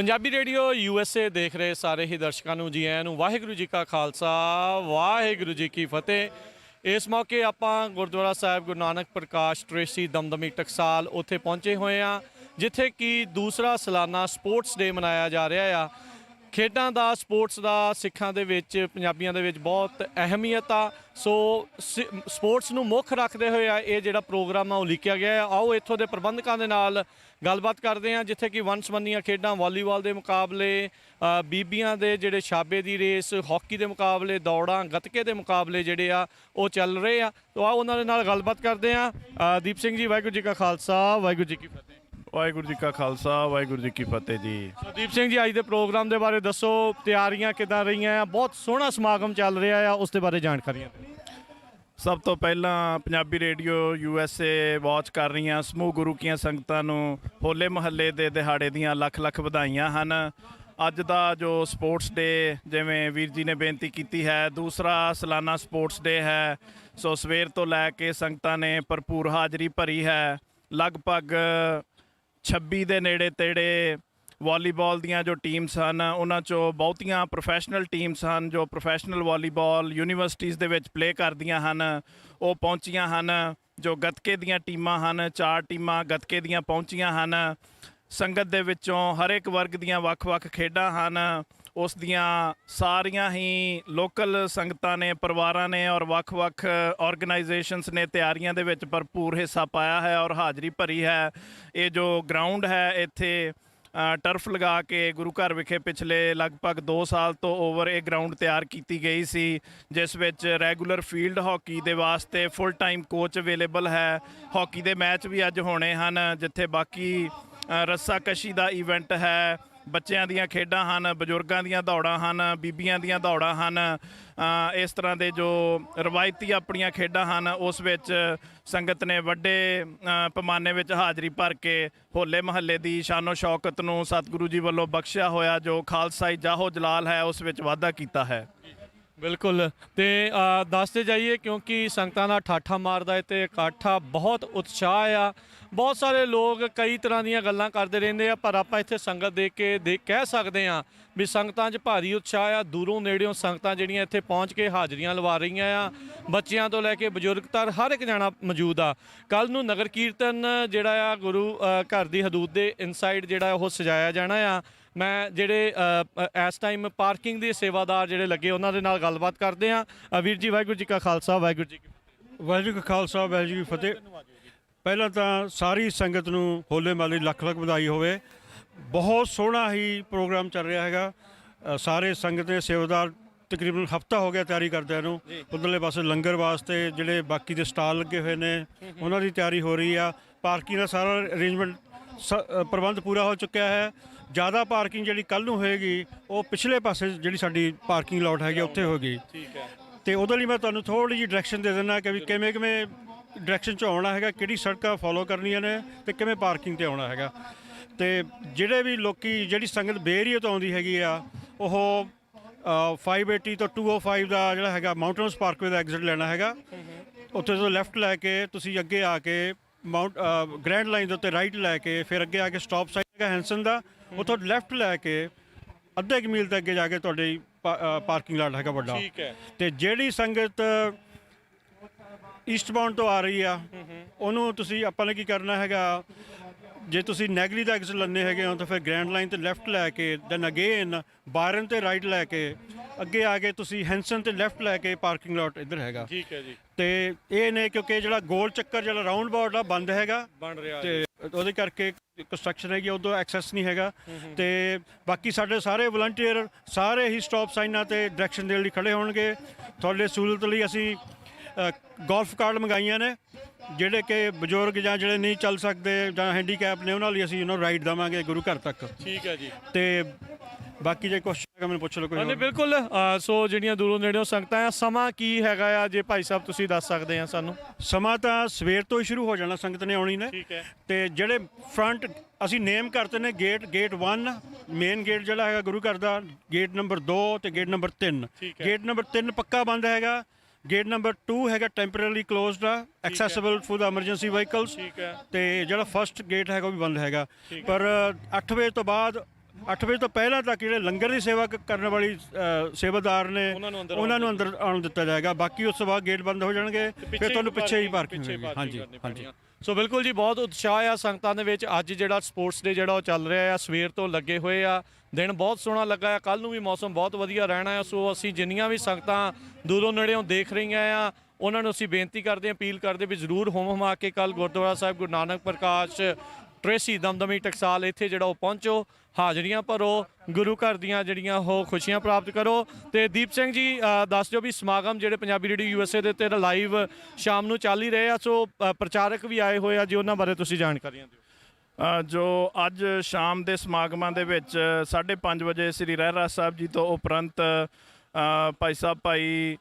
Punjabi radio USA ਦੇਖ ਰਹੇ ਸਾਰੇ ਹੀ ਦਰਸ਼ਕਾਂ ਨੂੰ ਜੀ ਆਇਆਂ ਨੂੰ। ਵਾਹਿਗੁਰੂ ਜੀ ਕਾ ਖਾਲਸਾ, ਵਾਹਿਗੁਰੂ ਜੀ ਕੀ ਫਤਿਹ। ਇਸ ਮੌਕੇ ਆਪਾਂ ਗੁਰਦੁਆਰਾ ਸਾਹਿਬ ਗੁਰੂ ਨਾਨਕ ਪ੍ਰਕਾਸ਼ ਟਰੇਸੀ ਦਮਦਮੀ ਟਕਸਾਲ ਉੱਥੇ ਪਹੁੰਚੇ ਹੋਏ ਹਾਂ, ਜਿੱਥੇ ਕਿ ਦੂਸਰਾ ਸਾਲਾਨਾ ਸਪੋਰਟਸ ਡੇ ਮਨਾਇਆ ਜਾ ਰਿਹਾ ਆ। ਖੇਡਾਂ ਦਾ, ਸਪੋਰਟਸ ਦਾ ਸਿੱਖਾਂ ਦੇ ਵਿੱਚ, ਪੰਜਾਬੀਆਂ ਦੇ ਵਿੱਚ ਬਹੁਤ ਅਹਿਮੀਅਤ ਆ। ਸੋ ਸਪੋਰਟਸ ਨੂੰ ਮੁੱਖ ਰੱਖਦੇ ਹੋਏ ਆ ਇਹ ਜਿਹੜਾ ਪ੍ਰੋਗਰਾਮ ਆ ਉਹ ਲਿਖਿਆ ਗਿਆ। ਆਓ ਇੱਥੋਂ ਦੇ ਪ੍ਰਬੰਧਕਾਂ ਦੇ ਨਾਲ ਗੱਲਬਾਤ ਕਰਦੇ ਹਾਂ, ਜਿੱਥੇ ਕਿ ਵੰਨ ਸੁਵੰਨੀਆਂ ਖੇਡਾਂ, ਵਾਲੀਬਾਲ ਦੇ ਮੁਕਾਬਲੇ, ਬੀਬੀਆਂ ਦੇ ਜਿਹੜੇ ਛਾਬੇ ਦੀ ਰੇਸ, ਹਾਕੀ ਦੇ ਮੁਕਾਬਲੇ, ਦੌੜਾਂ, ਗੱਤਕੇ ਦੇ ਮੁਕਾਬਲੇ ਜਿਹੜੇ ਆ ਉਹ ਚੱਲ ਰਹੇ ਆ। ਤਾਂ ਆਓ ਉਹਨਾਂ ਦੇ ਨਾਲ ਗੱਲਬਾਤ ਕਰਦੇ ਹਾਂ। ਦੀਪ ਸਿੰਘ ਜੀ, ਵਾਹਿਗੁਰੂ ਜੀ ਕਾ ਖਾਲਸਾ, ਵਾਹਿਗੁਰੂ ਜੀ ਕੀ ਫਤਿਹ। ਵਾਹਿਗੁਰੂ ਜੀ ਕਾ ਖਾਲਸਾ, ਵਾਹਿਗੁਰੂ ਜੀ ਕੀ ਫਤਿਹ ਜੀ। ਦੀਪ ਸਿੰਘ ਜੀ, ਅੱਜ ਦੇ ਪ੍ਰੋਗਰਾਮ ਦੇ ਬਾਰੇ ਦੱਸੋ, ਤਿਆਰੀਆਂ ਕਿੱਦਾਂ ਰਹੀਆਂ ਆ? ਬਹੁਤ ਸੋਹਣਾ ਸਮਾਗਮ ਚੱਲ ਰਿਹਾ ਆ, ਉਸ ਦੇ ਬਾਰੇ ਜਾਣਕਾਰੀਆਂ। ਸਭ ਤੋਂ ਪਹਿਲਾਂ ਪੰਜਾਬੀ ਰੇਡੀਓ USA ਵਾਚ ਕਰ ਰਹੀਆਂ ਸਮੂਹ ਗੁਰੂ ਕੀਆਂ ਸੰਗਤਾਂ ਨੂੰ ਹੋਲੇ ਮਹੱਲੇ ਦੇ ਦਿਹਾੜੇ ਦੀਆਂ ਲੱਖ ਲੱਖ ਵਧਾਈਆਂ ਹਨ। ਅੱਜ ਦਾ ਜੋ ਸਪੋਰਟਸ ਡੇ, ਜਿਵੇਂ ਵੀਰ ਜੀ ਨੇ ਬੇਨਤੀ ਕੀਤੀ ਹੈ, ਦੂਸਰਾ ਸਾਲਾਨਾ ਸਪੋਰਟਸ ਡੇ ਹੈ। ਸੋ ਸਵੇਰ ਤੋਂ ਲੈ ਕੇ ਸੰਗਤਾਂ ਨੇ ਭਰਪੂਰ ਹਾਜ਼ਰੀ ਭਰੀ ਹੈ। ਲਗਭਗ 26 ਦੇ ਨੇੜੇ ਤੇੜੇ ਵਾਲੀਬਾਲ ਦੀਆਂ ਜੋ ਟੀਮਸ ਹਨ, ਉਹਨਾਂ 'ਚੋਂ ਬਹੁਤੀਆਂ ਪ੍ਰੋਫੈਸ਼ਨਲ ਟੀਮਸ ਹਨ ਜੋ ਪ੍ਰੋਫੈਸ਼ਨਲ ਵਾਲੀਬਾਲ ਯੂਨੀਵਰਸਿਟੀਜ਼ ਦੇ ਵਿੱਚ ਪਲੇ ਕਰਦੀਆਂ ਹਨ, ਉਹ ਪਹੁੰਚੀਆਂ ਹਨ। ਜੋ ਗੱਤਕੇ ਦੀਆਂ ਟੀਮਾਂ ਹਨ, 4 ਟੀਮਾਂ ਗੱਤਕੇ ਦੀਆਂ ਪਹੁੰਚੀਆਂ ਹਨ। ਸੰਗਤ ਦੇ ਵਿੱਚੋਂ ਹਰ ਇੱਕ ਵਰਗ ਦੀਆਂ ਵੱਖ-ਵੱਖ ਖੇਡਾਂ ਹਨ, ਉਸ ਦੀਆਂ ਸਾਰੀਆਂ ਹੀ ਲੋਕਲ ਸੰਗਤਾਂ ਨੇ, ਪਰਿਵਾਰਾਂ ਨੇ ਔਰ ਵੱਖ-ਵੱਖ ਆਰਗੇਨਾਈਜੇਸ਼ਨਸ ਨੇ ਤਿਆਰੀਆਂ ਦੇ ਵਿੱਚ ਭਰਪੂਰ ਹਿੱਸਾ ਪਾਇਆ ਹੈ ਔਰ ਹਾਜ਼ਰੀ ਭਰੀ ਹੈ। ਇਹ ਜੋ ਗਰਾਊਂਡ ਹੈ, ਇੱਥੇ ਟਰਫ ਲਗਾ ਕੇ ਗੁਰੂ ਘਰ ਵਿਖੇ ਪਿਛਲੇ ਲਗਭਗ 2 ਸਾਲ ਤੋਂ ਓਵਰ ਇਹ ਗਰਾਊਂਡ ਤਿਆਰ ਕੀਤੀ ਗਈ ਸੀ, ਜਿਸ ਵਿੱਚ ਰੈਗੂਲਰ ਫੀਲਡ ਹਾਕੀ ਦੇ ਵਾਸਤੇ ਫੁੱਲ ਟਾਈਮ ਕੋਚ ਅਵੇਲੇਬਲ ਹੈ। ਹਾਕੀ ਦੇ ਮੈਚ ਵੀ ਅੱਜ ਹੋਣੇ ਹਨ, ਜਿੱਥੇ ਬਾਕੀ ਰੱਸਾਕਸ਼ੀ ਦਾ ਇਵੈਂਟ ਹੈ, ਬੱਚਿਆਂ ਦੀਆਂ ਖੇਡਾਂ ਹਨ, ਬਜ਼ੁਰਗਾਂ ਦੀਆਂ ਦੌੜਾਂ ਹਨ, ਬੀਬੀਆਂ ਦੀਆਂ ਦੌੜਾਂ ਹਨ। ਇਸ ਤਰ੍ਹਾਂ ਦੇ ਜੋ ਰਵਾਇਤੀ ਆਪਣੀਆਂ ਖੇਡਾਂ ਹਨ, ਉਸ ਵਿੱਚ ਸੰਗਤ ਨੇ ਵੱਡੇ ਪੈਮਾਨੇ ਵਿੱਚ ਹਾਜ਼ਰੀ ਭਰ ਕੇ ਹੋਲੇ ਮਹੱਲੇ ਦੀ ਸ਼ਾਨੋ ਸ਼ੌਕਤ ਨੂੰ ਸਤਿਗੁਰੂ ਜੀ ਵੱਲੋਂ ਬਖਸ਼ਿਆ ਹੋਇਆ ਜੋ ਖਾਲਸਾਈ ਜਾਹੋ ਜਲਾਲ ਹੈ, ਉਸ ਵਿੱਚ ਵਾਧਾ ਕੀਤਾ ਹੈ। ਬਿਲਕੁਲ। ਤੇ ਦੱਸਦੇ ਜਾਈਏ, ਕਿਉਂਕਿ ਸੰਗਤਾਂ ਦਾ ਠਾਠਾ ਮਾਰਦਾ ਹੈ ਤੇ ਇਕੱਠਾ ਬਹੁਤ ਉਤਸ਼ਾਹ ਆ। ਬਹੁਤ ਸਾਰੇ ਲੋਕ ਕਈ ਤਰ੍ਹਾਂ ਦੀਆਂ ਗੱਲਾਂ ਕਰਦੇ ਰਹਿੰਦੇ ਆ, ਪਰ ਆਪਾਂ ਇੱਥੇ ਸੰਗਤ ਦੇਖ ਕੇ ਕਹਿ ਸਕਦੇ ਹਾਂ ਵੀ ਸੰਗਤਾਂ 'ਚ ਭਾਰੀ ਉਤਸ਼ਾਹ ਆ। ਦੂਰੋਂ ਨੇੜਿਓਂ ਸੰਗਤਾਂ ਜਿਹੜੀਆਂ ਇੱਥੇ ਪਹੁੰਚ ਕੇ ਹਾਜ਼ਰੀਆਂ ਲਵਾ ਰਹੀਆਂ ਆ। ਬੱਚਿਆਂ ਤੋਂ ਲੈ ਕੇ ਬਜ਼ੁਰਗ ਤੱਕ ਹਰ ਇੱਕ ਜਾਣਾ ਮੌਜੂਦ ਆ। ਕੱਲ੍ਹ ਨੂੰ ਨਗਰ ਕੀਰਤਨ ਜਿਹੜਾ ਆ ਗੁਰੂ ਘਰ ਦੀ ਹਦੂਦ ਦੇ ਇਨਸਾਈਡ ਜਿਹੜਾ ਉਹ ਸਜਾਇਆ ਜਾਣਾ ਆ। ਮੈਂ ਜਿਹੜੇ ਇਸ ਟਾਈਮ ਪਾਰਕਿੰਗ ਦੇ ਸੇਵਾਦਾਰ ਜਿਹੜੇ ਲੱਗੇ ਉਹਨਾਂ ਦੇ ਨਾਲ ਗੱਲਬਾਤ ਕਰਦੇ ਹਾਂ। ਵੀਰ ਜੀ, ਵਾਹਿਗੁਰੂ ਜੀ ਕਾ ਖਾਲਸਾ, ਵਾਹਿਗੁਰੂ ਜੀ ਕੀ ਫਤਿਹ। ਵਾਹਿਗੁਰੂ ਜੀ ਕਾ ਖਾਲਸਾ, ਵਾਹਿਗੁਰੂ ਜੀ ਕੀ ਫਤਿਹ। ਪਹਿਲਾਂ ਤਾਂ ਸਾਰੀ ਸੰਗਤ ਨੂੰ ਹੋਲੇ ਮਹੱਲੇ ਦੀ ਲੱਖ ਲੱਖ ਵਧਾਈ ਹੋਵੇ। ਬਹੁਤ ਸੋਹਣਾ ਹੀ ਪ੍ਰੋਗਰਾਮ ਚੱਲ ਰਿਹਾ ਹੈਗਾ। ਸਾਰੇ ਸੰਗਤ ਦੇ ਸੇਵਾਦਾਰ ਤਕਰੀਬਨ ਹਫ਼ਤਾ ਹੋ ਗਿਆ ਤਿਆਰੀ ਕਰਦਿਆਂ ਨੂੰ। ਉੱਧਰਲੇ ਪਾਸੇ ਲੰਗਰ ਵਾਸਤੇ ਜਿਹੜੇ ਬਾਕੀ ਦੇ ਸਟਾਲ ਲੱਗੇ ਹੋਏ ਨੇ, ਉਹਨਾਂ ਦੀ ਤਿਆਰੀ ਹੋ ਰਹੀ ਆ। ਪਾਰਕਿੰਗ ਦਾ ਸਾਰਾ ਅਰੇਂਜਮੈਂਟ ਪ੍ਰਬੰਧ ਪੂਰਾ ਹੋ ਚੁੱਕਿਆ ਹੈ। ਜ਼ਿਆਦਾ ਪਾਰਕਿੰਗ ਜਿਹੜੀ ਕੱਲ੍ਹ ਨੂੰ ਹੋਏਗੀ ਉਹ ਪਿਛਲੇ ਪਾਸੇ ਜਿਹੜੀ ਸਾਡੀ ਪਾਰਕਿੰਗ ਲੋਟ ਹੈਗੀ ਉੱਥੇ ਹੋਏਗੀ। ਠੀਕ ਹੈ। ਅਤੇ ਉਹਦੇ ਲਈ ਮੈਂ ਤੁਹਾਨੂੰ ਥੋੜ੍ਹੀ ਜਿਹੀ ਡਾਇਰੈਕਸ਼ਨ ਦੇ ਦਿੰਦਾ ਕਿ ਵੀ ਕਿਵੇਂ ਡਾਇਰੈਕਸ਼ਨ 'ਚ ਆਉਣਾ ਹੈਗਾ, ਕਿਹੜੀ ਸੜਕਾਂ ਫੋਲੋ ਕਰਨੀਆਂ ਨੇ ਅਤੇ ਕਿਵੇਂ ਪਾਰਕਿੰਗ 'ਤੇ ਆਉਣਾ ਹੈਗਾ। ਅਤੇ ਜਿਹੜੇ ਵੀ ਜਿਹੜੀ ਸੰਗਤ ਬੇਏਰੀਏ ਤੋਂ ਆਉਂਦੀ ਹੈਗੀ ਆ, ਉਹ 580 ਤੋਂ 205 ਦਾ ਜਿਹੜਾ ਹੈਗਾ ਮਾਊਂਟਨਸ ਪਾਰਕਵੇ ਦਾ ਐਗਜ਼ਿਟ ਲੈਣਾ ਹੈਗਾ। ਉੱਥੇ ਤੋਂ ਲੈਫਟ ਲੈ ਕੇ ਤੁਸੀਂ ਅੱਗੇ ਆ ਕੇ ਗ੍ਰੈਂਡ ਲਾਈਨ ਦੇ ਉੱਤੇ ਰਾਈਟ ਲੈ ਕੇ ਫਿਰ ਅੱਗੇ ਆ ਕੇ ਸਟਾਪ ਸਾਈਨ ਹੈਗਾ ਹੈਂਸਨ ਦਾ, ਉੱਥੋਂ ਲੈਫਟ ਲੈ ਕੇ ਅੱਧੇ ਕੁ ਮੀਲ ਤੱਕ ਅੱਗੇ ਜਾ ਕੇ ਤੁਹਾਡੀ ਪਾਰਕਿੰਗ ਲਾਟ ਹੈਗਾ ਵੱਡਾ। ਠੀਕ ਹੈ। ਅਤੇ ਜਿਹੜੀ ਸੰਗਤ ਈਸਟ ਬਾਉਂਡ ਤੋਂ ਆ ਰਹੀ ਆ, ਉਹਨੂੰ ਤੁਸੀਂ ਆਪਾਂ ਨੇ ਕੀ ਕਰਨਾ ਹੈਗਾ, ਜੇ ਤੁਸੀਂ ਨੈਗਲੀ ਦਾ ਐਗਜ਼ਿਟ ਲੈਂਦੇ ਹੈਗੇ ਹੋ ਤਾਂ ਫਿਰ ਗ੍ਰੈਂਡ ਲਾਈਨ 'ਤੇ ਲੈਫਟ ਲੈ ਕੇ ਦੈਨ ਅਗੇਨ ਬਾਰਨ 'ਤੇ ਰਾਈਟ ਲੈ ਕੇ ਅੱਗੇ ਆ ਕੇ ਤੁਸੀਂ ਹੈਂਸਨ 'ਤੇ ਲੈਫਟ ਲੈ ਕੇ ਪਾਰਕਿੰਗ ਲਾਟ ਇੱਧਰ ਹੈਗਾ। ਠੀਕ ਹੈ ਜੀ। ਅਤੇ ਇਹ ਨੇ ਕਿਉਂਕਿ ਜਿਹੜਾ ਗੋਲ ਚੱਕਰ ਜਿਹੜਾ ਰਾਊਂਡ ਅਬਾਊਟ ਆ ਬੰਦ ਹੈਗਾ, ਬਣ ਰਿਹਾ ਅਤੇ ਉਹਦੇ ਕਰਕੇ ਕੰਸਟਰਕਸ਼ਨ ਹੈਗੀ, ਉਦੋਂ ਐਕਸੈਸ ਨਹੀਂ ਹੈਗਾ। ਅਤੇ ਬਾਕੀ ਸਾਡੇ ਸਾਰੇ ਵਲੰਟੀਅਰ ਸਾਰੇ ਹੀ ਸਟਾਪ ਸਾਈਨਾਂ 'ਤੇ ਡਾਇਰੈਕਸ਼ਨ ਦੇਣ ਲਈ ਖੜ੍ਹੇ ਹੋਣਗੇ। ਤੁਹਾਡੇ ਸਹੂਲਤ ਲਈ ਅਸੀਂ ਗੋਲਫ ਕਾਰਟ ਮੰਗਾਈਆਂ ਨੇ, ਜਿਹੜੇ ਕਿ ਬਜ਼ੁਰਗ ਜਾਂ ਜਿਹੜੇ ਨਹੀਂ ਚੱਲ ਸਕਦੇ ਜਾਂ ਹੈਂਡੀਕੈਪ ਨੇ, ਉਹਨਾਂ ਲਈ ਅਸੀਂ ਰਾਈਡ ਦੇਵਾਂਗੇ ਗੁਰੂ ਘਰ ਤੱਕ। ਠੀਕ ਹੈ ਜੀ। ਅਤੇ ਬਾਕੀ ਜੇ ਕੁਐਸਚਨ ਹੈਗਾ ਮੈਨੂੰ ਪੁੱਛ ਲਓ ਕੋਈ। ਨਹੀਂ, ਬਿਲਕੁਲ। ਸੋ ਜਿਹੜੀਆਂ ਦੂਰੋਂ ਨੇੜਿਓਂ ਸੰਗਤਾਂ ਆ, ਸਮਾਂ ਕੀ ਹੈਗਾ ਆ, ਜੇ ਭਾਈ ਸਾਹਿਬ ਤੁਸੀਂ ਦੱਸ ਸਕਦੇ ਆ ਸਾਨੂੰ? ਸਮਾਂ ਤਾਂ ਸਵੇਰ ਤੋਂ ਹੀ ਸ਼ੁਰੂ ਹੋ ਜਾਣਾ, ਸੰਗਤ ਨੇ ਆਉਣੀ ਨੇ। ਠੀਕ ਹੈ। ਅਤੇ ਜਿਹੜੇ ਫਰੰਟ ਅਸੀਂ ਨੇਮ ਕਰਤੇ ਨੇ ਗੇਟ 1 ਮੇਨ ਗੇਟ ਜਿਹੜਾ ਹੈਗਾ ਗੁਰੂ ਘਰ ਦਾ, ਗੇਟ ਨੰਬਰ 2 ਅਤੇ ਗੇਟ ਨੰਬਰ 3। ਗੇਟ ਨੰਬਰ 3 ਪੱਕਾ ਬੰਦ ਹੈਗਾ। ਗੇਟ ਨੰਬਰ 2 ਹੈਗਾ ਟੈਂਪਰੇਰੀ ਕਲੋਜ਼ਡ ਆ, accessible for the emergency vehicles. ਠੀਕ ਹੈ। ਅਤੇ ਜਿਹੜਾ ਫਸਟ ਗੇਟ ਹੈਗਾ ਉਹ ਵੀ ਬੰਦ ਹੈਗਾ। ਪਰ 8 ਵਜੇ ਤੋਂ ਬਾਅਦ 8 ਵਜੇ ਤੋਂ ਪਹਿਲਾਂ ਤੱਕ ਜਿਹੜੇ ਲੰਗਰ ਦੀ ਸੇਵਾ ਕਰਨ ਵਾਲੀ ਸੇਵਾਦਾਰ ਨੇ ਉਹਨਾਂ ਨੂੰ ਅੰਦਰ ਆਉਣ ਦਿੱਤਾ ਜਾਏਗਾ। ਬਾਕੀ ਉਸ ਤੋਂ ਬਾਅਦ ਗੇਟ ਬੰਦ ਹੋ ਜਾਣਗੇ, ਫਿਰ ਤੁਹਾਨੂੰ ਪਿੱਛੇ ਹੀ ਪਾਰਕਿੰਗ ਹੋਏਗੀ। ਹਾਂਜੀ ਹਾਂਜੀ। ਸੋ ਬਿਲਕੁਲ ਜੀ, ਬਹੁਤ ਉਤਸ਼ਾਹ ਆ ਸੰਗਤਾਂ ਦੇ ਵਿੱਚ। ਅੱਜ ਜਿਹੜਾ ਸਪੋਰਟਸ ਡੇ ਜਿਹੜਾ ਉਹ ਚੱਲ ਰਿਹਾ ਆ, ਸਵੇਰ ਤੋਂ ਲੱਗੇ ਹੋਏ ਆ, ਦਿਨ ਬਹੁਤ ਸੋਹਣਾ ਲੱਗਾ ਆ। ਕੱਲ ਨੂੰ ਵੀ ਮੌਸਮ ਬਹੁਤ ਵਧੀਆ ਰਹਿਣਾ ਆ। ਸੋ ਅਸੀਂ ਜਿੰਨੀਆਂ ਵੀ ਸੰਗਤਾਂ ਦੂਰੋਂ ਨੇੜਿਓਂ ਦੇਖ ਰਹੀਆਂ ਆ, ਉਹਨਾਂ ਨੂੰ ਅਸੀਂ ਬੇਨਤੀ ਕਰਦੇ ਹਾਂ, ਅਪੀਲ ਕਰਦੇ ਵੀ ਜ਼ਰੂਰ ਹੁਮ ਹੁਮਾ ਕੇ ਕੱਲ ਗੁਰਦੁਆਰਾ ਸਾਹਿਬ ਗੁਰੂ ਨਾਨਕ ਪ੍ਰਕਾਸ਼ ਟਰੇਸੀ ਦਮਦਮੀ ਟਕਸਾਲ ਇੱਥੇ ਜਿਹੜਾ ਉਹ ਪਹੁੰਚੋ, ਹਾਜ਼ਰੀਆਂ ਭਰੋ, ਗੁਰੂ ਘਰ ਦੀਆਂ ਜਿਹੜੀਆਂ ਉਹ ਖੁਸ਼ੀਆਂ ਪ੍ਰਾਪਤ ਕਰੋ। ਤੇ ਦੀਪ ਸਿੰਘ ਜੀ ਦੱਸ ਦਿਓ ਵੀ ਸਮਾਗਮ ਜਿਹੜੇ ਪੰਜਾਬੀ ਰੇਡੀਓ USA ਦੇ ਉੱਤੇ ਲਾਈਵ ਸ਼ਾਮ ਨੂੰ ਚੱਲ ਹੀ ਰਹੇ ਆ, ਸੋ ਪ੍ਰਚਾਰਕ ਵੀ ਆਏ ਹੋਏ ਆ ਜੀ, ਉਹਨਾਂ ਬਾਰੇ ਤੁਸੀਂ ਜਾਣਕਾਰੀਆਂ ਦਿਓ। ਜੋ ਅੱਜ ਸ਼ਾਮ ਦੇ ਸਮਾਗਮਾਂ ਦੇ ਵਿੱਚ 5:30 ਵਜੇ ਸ੍ਰੀ ਰਹਿਰਾਸ ਸਾਹਿਬ ਜੀ ਤੋਂ ਉਪਰੰਤ ਭਾਈ ਸਾਹਿਬ ਭਾਈ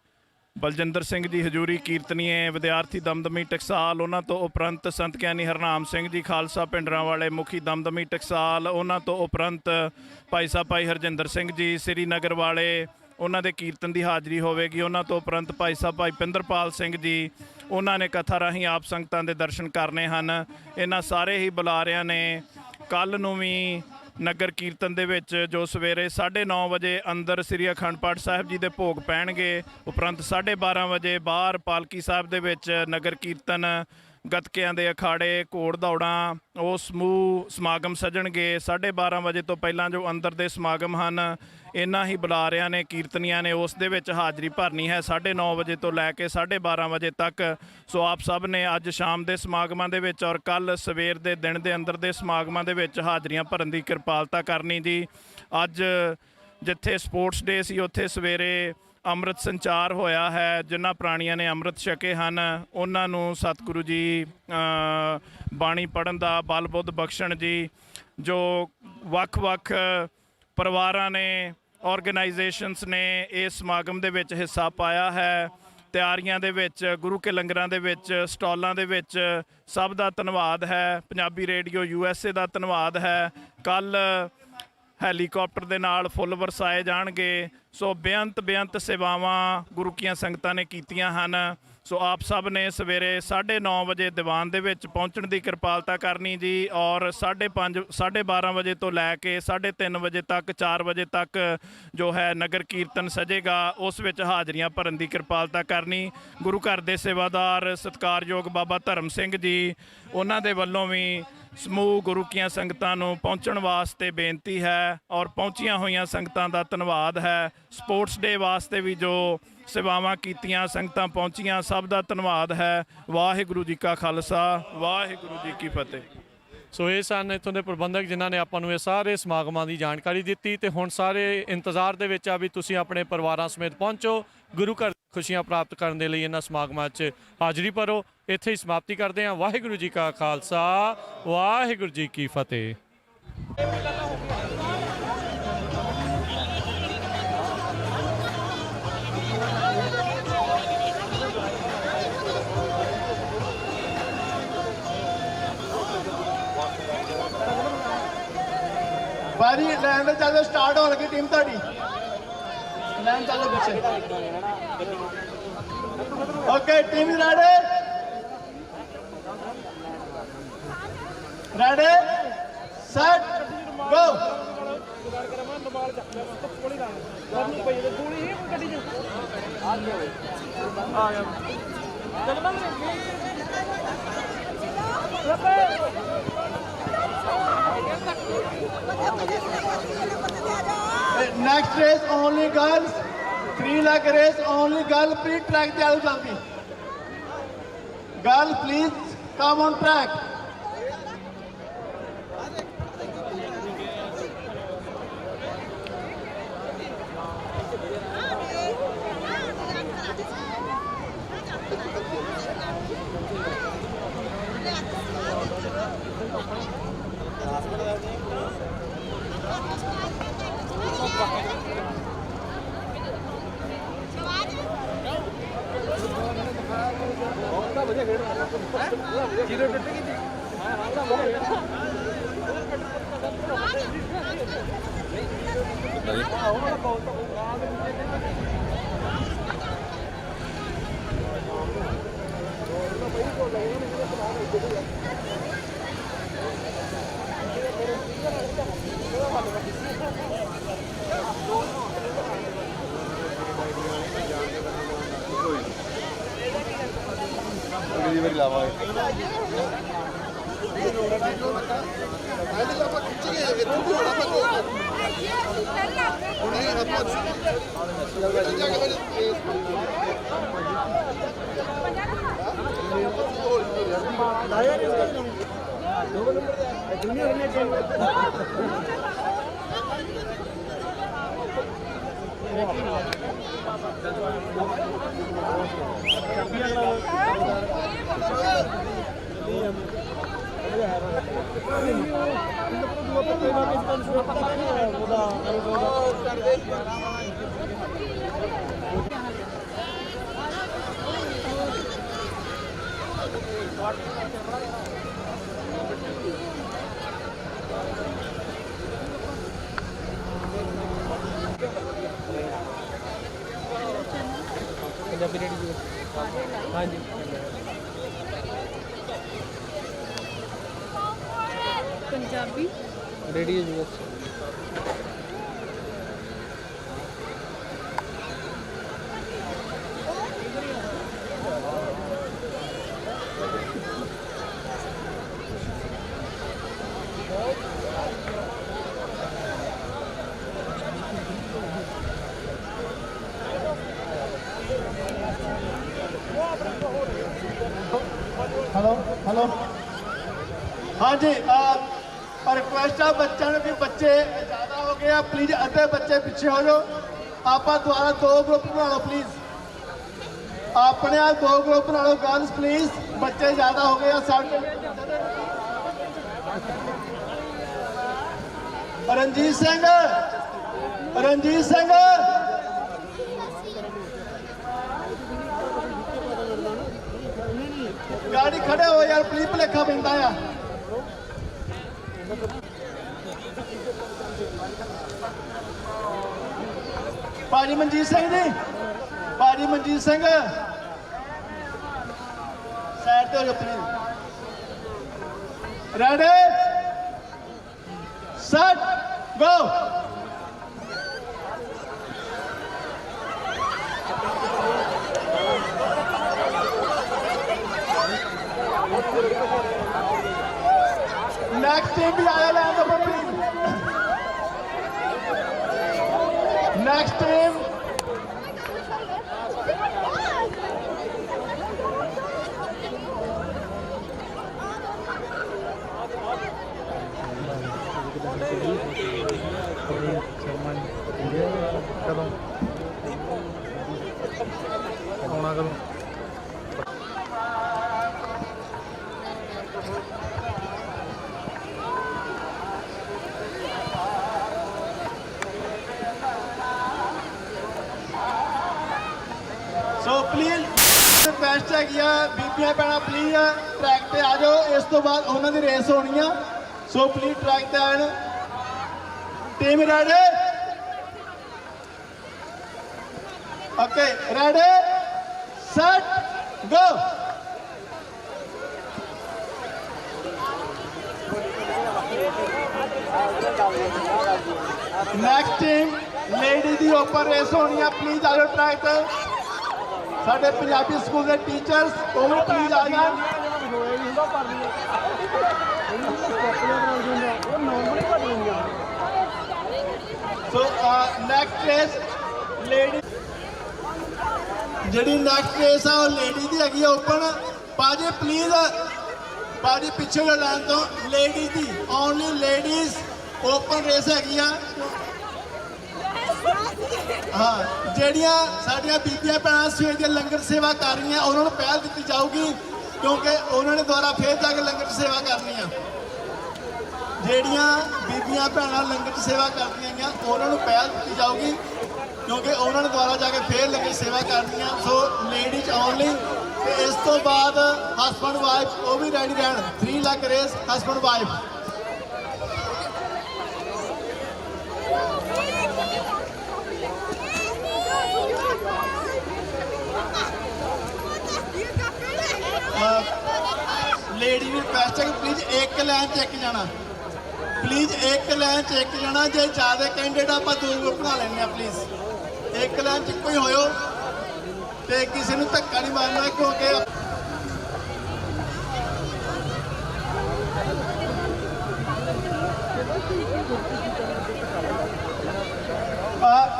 ਬਲਜਿੰਦਰ ਸਿੰਘ ਜੀ ਹਜੂਰੀ ਕੀਰਤਨੀਏ ਵਿਦਿਆਰਥੀ ਦਮਦਮੀ ਟਕਸਾਲ, ਉਹਨਾਂ ਤੋਂ ਉਪਰੰਤ ਸੰਤ ਗਿਆਨੀ ਹਰਨਾਮ ਸਿੰਘ ਜੀ ਖਾਲਸਾ ਪਿੰਡਰਾਂ ਵਾਲੇ ਮੁਖੀ ਦਮਦਮੀ ਟਕਸਾਲ, ਉਹਨਾਂ ਤੋਂ ਉਪਰੰਤ ਭਾਈ ਸਾਹਿਬ ਭਾਈ ਹਰਜਿੰਦਰ ਸਿੰਘ ਜੀ ਸ੍ਰੀਨਗਰ ਵਾਲੇ, ਉਹਨਾਂ ਦੇ ਕੀਰਤਨ ਦੀ ਹਾਜ਼ਰੀ ਹੋਵੇਗੀ। ਉਹਨਾਂ ਤੋਂ ਉਪਰੰਤ ਭਾਈ ਸਾਹਿਬ ਭਾਈ ਪਿੰਦਰਪਾਲ ਸਿੰਘ ਜੀ, ਉਹਨਾਂ ਨੇ ਕਥਾ ਰਾਹੀਂ ਆਪ ਸੰਗਤਾਂ ਦੇ ਦਰਸ਼ਨ ਕਰਨੇ ਹਨ। ਇਹਨਾਂ ਸਾਰੇ ਹੀ ਬੁਲਾਰਿਆਂ ਨੇ ਕੱਲ੍ਹ ਨੂੰ ਵੀ ਨਗਰ ਕੀਰਤਨ ਦੇ ਵਿੱਚ ਜੋ ਸਵੇਰੇ 9:30 ਵਜੇ ਅੰਦਰ ਸ੍ਰੀ ਅਖੰਡ ਪਾਠ ਸਾਹਿਬ ਜੀ ਦੇ ਭੋਗ ਪੈਣਗੇ, ਉਪਰੰਤ 12:30 ਵਜੇ ਬਾਹਰ ਪਾਲਕੀ ਸਾਹਿਬ ਦੇ ਵਿੱਚ ਨਗਰ ਕੀਰਤਨ, ਗੱਤਕਿਆਂ ਦੇ ਅਖਾੜੇ, ਘੋੜ ਦੌੜਾਂ, ਉਹ ਸਮੂਹ ਸਮਾਗਮ ਸਜਣਗੇ। 12:30 ਵਜੇ ਤੋਂ ਪਹਿਲਾਂ ਜੋ ਅੰਦਰ ਦੇ ਸਮਾਗਮ ਹਨ, ਇਹਨਾਂ ਹੀ ਬੁਲਾਰਿਆਂ ਨੇ, ਕੀਰਤਨੀਆਂ ਨੇ ਉਸ ਦੇ ਵਿੱਚ ਹਾਜ਼ਰੀ ਭਰਨੀ ਹੈ 9:30 ਵਜੇ ਤੋਂ ਲੈ ਕੇ 12:30 ਵਜੇ ਤੱਕ। ਸੋ ਆਪ ਸਭ ਨੇ ਅੱਜ ਸ਼ਾਮ ਦੇ ਸਮਾਗਮਾਂ ਦੇ ਵਿੱਚ ਔਰ ਕੱਲ ਸਵੇਰ ਦੇ ਦਿਨ ਦੇ ਅੰਦਰ ਦੇ ਸਮਾਗਮਾਂ ਦੇ ਵਿੱਚ ਹਾਜ਼ਰੀਆਂ ਭਰਨ ਦੀ ਕਿਰਪਾਲਤਾ ਕਰਨੀ ਜੀ। ਅੱਜ ਜਿੱਥੇ ਸਪੋਰਟਸ ਡੇ ਸੀ, ਉੱਥੇ ਸਵੇਰੇ ਅੰਮ੍ਰਿਤ ਸੰਚਾਰ ਹੋਇਆ ਹੈ। ਜਿਨ੍ਹਾਂ ਪ੍ਰਾਣੀਆਂ ਨੇ ਅੰਮ੍ਰਿਤ ਛਕੇ ਹਨ, ਉਹਨਾਂ ਨੂੰ ਸਤਿਗੁਰੂ ਜੀ ਬਾਣੀ ਪੜ੍ਹਨ ਦਾ ਬਲ ਬੁੱਧ ਬਖਸ਼ਣ ਜੀ। ਜੋ ਵੱਖ-ਵੱਖ ਪਰਿਵਾਰਾਂ ਨੇ, ਆਰਗੇਨਾਈਜੇਸ਼ਨਸ ਨੇ ਇਸ ਸਮਾਗਮ ਦੇ ਵਿੱਚ ਹਿੱਸਾ ਪਾਇਆ ਹੈ। ਤਿਆਰੀਆਂ ਦੇ ਵਿੱਚ, ਗੁਰੂ ਕੇ ਲੰਗਰਾਂ ਦੇ ਵਿੱਚ, ਸਟਾਲਾਂ ਦੇ ਵਿੱਚ ਸਭ ਦਾ ਧੰਨਵਾਦ ਹੈ। ਪੰਜਾਬੀ ਰੇਡੀਓ USA ਦਾ ਧੰਨਵਾਦ ਹੈ। ਕੱਲ ਹੈਲੀਕਾਪਟਰ ਦੇ ਨਾਲ ਫੁੱਲ ਵਰਸਾਏ ਜਾਣਗੇ। ਸੋ ਬੇਅੰਤ ਸੇਵਾਵਾਂ ਗੁਰੂ ਕੀਆਂ ਸੰਗਤਾਂ ਨੇ ਕੀਤੀਆਂ ਹਨ। ਸੋ ਆਪ ਸਭ ਨੇ ਸਵੇਰੇ 9:30 ਵਜੇ ਦੀਵਾਨ ਦੇ ਵਿੱਚ ਪਹੁੰਚਣ ਦੀ ਕਿਰਪਾਲਤਾ ਕਰਨੀ ਜੀ, ਔਰ 12:30 ਵਜੇ ਤੋਂ ਲੈ ਕੇ 3:30 ਵਜੇ ਤੱਕ 4 ਵਜੇ ਤੱਕ ਜੋ ਹੈ ਨਗਰ ਕੀਰਤਨ ਸਜੇਗਾ, ਉਸ ਵਿੱਚ ਹਾਜ਼ਰੀਆਂ ਭਰਨ ਦੀ ਕਿਰਪਾਲਤਾ ਕਰਨੀ। ਗੁਰੂ ਘਰ ਦੇ ਸੇਵਾਦਾਰ ਸਤਿਕਾਰਯੋਗ ਬਾਬਾ ਧਰਮ ਸਿੰਘ ਜੀ, ਉਹਨਾਂ ਦੇ ਵੱਲੋਂ ਵੀ ਸਮੂਹ ਗੁਰੂ ਕੀਆਂ ਸੰਗਤਾਂ ਨੂੰ ਪਹੁੰਚਣ ਵਾਸਤੇ ਬੇਨਤੀ ਹੈ, ਔਰ ਪਹੁੰਚੀਆਂ ਹੋਈਆਂ ਸੰਗਤਾਂ ਦਾ ਧੰਨਵਾਦ ਹੈ। ਸਪੋਰਟਸ ਡੇ ਵਾਸਤੇ ਵੀ ਜੋ ਸੇਵਾਵਾਂ ਕੀਤੀਆਂ ਸੰਗਤਾਂ ਪਹੁੰਚੀਆਂ, ਸਭ ਦਾ ਧੰਨਵਾਦ ਹੈ। ਵਾਹਿਗੁਰੂ ਜੀ ਕਾ ਖਾਲਸਾ, ਵਾਹਿਗੁਰੂ ਜੀ ਕੀ ਫਤਿਹ। ਸੋ ਇਹ ਸਨ ਇੱਥੋਂ ਦੇ ਪ੍ਰਬੰਧਕ ਜਿਨ੍ਹਾਂ ਨੇ ਆਪਾਂ ਨੂੰ ਇਹ ਸਾਰੇ ਸਮਾਗਮਾਂ ਦੀ ਜਾਣਕਾਰੀ ਦਿੱਤੀ। ਤੇ ਹੁਣ ਸਾਰੇ ਇੰਤਜ਼ਾਰ ਦੇ ਵਿੱਚ ਆ ਵੀ ਤੁਸੀਂ ਆਪਣੇ ਪਰਿਵਾਰਾਂ ਸਮੇਤ ਪਹੁੰਚੋ, ਗੁਰੂ ਘਰ ਖੁਸ਼ੀਆਂ ਪ੍ਰਾਪਤ ਕਰਨ ਦੇ ਲਈ ਇਹਨਾਂ ਸਮਾਗਮਾਂ 'ਚ ਹਾਜ਼ਰੀ ਭਰੋ। ਇੱਥੇ ਹੀ ਸਮਾਪਤੀ ਕਰਦੇ ਹਾਂ। ਵਾਹਿਗੁਰੂ ਜੀ ਕਾ ਖਾਲਸਾ, ਵਾਹਿਗੁਰੂ ਜੀ ਕੀ ਫਤਿਹ। ਬਾਰੀ ਲੈਣ ਦੇ ਚੱਲੋ, ਸਟਾਰਟ ਹੋਣ ਲੱਗੀ ਟੀਮ ਤੁਹਾਡੀ। ਲੈਣ ਚੱਲੋ ਪਿੱਛੇ। Okay team ready, ready set go. Next race only girls, 3 lakh race only girl, please track the other jaldi. Girl please come on track. Punjabi radio news hello hello हाँ जी रिक्वेस्ट है बच्चों ने भी बच्चे ज़्यादा हो गए हैं प्लीज अद्धे बच्चे पीछे हो जाओ आप दोबारा 2 ग्रुप बना लो प्लीज अपने आप 2 ग्रुप बना लो गर्ल्स प्लीज बच्चे ज़्यादा हो गए हैं साढ़े रणजीत सिंह गाड़ी खड़े हो यार प्लीज भुलेखा पैंदा आ भाजी मनजीत सिंह जी भाजी मनजीत सिंह साइड पे हो जाओ please ready set go next team भी आया लैंड दो please next team so please request है बीबियां भैन प्लीज ट्रैक पे आ जाओ इस तो बाद उन्होंने रेस होनी है सो प्लीज ट्रैक पे आन team ready okay ready set go next team lady दी ओपन रेस होनी है प्लीज आ जाओ ट्रैक पे साढ़े पंजाबी स्कूल के टीचर्स वो भी प्लीज आ जाए सो नेक्स्ट रेस लेडी जी नेक्स्ट रेस है वो लेडी की हैगी ओपन पाजी प्लीज पाजी पिछे जो लाइन तो लेडीज की ओनली लेडीज ओपन रेस हैगी हाँ ਜਿਹੜੀਆਂ ਸਾਡੀਆਂ ਬੀਬੀਆਂ ਭੈਣਾਂ ਸਵੇਰ ਦੀ ਲੰਗਰ ਸੇਵਾ ਕਰ ਰਹੀਆਂ ਉਹਨਾਂ ਨੂੰ ਪਹਿਲ ਦਿੱਤੀ ਜਾਊਗੀ ਕਿਉਂਕਿ ਉਹਨਾਂ ਨੇ ਦੁਆਰਾ ਫੇਰ ਜਾ ਕੇ ਲੰਗਰ ਸੇਵਾ ਕਰਨੀ ਆ ਜਿਹੜੀਆਂ ਬੀਬੀਆਂ ਭੈਣਾਂ ਲੰਗਰ ਸੇਵਾ ਕਰਦੀਆਂ ਆ ਉਹਨਾਂ ਨੂੰ ਪਹਿਲ ਦਿੱਤੀ ਜਾਊਗੀ ਕਿਉਂਕਿ ਉਹਨਾਂ ਨੇ ਦੁਆਰਾ ਜਾ ਕੇ ਫੇਰ ਲੰਗਰ ਸੇਵਾ ਕਰਨੀ ਆ ਸੋ ਲੇਡੀਜ਼ ਓਨਲੀ ਤੇ ਇਸ ਤੋਂ ਬਾਅਦ ਹਸਬੰਡ ਵਾਈਫ ਉਹ ਵੀ ਰੈਡੀ ਰਹਿਣ 3 lakh race husband wife lady request है कि प्लीज एक लाइन चेक जाना प्लीज एक लाइन चेक जाना जो ज्यादा कैंडिडेट आप 2 ग्रुप बना लेने प्लीज एक लाइन च कोई हो किसी ने धक्का नहीं मारना क्योंकि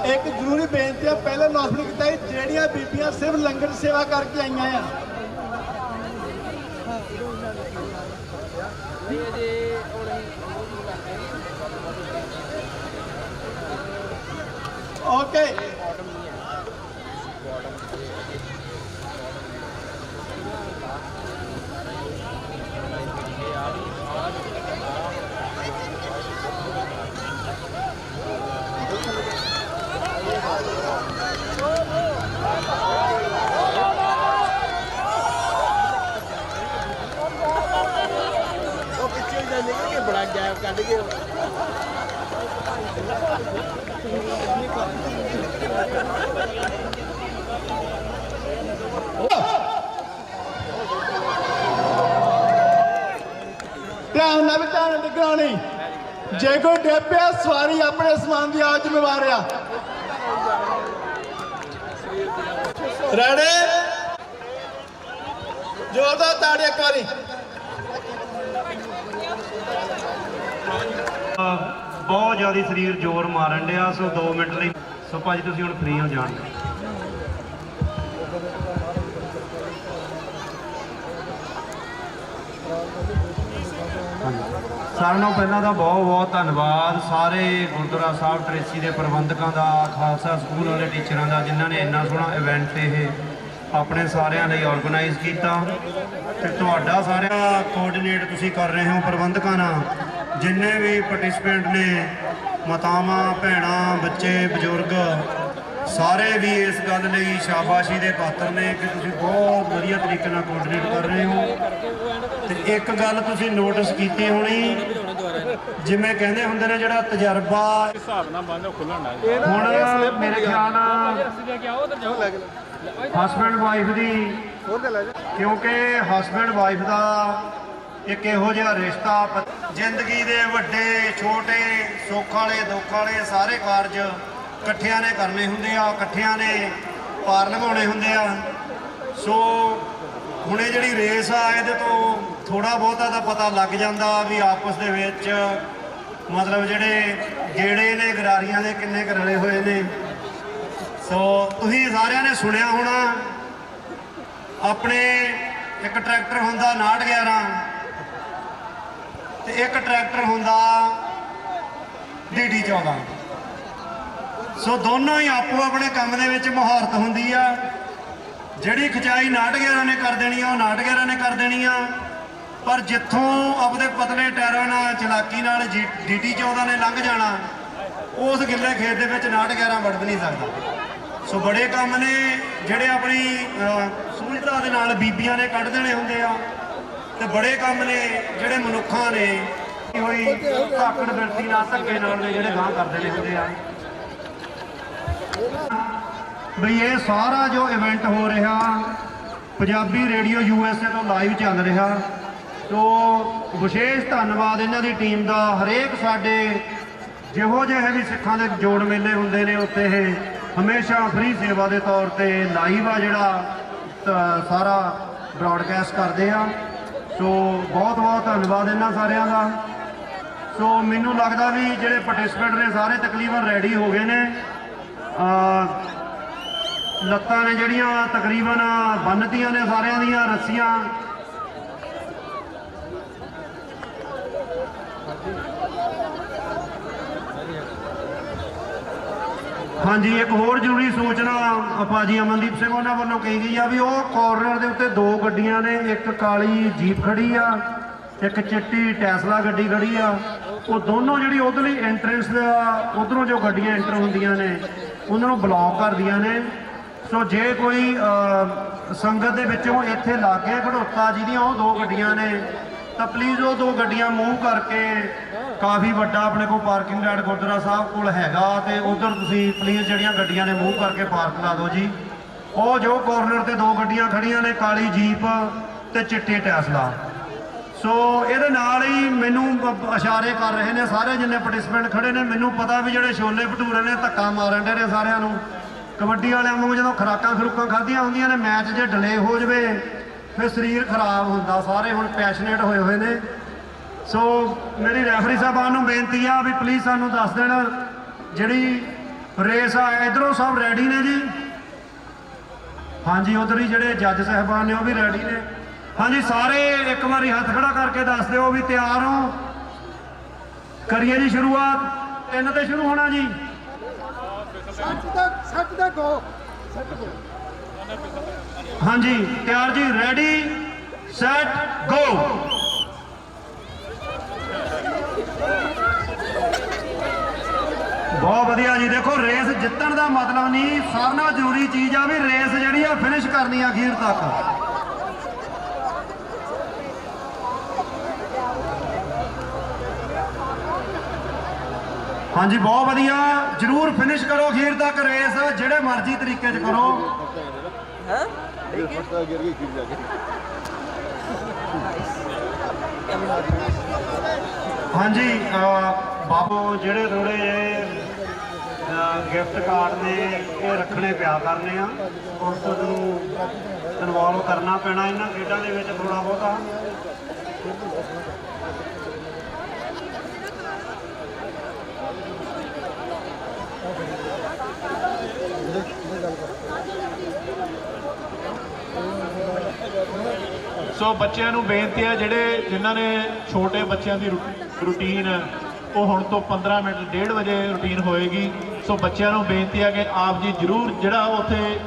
ਇੱਕ ਜ਼ਰੂਰੀ ਬੇਨਤੀ ਆ, ਪਹਿਲੇ ਅਨਾਉਂਸਮੈਂਟ ਕੀਤਾ ਸੀ, ਜਿਹੜੀਆਂ ਬੀਬੀਆਂ ਸਿਰਫ ਲੰਗਰ ਸੇਵਾ ਕਰਕੇ ਆਈਆਂ ਆ, ਓਕੇ। बड़ा गैप कट गया ਧਿਆਨ ਨਾਲ ਵੀ ਧਿਆਨ ਡਿੱਗਣਾ ਨਹੀਂ, ਜੇ ਕੋਈ ਡਿੱਪਿਆ ਸਵਾਰੀ ਆਪਣੇ ਸਮਾਨ ਦੀ ਆਪ ਜ਼ਿੰਮੇਵਾਰ ਆ। ਰੈਡੀ, ਜ਼ੋਰਦਾਰ ਤਾੜੀਆਂ ਇੱਕ ਵਾਰੀ। ਬਹੁਤ ਜ਼ਿਆਦਾ ਸਰੀਰ ਜ਼ੋਰ ਮਾਰਨ ਡਿਆ, ਸੋ 2 ਮਿੰਟ ਲਈ। ਸੋ ਭਾਜੀ ਤੁਸੀਂ ਹੁਣ ਫ੍ਰੀ ਹੋ ਜਾਣ। ਸਾਰਿਆਂ ਨਾਲੋਂ ਪਹਿਲਾਂ ਤਾਂ ਬਹੁਤ ਬਹੁਤ ਧੰਨਵਾਦ ਸਾਰੇ ਗੁਰਦੁਆਰਾ ਸਾਹਿਬ ਟਰੇਸੀ ਦੇ ਪ੍ਰਬੰਧਕਾਂ ਦਾ, ਖਾਲਸਾ ਸਕੂਲ ਵਾਲੇ ਟੀਚਰਾਂ ਦਾ, ਜਿਨ੍ਹਾਂ ਨੇ ਇੰਨਾ ਸੋਹਣਾ ਇਵੈਂਟ ਇਹ ਆਪਣੇ ਸਾਰਿਆਂ ਲਈ ਆਰਗੇਨਾਈਜ਼ ਕੀਤਾ। ਤੇ ਤੁਹਾਡਾ ਸਾਰਿਆਂ ਕੋਆਰਡੀਨੇਟ ਤੁਸੀਂ ਕਰ ਰਹੇ ਹੋ ਪ੍ਰਬੰਧਕਾਂ ਨਾਲ। ਜਿੰਨੇ ਵੀ ਪਾਰਟਿਸਪੈਂਟ ਨੇ, ਮਾਤਾਵਾਂ, ਭੈਣਾਂ, ਬੱਚੇ, ਬਜ਼ੁਰਗ, ਸਾਰੇ ਵੀ ਇਸ ਗੱਲ ਲਈ ਸ਼ਾਬਾਸ਼ੀ ਦੇ ਪਾਤਰ ਨੇ ਕਿ ਤੁਸੀਂ ਬਹੁਤ ਵਧੀਆ ਤਰੀਕੇ ਨਾਲ ਕੋਆਰਡੀਨੇਟ ਕਰ ਰਹੇ ਹੋ। ਤੇ ਇੱਕ ਗੱਲ ਤੁਸੀਂ ਨੋਟਿਸ ਕੀਤੀ ਹੋਣੀ, ਜਿਵੇਂ ਕਹਿੰਦੇ ਹੁੰਦੇ ਨੇ ਜਿਹੜਾ ਤਜਰਬਾ ਹਿਸਾਬ ਨਾਲ ਬੰਦ ਖੁੱਲਣ ਲੱਗ ਹੁਣ ਮੇਰੇ ਖਿਆਲ ਨਾਲ ਹਸਬੈਂਡ ਵਾਈਫ ਦੀ, ਕਿਉਂਕਿ ਹਸਬੈਂਡ ਵਾਈਫ ਦਾ ਇੱਕ ਇਹੋ ਜਿਹਾ ਰਿਸ਼ਤਾ ਜ਼ਿੰਦਗੀ ਦੇ ਵੱਡੇ ਛੋਟੇ ਸੁੱਖ ਵਾਲੇ ਦੁੱਖ ਵਾਲੇ ਸਾਰੇ ਕਾਰਜ ਇਕੱਠਿਆਂ ਨੇ ਕਰਨੇ ਹੁੰਦੇ ਆ, ਇਕੱਠਿਆਂ ਨੇ ਪਾਰ ਲਗਾਉਣੇ ਹੁੰਦੇ ਆ। ਸੋ ਹੁਣ ਇਹ ਜਿਹੜੀ ਰੇਸ ਆ ਇਹਦੇ ਤੋਂ ਥੋੜਾ ਬਹੁਤਾ ਤਾਂ ਪਤਾ ਲੱਗ ਜਾਂਦਾ ਵੀ ਆਪਸ ਦੇ ਵਿੱਚ ਮਤਲਬ ਜਿਹੜੇ ਗੇੜੇ ਨੇ ਗਰਾਰੀਆਂ ਦੇ ਕਿੰਨੇ ਕੁ ਰਲੇ ਹੋਏ ਨੇ। ਸੋ ਤੁਸੀਂ ਸਾਰਿਆਂ ਨੇ ਸੁਣਿਆ ਹੋਣਾ, ਆਪਣੇ ਇੱਕ ਟਰੈਕਟਰ ਹੁੰਦਾ 6911 ਤੇ ਇੱਕ ਟਰੈਕਟਰ ਹੁੰਦਾ DD 14। ਸੋ ਦੋਨੋਂ ਹੀ ਆਪੋ ਆਪਣੇ ਕੰਮ ਦੇ ਵਿੱਚ ਮੁਹਾਰਤ ਹੁੰਦੀ ਆ। ਜਿਹੜੀ ਖਿਚਾਈ 6911 ਨੇ ਕਰ ਦੇਣੀ ਆ ਉਹ 6911 ਨੇ ਕਰ ਦੇਣੀ ਆ, ਪਰ ਜਿੱਥੋਂ ਆਪਣੇ ਪਤਲੇ ਟਾਇਰਾਂ ਨਾਲ ਚਲਾਕੀ ਨਾਲ DD 14 ਨੇ ਲੰਘ ਜਾਣਾ, ਉਸ ਗਿੱਲੇ ਖੇਤ ਦੇ ਵਿੱਚ 6911 ਵੜ ਨਹੀਂ ਸਕਦਾ। ਸੋ ਬੜੇ ਕੰਮ ਨੇ ਜਿਹੜੇ ਆਪਣੀ ਸਹੂਲਤਾਂ ਦੇ ਨਾਲ ਬੀਬੀਆਂ ਨੇ ਕੱਢ ਦੇਣੇ ਹੁੰਦੇ ਆ, ਤੇ ਬੜੇ ਕੰਮ ਨੇ ਜਿਹੜੇ ਮਨੁੱਖਾਂ ਨੇ ਹੋਈ ਧਾਕੜ ਬਿਰਤੀ ਨਾਲ ਧੱਕੇ ਨਾਲ ਨੇ ਜਿਹੜੇ ਗਾਂਹ ਕਰ ਦੇਣੇ ਹੁੰਦੇ ਆ। ਬਈ ਇਹ ਸਾਰਾ ਜੋ ਇਵੈਂਟ ਹੋ ਰਿਹਾ ਪੰਜਾਬੀ ਰੇਡੀਓ USA ਤੋਂ ਲਾਈਵ ਚੱਲ ਰਿਹਾ। ਸੋ ਵਿਸ਼ੇਸ਼ ਧੰਨਵਾਦ ਇਹਨਾਂ ਦੀ ਟੀਮ ਦਾ। ਹਰੇਕ ਸਾਡੇ ਜਿਹੋ ਜਿਹੇ ਵੀ ਸਿੱਖਾਂ ਦੇ ਜੋੜ ਮੇਲੇ ਹੁੰਦੇ ਨੇ ਉੱਤੇ ਇਹ ਹਮੇਸ਼ਾ ਫ੍ਰੀ ਸੇਵਾ ਦੇ ਤੌਰ ਤੇ ਲਾਈਵ ਆ ਜਿਹੜਾ ਸਾਰਾ ਬ੍ਰੌਡਕਾਸਟ ਕਰਦੇ ਆ। ਸੋ ਬਹੁਤ ਬਹੁਤ ਧੰਨਵਾਦ ਇਹਨਾਂ ਸਾਰਿਆਂ ਦਾ। ਸੋ ਮੈਨੂੰ ਲੱਗਦਾ ਵੀ ਜਿਹੜੇ ਪਾਰਟਿਸਪੈਂਟ ਨੇ ਸਾਰੇ ਤਕਰੀਬਨ ਰੈਡੀ ਹੋ ਗਏ ਨੇ। ਲੱਤਾਂ ਨੇ ਜਿਹੜੀਆਂ ਤਕਰੀਬਨ ਬੰਨ੍ਹਤੀਆਂ ਨੇ ਸਾਰਿਆਂ ਦੀਆਂ ਰੱਸੀਆਂ। ਹਾਂਜੀ, ਇੱਕ ਹੋਰ ਜ਼ਰੂਰੀ ਸੂਚਨਾ ਭਾਜੀ ਅਮਨਦੀਪ ਸਿੰਘ ਉਹਨਾਂ ਵੱਲੋਂ ਕਹੀ ਗਈ ਆ ਵੀ ਉਹ ਕਾਰਨਰ ਦੇ ਉੱਤੇ 2 ਗੱਡੀਆਂ ਨੇ, ਇੱਕ ਕਾਲੀ ਜੀਪ ਖੜੀ ਆ, ਇੱਕ ਚਿੱਟੀ ਟੈਸਲਾ ਗੱਡੀ ਖੜੀ ਆ। ਉਹ ਦੋਨੋਂ ਜਿਹੜੀ ਉਧਰਲੀ ਐਂਟਰੈਂਸ ਦਾ ਉਧਰੋਂ ਜੋ ਗੱਡੀਆਂ ਐਂਟਰ ਹੁੰਦੀਆਂ ਨੇ ਉਹਨਾਂ ਨੂੰ ਬਲੌਕ ਕਰਦੀਆਂ ਨੇ। ਸੋ ਜੇ ਕੋਈ ਸੰਗਤ ਦੇ ਵਿੱਚੋਂ ਇੱਥੇ ਲਾਗੇ ਖੜੋਤਾ ਜਿਹਦੀਆਂ ਉਹ 2 ਗੱਡੀਆਂ ਨੇ ਤਾਂ ਪਲੀਜ਼ ਉਹ 2 ਗੱਡੀਆਂ ਮੂਵ ਕਰਕੇ, ਕਾਫੀ ਵੱਡਾ ਆਪਣੇ ਕੋਲ ਪਾਰਕਿੰਗ ਯਾਰਡ ਗੁਰਦੁਆਰਾ ਸਾਹਿਬ ਕੋਲ ਹੈਗਾ, ਤੇ ਉਧਰ ਤੁਸੀਂ ਪਲੀਜ਼ ਜਿਹੜੀਆਂ ਗੱਡੀਆਂ ਨੇ ਮੂਵ ਕਰਕੇ ਪਾਰਕ ਲਾ ਦਿਓ ਜੀ। ਉਹ ਜੋ ਕਾਰਨਰ ਤੇ 2 ਗੱਡੀਆਂ ਖੜੀਆਂ ਨੇ, ਕਾਲੀ ਜੀਪ ਤੇ ਚਿੱਟੀ ਟੈਸਲਾ। ਸੋ ਇਹਦੇ ਨਾਲ ਹੀ ਮੈਨੂੰ ਇਸ਼ਾਰੇ ਕਰ ਰਹੇ ਨੇ ਸਾਰੇ ਜਿੰਨੇ ਪਾਰਟਿਸਪੈਂਟ ਖੜੇ ਨੇ। ਮੈਨੂੰ ਪਤਾ ਵੀ ਜਿਹੜੇ ਛੋਲੇ ਭਟੂਰੇ ਨੇ ਧੱਕਾ ਮਾਰਨ ਦੇ ਨੇ ਸਾਰਿਆਂ ਨੂੰ। ਕਬੱਡੀ ਵਾਲਿਆਂ ਨੂੰ ਜਦੋਂ ਖੁਰਾਕਾਂ ਖਾਧੀਆਂ ਹੁੰਦੀਆਂ ਨੇ, ਮੈਚ ਜੇ ਡਿਲੇ ਹੋ ਜਾਵੇ ਫਿਰ ਸਰੀਰ ਖਰਾਬ ਹੁੰਦਾ। ਸਾਰੇ ਹੁਣ ਪੈਸ਼ਨੇਟ ਹੋਏ ਹੋਏ ਨੇ। ਸੋ ਮੇਰੀ ਰੈਫਰੀ ਸਾਹਿਬਾਨ ਨੂੰ ਬੇਨਤੀ ਆ ਵੀ ਪਲੀਜ਼ ਸਾਨੂੰ ਦੱਸ ਦੇਣ ਜਿਹੜੀ ਰੇਸ ਆ ਇਧਰੋਂ ਸਭ ਰੈਡੀ ਨੇ ਜੀ। ਹਾਂਜੀ ਉਧਰ ਹੀ ਜਿਹੜੇ ਜੱਜ ਸਾਹਿਬਾਨ ਨੇ ਉਹ ਵੀ ਰੈਡੀ ਨੇ। ਹਾਂਜੀ ਸਾਰੇ ਇੱਕ ਵਾਰੀ ਹੱਥ ਖੜਾ ਕਰਕੇ ਦੱਸ ਦਿਓ ਵੀ ਤਿਆਰ ਹੋ। ਕਰੀਏ ਜੀ ਸ਼ੁਰੂਆਤ। 3 ਤੇ ਸ਼ੁਰੂ ਹੋਣਾ ਜੀ। 60 ਤੱਕ ਗੋ ਹਾਂਜੀ ਤਿਆਰ ਜੀ। ਰੈਡੀ ਸੈਟ ਗੋ। ਬਹੁਤ ਵਧੀਆ ਜੀ। ਦੇਖੋ ਰੇਸ ਜਿੱਤਣ ਦਾ ਮਤਲਬ ਨਹੀਂ, ਸਾਰਿਆਂ ਨਾਲੋਂ ਜ਼ਰੂਰੀ ਚੀਜ਼ ਆ ਵੀ ਰੇਸ ਜਿਹੜੀ ਆ ਫਿਨਿਸ਼ ਕਰਨੀ ਆ ਅਖੀਰ ਤੱਕ। ਹਾਂਜੀ ਬਹੁਤ ਵਧੀਆ। ਜਰੂਰ ਫਿਨਿਸ਼ ਕਰੋ ਅਖੀਰ ਤੱਕ ਰੇਸ, ਜਿਹੜੇ ਮਰਜ਼ੀ ਤਰੀਕੇ 'ਚ ਕਰੋ। ਹਾਂਜੀ ਬਾਬੂ ਜਿਹੜੇ ਥੋੜੇ ਜਿਹੇ ਗਿਫਟ ਕਾਰਡ ਨੇ ਇਹ ਰੱਖਣੇ ਪਿਆ ਕਰਨੇ ਆ। ਪੁਲਿਸ ਨੂੰ ਇਨਵੋਲਵ ਕਰਨਾ ਪੈਣਾ ਇਹਨਾਂ ਖੇਡਾਂ ਦੇ ਵਿੱਚ ਥੋੜਾ ਬਹੁਤਾ। ਸੋ ਬੱਚਿਆਂ ਨੂੰ ਬੇਨਤੀ ਹੈ ਜਿਹੜੇ ਜਿਨ੍ਹਾਂ ਨੇ ਛੋਟੇ ਬੱਚਿਆਂ ਦੀ ਰੂਟੀਨ ਉਹ ਹੁਣ ਤੋਂ 15 ਮਿੰਟ 1:30 ਵਜੇ ਰੂਟੀਨ ਹੋਏਗੀ। ਸੋ ਬੱਚਿਆਂ ਨੂੰ ਬੇਨਤੀ ਹੈ ਕਿ ਆਪ ਜੀ ਜ਼ਰੂਰ ਜਿਹੜਾ ਉੱਥੇ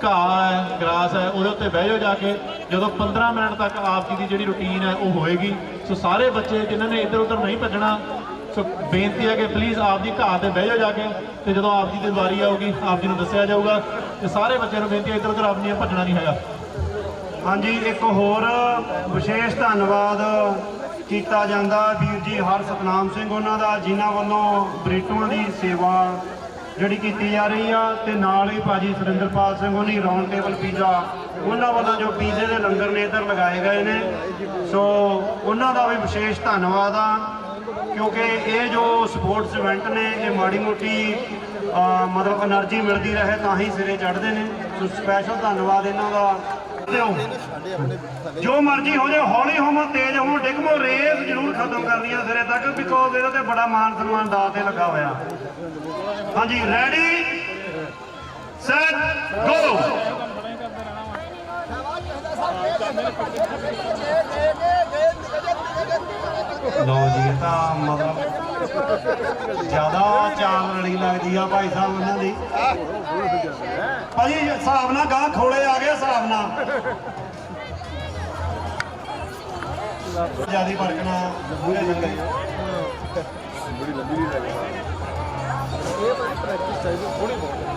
ਘਾਹ ਹੈ ਗਰਾਸ ਹੈ ਉਹਦੇ ਉੱਤੇ ਬਹਿ ਜਾਓ ਜਾ ਕੇ। ਜਦੋਂ 15 ਮਿੰਟ ਤੱਕ ਆਪ ਜੀ ਦੀ ਜਿਹੜੀ ਰੂਟੀਨ ਹੈ ਉਹ ਹੋਏਗੀ। ਸੋ ਸਾਰੇ ਬੱਚੇ ਜਿਨ੍ਹਾਂ ਨੇ ਇੱਧਰ ਉੱਧਰ ਨਹੀਂ ਭੱਜਣਾ ਸੋ ਬੇਨਤੀ ਹੈ ਕਿ ਪਲੀਜ਼ ਆਪ ਦੀ ਘਾਹ ਤੇ ਬਹਿ ਜਾਓ ਜਾ ਕੇ, ਤੇ ਜਦੋਂ ਆਪ ਜੀ ਦੀ ਵਾਰੀ ਆਊਗੀ ਆਪ ਜੀ ਨੂੰ ਦੱਸਿਆ ਜਾਊਗਾ। ਤੇ ਸਾਰੇ ਬੱਚਿਆਂ ਨੂੰ ਬੇਨਤੀ ਹੈ ਇੱਧਰ ਉੱਧਰ ਆਪ ਜੀ ਨੇ ਭੱਜਣਾ ਨਹੀਂ ਹੈਗਾ। ਹਾਂਜੀ ਇੱਕ ਹੋਰ ਵਿਸ਼ੇਸ਼ ਧੰਨਵਾਦ ਕੀਤਾ ਜਾਂਦਾ ਵੀਰ ਜੀ ਹਰ ਸਤਨਾਮ ਸਿੰਘ ਉਹਨਾਂ ਦਾ, ਜਿਨ੍ਹਾਂ ਵੱਲੋਂ ਬਰੀਟੂਆਂ ਦੀ ਸੇਵਾ ਜਿਹੜੀ ਕੀਤੀ ਜਾ ਰਹੀ ਆ। ਤੇ ਨਾਲ ਹੀ ਭਾਜੀ ਸੁਰਿੰਦਰਪਾਲ ਸਿੰਘ ਹੋਣੀ ਰਾਉਂਡ ਟੇਬਲ ਪੀਜ਼ਾ ਉਹਨਾਂ ਵੱਲੋਂ ਜੋ ਪੀਜ਼ੇ ਦੇ ਲੰਗਰ ਨੇ ਇੱਧਰ ਲਗਾਏ ਗਏ ਨੇ। ਸੋ ਉਹਨਾਂ ਦਾ ਵੀ ਵਿਸ਼ੇਸ਼ ਧੰਨਵਾਦ ਆ, ਕਿਉਂਕਿ ਇਹ ਜੋ ਸਪੋਰਟਸ ਇਵੈਂਟ ਨੇ ਇਹ ਮਾੜੀ ਮੋਟੀ ਮਤਲਬ એનર્ਜੀ ਮਿਲਦੀ ਰਹੇ ਤਾਂ ਹੀ ਸਿਰੇ ਚੜ੍ਹਦੇ ਨੇ। ਸੋ ਸਪੈਸ਼ਲ ਧੰਨਵਾਦ ਇਹਨਾਂ ਦਾ। ਜੋ ਮਰਜ਼ੀ ਹੋ ਜਾਏ, ਹੌਲੀ ਹੋਵੋ ਤੇਜ਼ ਹੋਵੋ ਡਿੱਗਵੋ, ਰੇਸ ਜ਼ਰੂਰ ਖਤਮ ਕਰਨੀ ਆ ਸਿਰੇ ਤੱਕ, ਬਿਕੋਜ਼ ਇਹਦਾ ਤੇ ਬੜਾ ਮਾਨ ਸਨਮਾਨ ਦਾ ਤੇ ਲੱਗਾ ਹੋਇਆ। ਹਾਂਜੀ ਰੈਡੀ ਸੈਟ ਗੋ। ਲਓ ਜੀ ਇਹ ਤਾਂ ਮਤਲਬ ਜ਼ਿਆਦਾ ਚਾਲ ਰਲੀ ਲੱਗਦੀ ਆ ਭਾਈ ਸਾਹਿਬ ਉਹਨਾਂ ਦੀ। ਭਾਜੀ ਹਿਸਾਬ ਨਾਲ ਗਾਂ ਖੋਲੇ ਆ ਗਏ ਹਿਸਾਬ ਨਾਲ। ਜਿਆਦੀ ਫਰਕਣਾ ਬੁਰੇ ਜੰਗਲ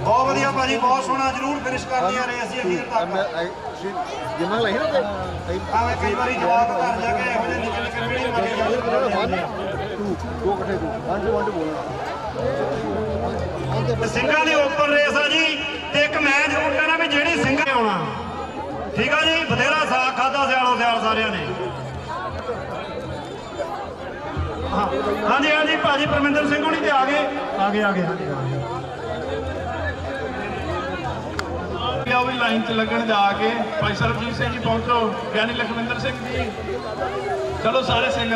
ਬਹੁਤ ਵਧੀਆ ਭਾਜੀ, ਬਹੁਤ ਸੋਹਣਾ। ਜ਼ਰੂਰ ਫਿਨਿਸ਼ ਕਰਨੀ ਆ ਰੇਸ ਅਖੀਰ ਤੱਕ। ਜਿੰਨਾ ਲਈ ਨਾ ਆਵੇਂ ਕਈ ਵਾਰੀ ਜਵਾਬ ਘਰ ਜਾ ਕੇ ਇਹੋ ਜਿਹੇ ਨਿੱਕੇ ਨਿੱਕੇ ਕਿਹੜੀ ਮਾਰੀ ਜਾਂਦੇ। 2 ਇਕੱਠੇ 2 1 2 ਬੋਲਣਾ। ਤੇ ਸਿੰਘਾਂ ਦੀ ਓਪਨ ਰੇਸ ਆ ਜੀ। ਤੇ ਇੱਕ ਮੈਂ ਜ਼ਰੂਰ ਕਹਿਣਾ ਵੀ ਜਿਹੜੀ ਸਿੰਘਾਂ ਨੇ ਆਉਣਾ, ਠੀਕ ਆ ਜੀ, ਬਥੇਰਾ ਸਾਗ ਖਾਦਾ ਸਿਆਲੋ ਸਿਆਲ ਸਾਰਿਆਂ ਨੇ। ਹਾਂਜੀ ਹਾਂਜੀ ਭਾਜੀ ਪਰਮਿੰਦਰ ਸਿੰਘ ਹੋਣੀ ਤੇ ਆ ਗਏ। ਹਾਂਜੀ ਉਹ ਵੀ ਲਾਈਨ 'ਚ ਲੱਗਣ ਜਾ ਕੇ ਭਾਈ ਸਰਬਜੀਤ ਸਿੰਘ ਜੀ ਪਹੁੰਚੋ, ਗਿਆਨੀ ਲਖਵਿੰਦਰ ਸਿੰਘ ਜੀ, ਚਲੋ ਸਾਰੇ ਸਿੰਘ,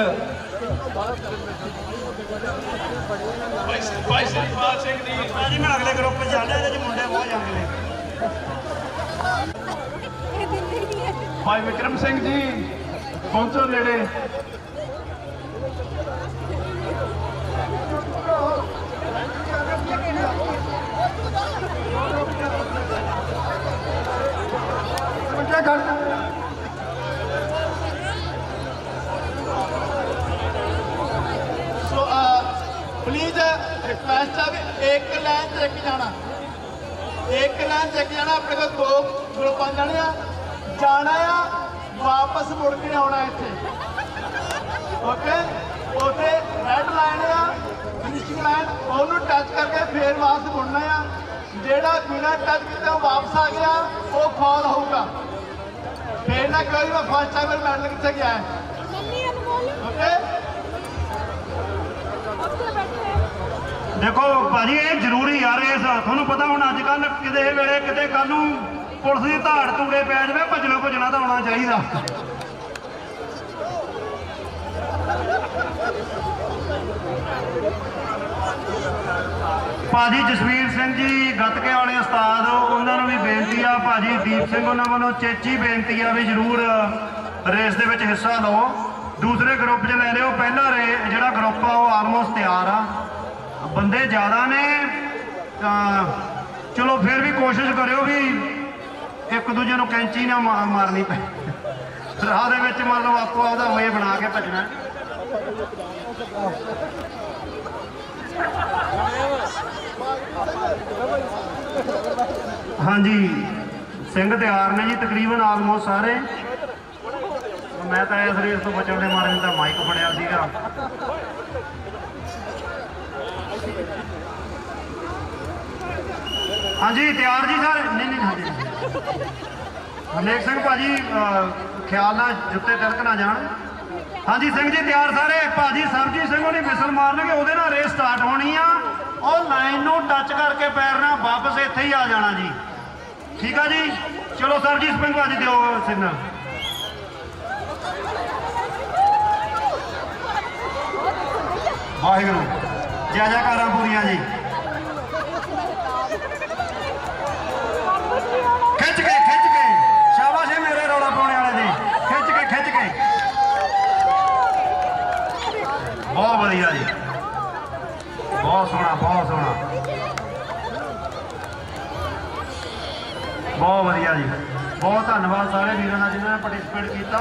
ਭਾਈ ਸਰਪਾਲ ਸਿੰਘ ਜੀ। ਭਾਜੀ ਮੈਂ ਅਗਲੇ ਗਰੁੱਪ 'ਚ ਜਾਣਾ, ਇਹਦੇ 'ਚ ਮੁੰਡੇ ਬਹੁਤ ਜਾਂਦੇ ਨੇ। ਭਾਈ ਵਿਕਰਮ ਸਿੰਘ ਜੀ ਪਹੁੰਚੋ ਨੇੜੇ। ਸੋ ਪਲੀਜ਼ ਰਿਕਵੈਸਟ ਆ ਵੀ ਇੱਕ ਲਾਈਨ 'ਚ ਇੱਕ ਜਾਣਾ, ਆਪਣੇ ਕੋਲ 2 ਗਰੁੱਪਾਂ ਜਾਣਾ ਆ, ਵਾਪਸ ਮੁੜ ਕੇ ਆਉਣਾ ਇੱਥੇ। ਓਕੇ ਉੱਥੇ ਰੈਡ ਲਾਈਨ ਆ, ਫਿਨਿਸ਼ਿੰਗ ਲਾਈਨ, ਉਹਨੂੰ ਟੱਚ ਕਰਕੇ ਫੇਰ ਵਾਪਸ ਮੁੜਨਾ ਆ। ਜਿਹੜਾ ਬਿਨਾਂ ਟੱਚ ਕੀਤਾ ਵਾਪਸ ਆ ਗਿਆ ਉਹ ਫਾਲ ਹੋਊਗਾ। ਫੇਰ ਨਾ ਕੋਈ ਮੈਂ ਫਸਟ ਟਾਈਮ ਮੈਡਲ ਕਿੱਥੇ ਗਿਆ ਹੈ। ਓਕੇ ਦੇਖੋ ਭਾਜੀ ਇਹ ਜ਼ਰੂਰੀ ਆ ਰੇਸ। ਤੁਹਾਨੂੰ ਪਤਾ ਹੁਣ ਅੱਜ ਕੱਲ ਕਿਤੇ ਵੇਲੇ ਕਿਤੇ ਕੱਲ ਨੂੰ ਪੁਲਿਸ ਦੀ ਧਾੜ ਤੂੜੇ ਪੈ ਜਾਵੇ, ਭੱਜਣਾ ਤਾਂ ਆਉਣਾ ਚਾਹੀਦਾ। ਭਾਜੀ ਜਸਵੀਰ ਸਿੰਘ ਜੀ ਗੱਤਕੇ ਵਾਲੇ ਉਸਤਾਦ, ਉਹਨਾਂ ਨੂੰ ਵੀ ਬੇਨਤੀ ਆ। ਭਾਜੀ ਦੀਪ ਸਿੰਘ ਉਹਨਾਂ ਵੱਲੋਂ ਚੇਚੀ ਬੇਨਤੀ ਆ ਵੀ ਜ਼ਰੂਰ ਰੇਸ ਦੇ ਵਿੱਚ ਹਿੱਸਾ ਲਓ। ਦੂਸਰੇ ਗਰੁੱਪ 'ਚ ਲੈ ਲਿਓ। ਪਹਿਲਾ ਜਿਹੜਾ ਗਰੁੱਪ ਆ ਉਹ ਆਲਮੋਸਟ ਤਿਆਰ ਆ। ਬੰਦੇ ਜ਼ਿਆਦਾ ਨੇ ਤਾਂ ਚਲੋ ਫਿਰ ਵੀ ਕੋਸ਼ਿਸ਼ ਕਰਿਓ ਵੀ ਇੱਕ ਦੂਜੇ ਨੂੰ ਕੈਂਚੀ ਨਾ ਮਾਰਨੀ ਪਏ। ਰਾਹ ਦੇ ਵਿੱਚ ਮੰਨ ਲਓ ਆਪੋ ਆਪਦਾ ਵੇ ਬਣਾ ਕੇ ਭੱਜਣਾ। ਹਾਂਜੀ ਸਿੰਘ ਤਿਆਰ ਨੇ ਜੀ ਤਕਰੀਬਨ ਆਲਮੋਸਟ ਸਾਰੇ। ਮੈਂ ਤਾਂ ਇਸ ਰੇਸ ਤੋਂ ਬਚਣ ਦੇ ਮਾਰੇ ਤਾਂ ਮਾਈਕ ਫੜਿਆ ਸੀਗਾ। ਹਾਂਜੀ ਤਿਆਰ ਜੀ ਸਰ? ਨਹੀਂ ਹਾਂਜੀ ਹਰਨੇਕ ਸਿੰਘ ਭਾਜੀ ਖਿਆਲ ਨਾਲ ਜੁੱਤੇ ਤਿਲਕ ਨਾ ਜਾਣ। ਹਾਂਜੀ ਸਿੰਘ ਜੀ ਤਿਆਰ ਸਾਰੇ। ਭਾਜੀ ਸਰਜੀਤ ਸਿੰਘ ਉਹਨੇ ਵਿਸਲ ਮਾਰਨਗੇ, ਉਹਦੇ ਨਾਲ ਰੇਸ ਸਟਾਰਟ ਹੋਣੀ ਆ। ਉਹ ਲਾਈਨ ਨੂੰ ਟੱਚ ਕਰਕੇ ਪੈਰ ਨਾਲ ਵਾਪਸ ਇੱਥੇ ਹੀ ਆ ਜਾਣਾ ਜੀ। ਠੀਕ ਆ ਜੀ, ਚਲੋ ਸਰਜੀਤ ਸਿੰਘ ਭਾਜੀ ਦਿਓ ਸਿਗਨਲ। ਵਾਹਿਗੁਰੂ ਜੈ ਜੈਕਾਰਾਂ ਪੂਰੀਆਂ ਜੀ। ਖਿੱਚ ਕੇ ਸ਼ਾਬਾਸ਼ ਏ ਮੇਰੇ ਰੌਲਾ ਪਾਉਣੇ ਵਾਲੇ ਜੀ। ਖਿੱਚ ਕੇ ਬਹੁਤ ਵਧੀਆ ਜੀ, ਬਹੁਤ ਸੋਹਣਾ ਬਹੁਤ ਵਧੀਆ ਜੀ। ਬਹੁਤ ਧੰਨਵਾਦ ਸਾਰੇ ਵੀਰਾਂ ਦਾ ਜਿਨ੍ਹਾਂ ਨੇ ਪਾਰਟਿਸਿਪੇਟ ਕੀਤਾ।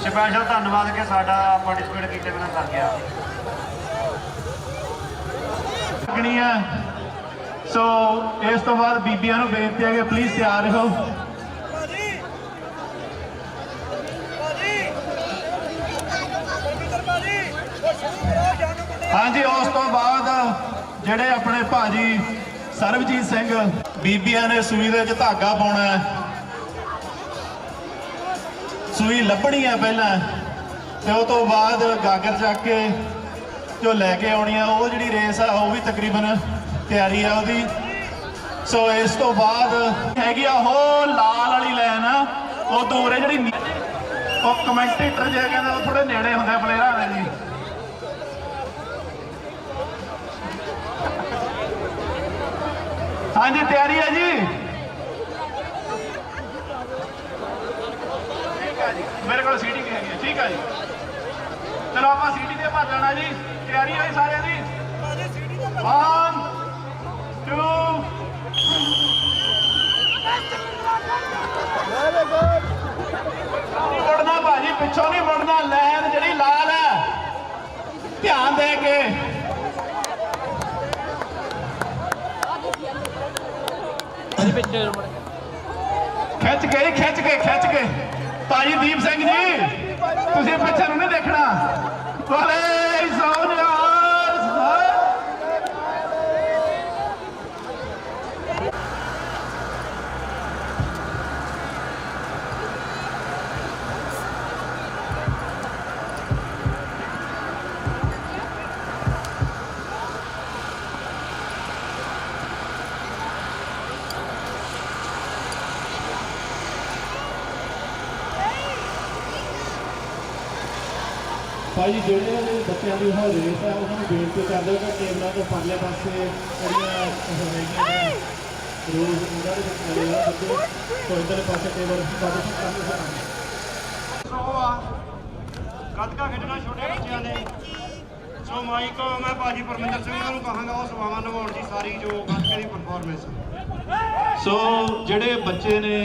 ਸਪੈਸ਼ਲ ਧੰਨਵਾਦ ਕਿ ਸਾਡਾ ਪਾਰਟਿਸਿਪੇਟ ਕੀਤੇ ਬਿਨਾਂ ਕਰ ਗਿਆ। ਸੋ ਇਸ ਤੋਂ ਬਾਅਦ ਬੀਬੀਆਂ ਨੂੰ ਬੇਨਤੀ ਹੈ ਕਿ ਪਲੀਜ਼ ਤਿਆਰ ਰਹੋ। ਹਾਂਜੀ ਉਸ ਤੋਂ ਬਾਅਦ ਜਿਹੜੇ ਆਪਣੇ ਭਾਜੀ ਸਰਬਜੀਤ ਸਿੰਘ, ਬੀਬੀਆਂ ਨੇ ਸੂਈ ਦੇ ਵਿੱਚ ਧਾਗਾ ਪਾਉਣਾ ਹੈ। ਸੂਈ ਲੱਭਣੀ ਹੈ ਪਹਿਲਾਂ, ਤੇ ਉਹ ਤੋਂ ਬਾਅਦ ਗਾਗਰ ਚੱਕ ਕੇ ਜੋ ਲੈ ਕੇ ਆਉਣੀ ਆ। ਉਹ ਜਿਹੜੀ ਰੇਸ ਆ ਉਹ ਵੀ ਤਕਰੀਬਨ ਤਿਆਰੀ ਆ ਉਹਦੀ। ਸੋ ਇਸ ਤੋਂ ਬਾਅਦ ਹੈਗੀ ਆ ਉਹ ਲਾਲ ਵਾਲੀ ਲਾਈਨ ਆ, ਉਹ ਦੂਰ ਹੈ ਜਿਹੜੀ। ਉਹ ਕਮੈਂਟੇਟਰ ਜੇ ਕਹਿੰਦੇ ਉਹ ਥੋੜੇ ਨੇੜੇ ਹੁੰਦੇ ਪਲੇਅਰਾਂ ਦੇ ਜੀ। ਹਾਂਜੀ ਤਿਆਰੀ ਹੈ ਜੀ। ਮੇਰੇ ਕੋਲ ਸੀਟੀ ਹੈਗੀ ਹੈ। ਠੀਕ ਹੈ ਜੀ, ਚਲੋ ਆਪਾਂ ਸੀਟੀ ਤੇ ਭੱਜ ਲੈਣਾ ਜੀ। ਤਿਆਰੀ ਹੋਈ ਸਾਰਿਆਂ ਦੀ? 1 2 ਨਹੀਂ ਮੁੜਨਾ ਭਾਜੀ, ਪਿੱਛੋਂ ਨਹੀਂ ਮੁੜਨਾ। ਲਾਈਨ ਜਿਹੜੀ ਲਾਲ ਹੈ ਧਿਆਨ ਦੇ ਕੇ। ਖਿੱਚ ਕੇ ਭਾਜੀ ਦੀਪ ਸਿੰਘ ਜੀ ਤੁਸੀਂ ਪਿੱਛੇ ਨੂੰ ਨਹੀਂ ਦੇਖਣਾ। ਬੋਲੇ ਸੋਨਿਆ। ਭਾਈ ਜਿਹੜੇ ਬੱਚਿਆਂ ਦੀ ਉਹ ਰੇਸ ਹੈ ਉਹਨਾਂ ਨੂੰ ਬੇਨਤੀ ਕਰਦੇ ਕਿ ਟੇਬਲਾਂ ਤੋਂ ਪਰਲੇ ਪਾਸੇ ਜਿਹੜੀਆਂ ਹੈਗੀਆਂ ਨੇ ਰੋਜ਼ ਉਹਨਾਂ ਦੇ ਵਿੱਚ ਮਿਲੇ ਆ ਬੱਚੇ, ਤੋਂ ਇੱਧਰਲੇ ਪਾਸੇ ਟੇਬਲ ਪਾਰਟੀਸ਼ਨ ਕਰਦੇ ਹਨ। ਸੋ ਆ ਗੱਤਕਾ ਖੇਡਣਾ ਛੋਟੇ ਬੱਚਿਆਂ ਨੇ। ਸੋ ਮਾਈਕ ਮੈਂ ਭਾਜੀ ਪਰਮਿੰਦਰ ਸਿੰਘ ਨੂੰ ਕਹਾਂਗਾ ਉਹ ਸੇਵਾਵਾਂ ਨਿਭਾਉਣ ਦੀ ਸਾਰੀ ਜੋ ਗੱਤਕੇ ਦੀ ਪਰਫਾਰਮੈਂਸ। ਸੋ ਜਿਹੜੇ ਬੱਚੇ ਨੇ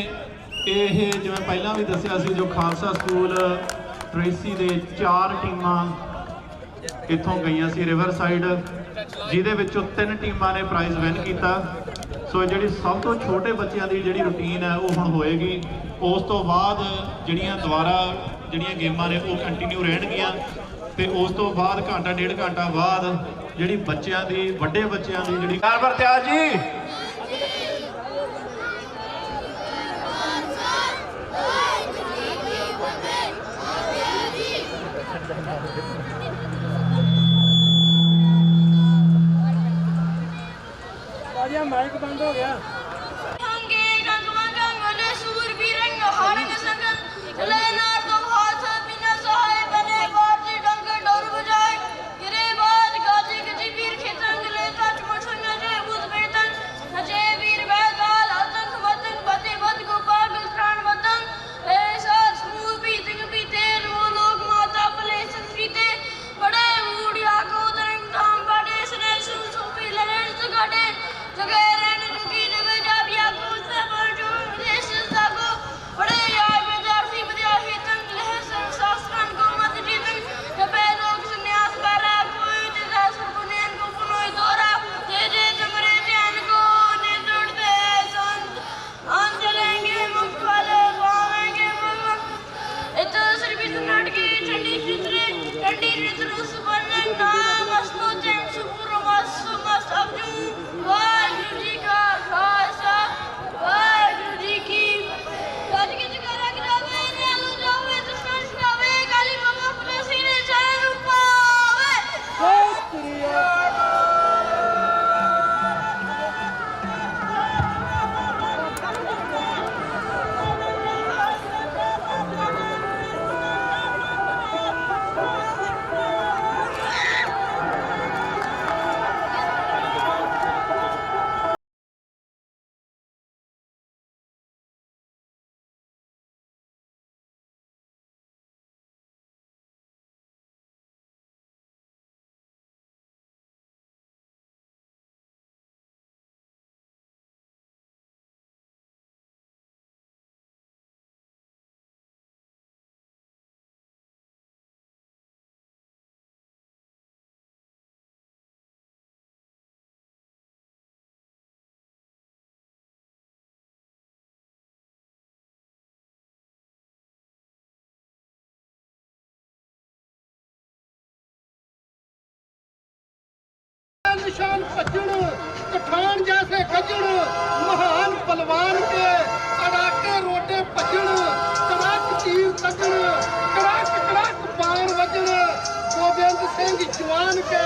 ਇਹ ਜਿਵੇਂ ਪਹਿਲਾਂ ਵੀ ਦੱਸਿਆ ਸੀ, ਜੋ ਖਾਲਸਾ ਸਕੂਲ ਟ੍ਰੇਸੀ ਦੇ 4 ਟੀਮਾਂ ਇੱਥੋਂ ਗਈਆਂ ਸੀ ਰਿਵਰ ਸਾਈਡ, ਜਿਹਦੇ ਵਿੱਚੋਂ 3 ਟੀਮਾਂ ਨੇ ਪ੍ਰਾਈਜ਼ ਵਿਨ ਕੀਤਾ। ਸੋ ਜਿਹੜੀ ਸਭ ਤੋਂ ਛੋਟੇ ਬੱਚਿਆਂ ਦੀ ਜਿਹੜੀ ਰੂਟੀਨ ਹੈ ਉਹ ਹੁਣ ਹੋਏਗੀ। ਉਸ ਤੋਂ ਬਾਅਦ ਜਿਹੜੀਆਂ ਦੁਬਾਰਾ ਜਿਹੜੀਆਂ ਗੇਮਾਂ ਨੇ ਉਹ ਕੰਟੀਨਿਊ ਰਹਿਣਗੀਆਂ, ਤੇ ਉਸ ਤੋਂ ਬਾਅਦ ਘੰਟਾ 1.5 ਘੰਟਾ ਬਾਅਦ ਜਿਹੜੀ ਬੱਚਿਆਂ ਦੀ, ਵੱਡੇ ਬੱਚਿਆਂ ਦੀ ਜਿਹੜੀ ਕਾਰਬਰ ਤਿਆਰ ਜੀ। ਮਾਈਕ ਬੰਦ ਹੋ ਗਿਆ। Leonardo Haas, Mina Sahib, and Barty Duncan, Dorbujan, Giribaz, शान भज्जण कठान जैसे गजण महान पलवान के अड़ाके रोटे भज्जण कड़क तीर सजण कड़क कड़क बाण वजण गोबिंद सिंह जवान के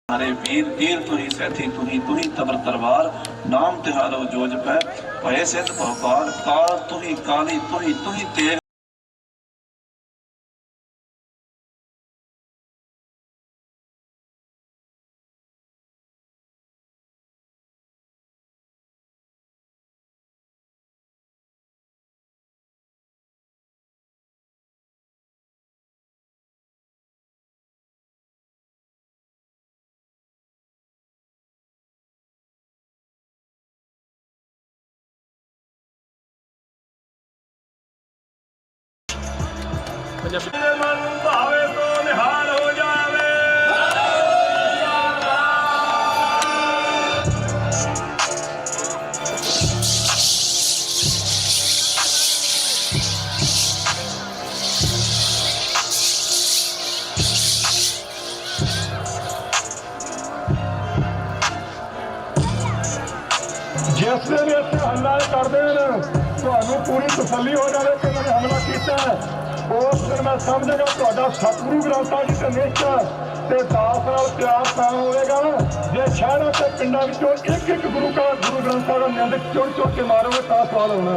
हमारे वीर तीर तुही सैथी तुही तबर तलवार नाम तिहारो जोज पै भय सिंध भोपाल काल तुही काली तुही तेग जिस दिन इतने हमला करते हैं तो पूरी तसली हो जाए कि उन्होंने हमला किया उस दिन मैं समझेगा तो सतगुरु ग्रंथ साहिब जी ते निष्ठा ते दास नाल प्यार तां होएगा जे शहरों के पिंडों विचों एक गुरु ग्रंथ साहिब का निंद चुन के मारोगे तां सवाल होना।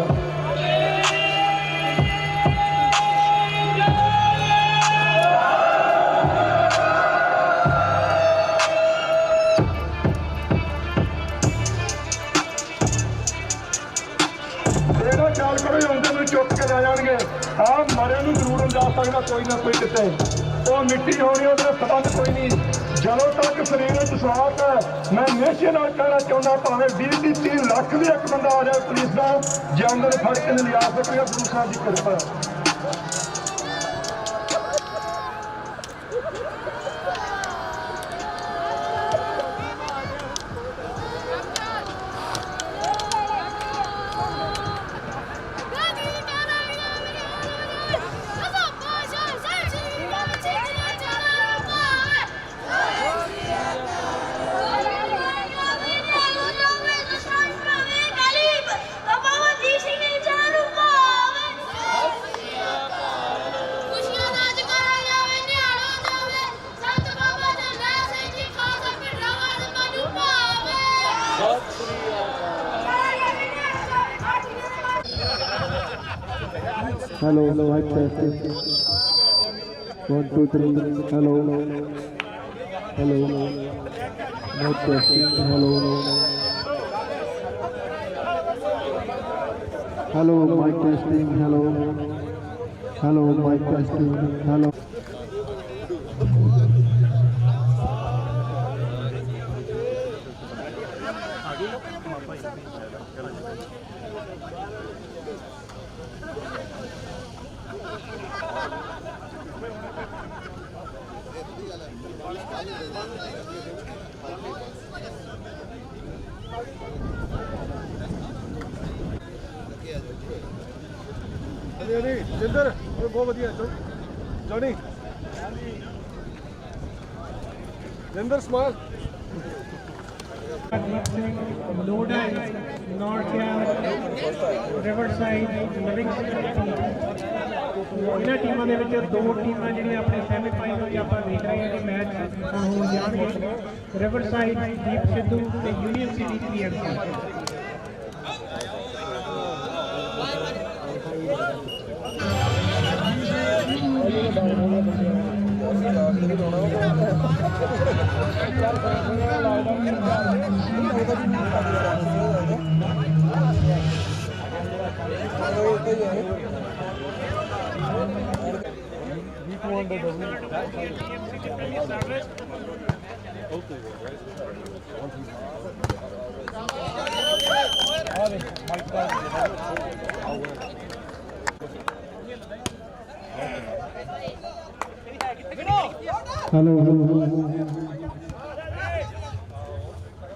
ਕੋਈ ਨਾ ਕੋਈ ਕਿਤੇ ਉਹ ਮਿੱਟੀ ਹੋਣੀ ਉਹਦੇ ਸੰਬੰਧ ਕੋਈ ਨਹੀਂ। ਜਦੋਂ ਤੱਕ ਸਰੀਰ ਵਿੱਚ ਸਵਾਸ ਹੈ ਮੈਂ ਨਿਸ਼ਚੇ ਨਾਲ ਕਹਿਣਾ ਚਾਹੁੰਦਾ ਭਾਵੇਂ 20 ਦੀ 30 ਲੱਖ ਵੀ ਇੱਕ ਬੰਦਾ ਆ ਜਾਏ ਪੁਲਿਸ ਦਾ ਜਾਨ ਦੇ ਫੜ ਕੇ ਨਹੀਂ ਲਿਆ ਸਕੇਗਾ। ਗੁਰੂ ਸਾਹਿਬ ਦੀ ਕਿਰਪਾ Hello, mic testing. 1, 2, 3. Hello, hello. Mic testing. Hello. Hello, mic testing. Hello, mic testing. Hello. Jinder ਬਹੁਤ ਵਧੀਆ Johnny Jinder small Loda North Riverside Livingston ਇਹਨਾਂ ਟੀਮਾਂ ਦੇ ਵਿੱਚ ਦੋ ਟੀਮਾਂ ਜਿਹੜੀਆਂ ਆਪਣੇ ਸੈਮੀਫਾਈਨਲ ਜਾਂ ਆਪਾਂ ਦੇਖ ਰਹੇ ਹਾਂ ਕਿ ਮੈਚ ਹੋ ਜਾਣਗੇ। ਰਿਵਰਸਾਈਡ ਦੀਪ ਸਿੱਧੂ ਤੇ ਯੂਨੀਅਨ ਸਿਟੀ ਪੀਐਮਸੀ।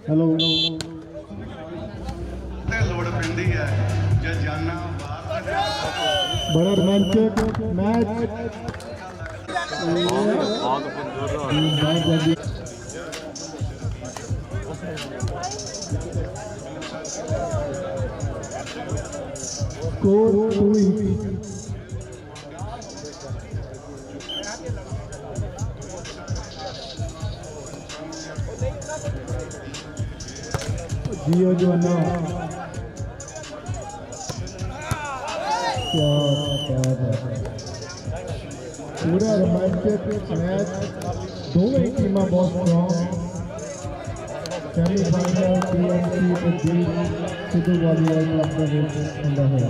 Hello. ਤੇ ਲੋੜ ਪੈਂਦੀ ਹੈ ਜੇ ਜਾਨਾਂ बड़ा रोमांचक मैच स्कोर 2 जियो जोना पूरा रोमांचक मैच दोनों ही टीम बहुत strong semifinal PMC Pradeep Sidhu Gwalior club का मैच है।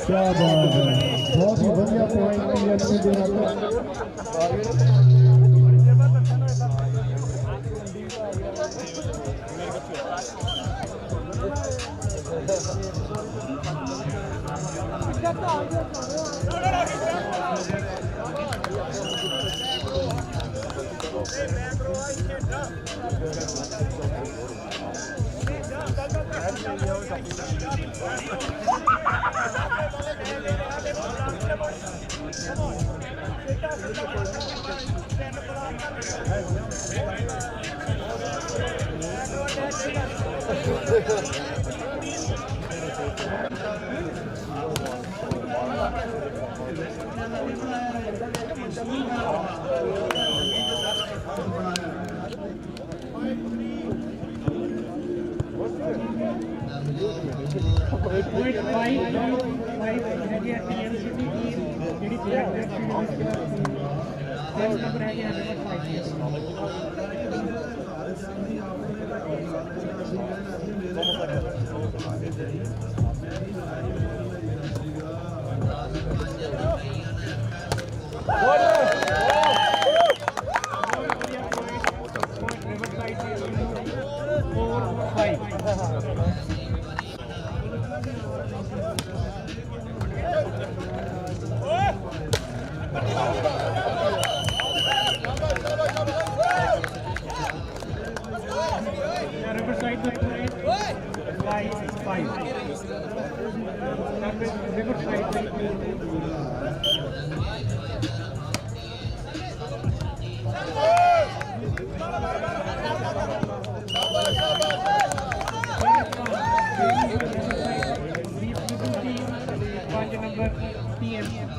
क्या बात है, बहुत ही बढ़िया पॉइंट पीएमसी दे रहा था। 10 ਨੰਬਰ ਹੈ ਜੀ Riverside by 5. Riverside by 5 number PM.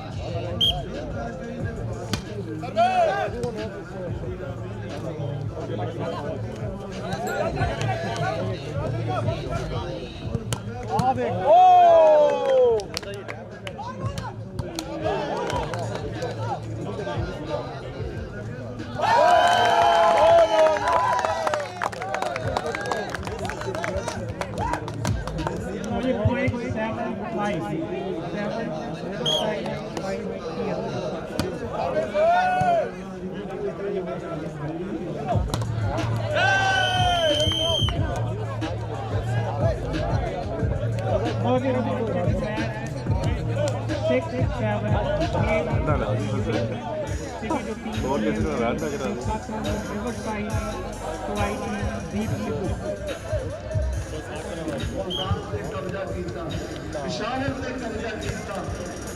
ਵਿਸ਼ਾਲ ਤੇ ਕਬਜ਼ਾ ਕੀਤਾ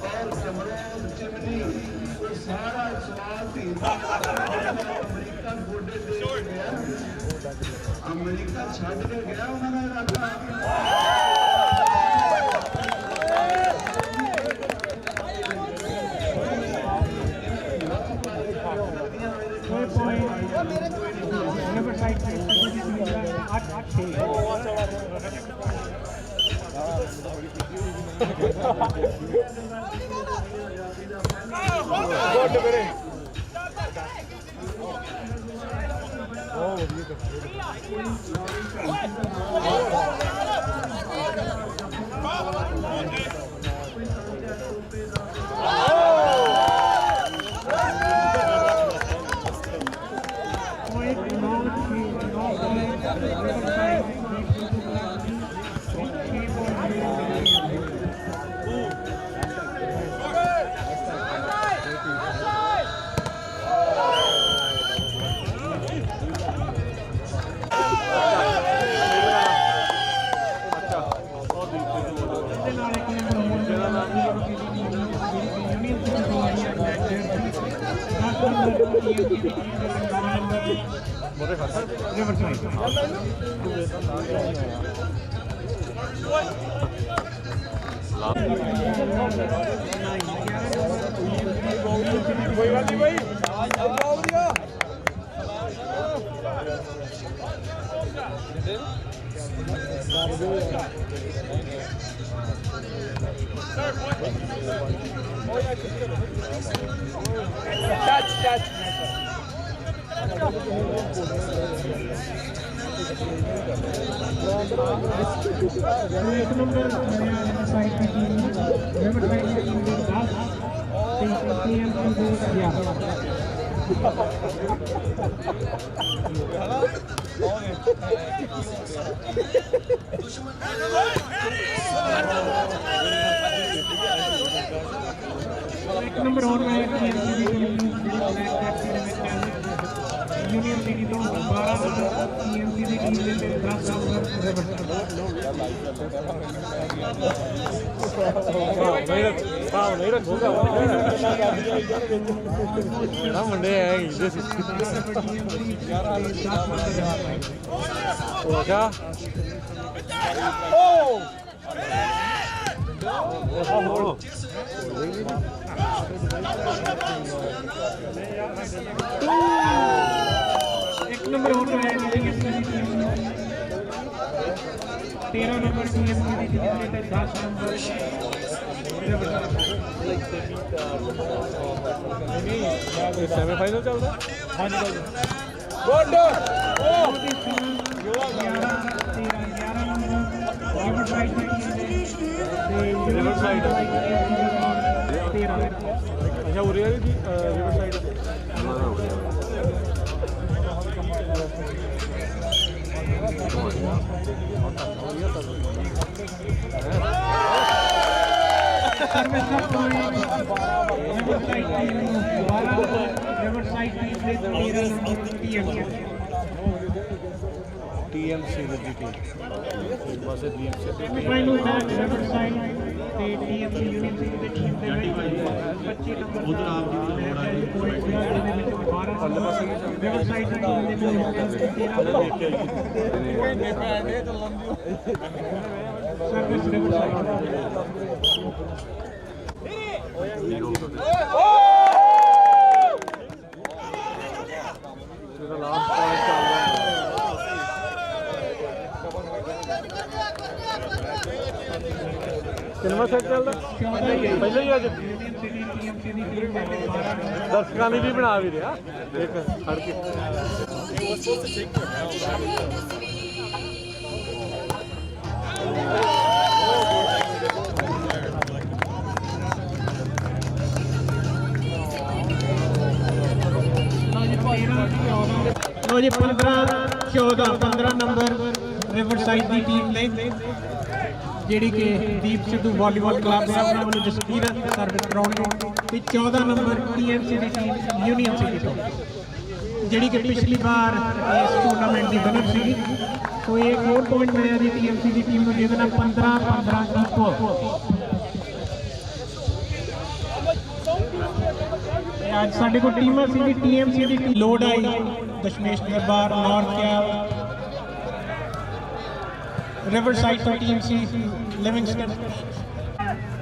ਔਰ ਜਮਰੋਦ ਚਿਮਨੀ ਉਹ ਸਾਰਾ ਸਵਾਲ ਸੀ ਅਮਰੀਕਾ ਗੋਡੇ ਦੇ ਕੇ ਗਿਆ ਅਮਰੀਕਾ ਛੱਡ ਕੇ ਗਿਆ ਉਹਨਾਂ ਦਾ ਇਲਾਕਾ Number one Union City to 12 TMC the team ਦੇ 10 ਨੰਬਰ ਨਹੀਂ ਰੱਖੂਗਾ ਨਾ ਮੁੰਡੇ ਹੈ ਇਹਦੇ ਉਹ ਕਾ ਓ एक नंबर हो रहा है 13 नंबर CM की 10 नंबर ਸੈਮੀਫਾਈਨਲ ਚੱਲਦਾ ਹਾਂਜੀ ਭਾਈ ਰਿਵਰ ਸਾਈਡ ਅੱਛਾ ਉਰੇ ਵਾਲੀ ਜੀ ਰਿਵਰ ਸਾਈਡ TMC ਦੀ ਟੀਮ ਬਸ TMC ਫਾਈਨਲ ਮੈਚ ਰਿਵਰਸਾਈਡ ਤੇ TMC ਯੂਨੀਵਰਸਿਟੀ ਦੀ ਟੀਮ ਦੇ ਵਿੱਚ 25 ਨੰਬਰ ਉਧਰ ਆਪ ਜੀ ਦੀ ਲੋੜ ਆਈ ਪੁਆਇੰਟ ਦੇ ਵਿੱਚ 12 ਪੱਲੇ ਪਾਸੇ ਰਿਵਰਸਾਈਡ ਦੀ ਟੀਮ ਦੇ ਵਿੱਚ 13 ਸਰਵਿਸ ਰਿਵਰਸਾਈਡ ਜਿਹਦਾ ਲਾਸਟ ਪੁਆਇੰਟ ਚੱਲਦਾ ਕਿੰਨਾ ਸੈਟ ਚੱਲਦਾ ਪਹਿਲਾਂ ਹੀ ਅੱਜ ਦਰਸ਼ਕਾਂ ਲਈ ਵੀ ਬਣਾ ਵੀ ਰਿਹਾ ਇੱਕ ਖੜ ਕੇ ਲੋ ਜੀ 15 ਨੰਬਰ ਰਿਵਰਸਾਈਡ ਦੀ ਟੀਮ ਨੇ ਜਿਹੜੀ ਕਿ ਦੀਪ ਸਿੱਧੂ ਵਾਲੀਬਾਲ ਕਲੱਬ ਦੇ ਉਹਨਾਂ ਵੱਲੋਂ ਜਸਵੀਰ ਸਰਵਿਸ ਕਰਾਉਣੀ ਤੇ 14 ਨੰਬਰ TMC ਦੀ ਟੀਮ ਯੂਨੀਅਨ ਸਿਟੀ ਤੋਂ ਜਿਹੜੀ ਕਿ ਪਿਛਲੀ ਵਾਰ ਇਸ ਟੂਰਨਾਮੈਂਟ ਦੀ ਵਿਨਰ ਸੀਗੀ। ਸੋ ਇਹ ਹੋਰ ਪੁਆਇੰਟ ਮਿਲਿਆ ਜੀ TMC ਦੀ ਟੀਮ ਨੂੰ ਜਿਹਦੇ ਨਾਲ 15-15 ਇਕੁਅਲ। ਅੱਜ ਸਾਡੇ ਕੋਲ ਟੀਮਾਂ ਸੀ TMC ਦੀ ਲੋਡ ਆਈ ਦਸ਼ਮੇਸ਼ ਦਰਬਾਰ ਨਾਰਥ ਕੈਲ ਰਿਵਰਸਾਈਡ ਤੋਂ ਟੀਮ ਸੀ ਲਿਵਿੰਗਸਟਨ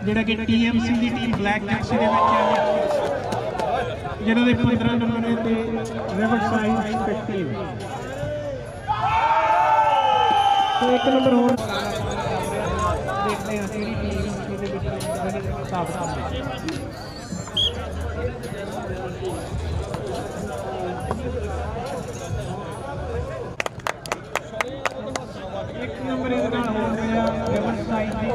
ਜਿਹੜਾ ਕਿ TMC ਦੀ ਟੀਮ ਬਲੈਕ ਜਰਸੀ ਦੇ ਵਿੱਚ ਹੈ ਜਿਹਨਾਂ ਦੇ 15 ਨੰਬਰ ਨੇ ਤੇ ਰਿਵਰਸਾਈਡ 15 तो एक नंबर और देखते हैं किहड़ी टीम ਇਹਦੇ ਵਿੱਚ ਸਾਬਤ ਹੁੰਦੀ ਹੈ। एक नंबर ਇਹਦੇ ਨਾਲ ਹੋ ਗਿਆ ਰਿਵਰਸਾਈਡ ਦੀ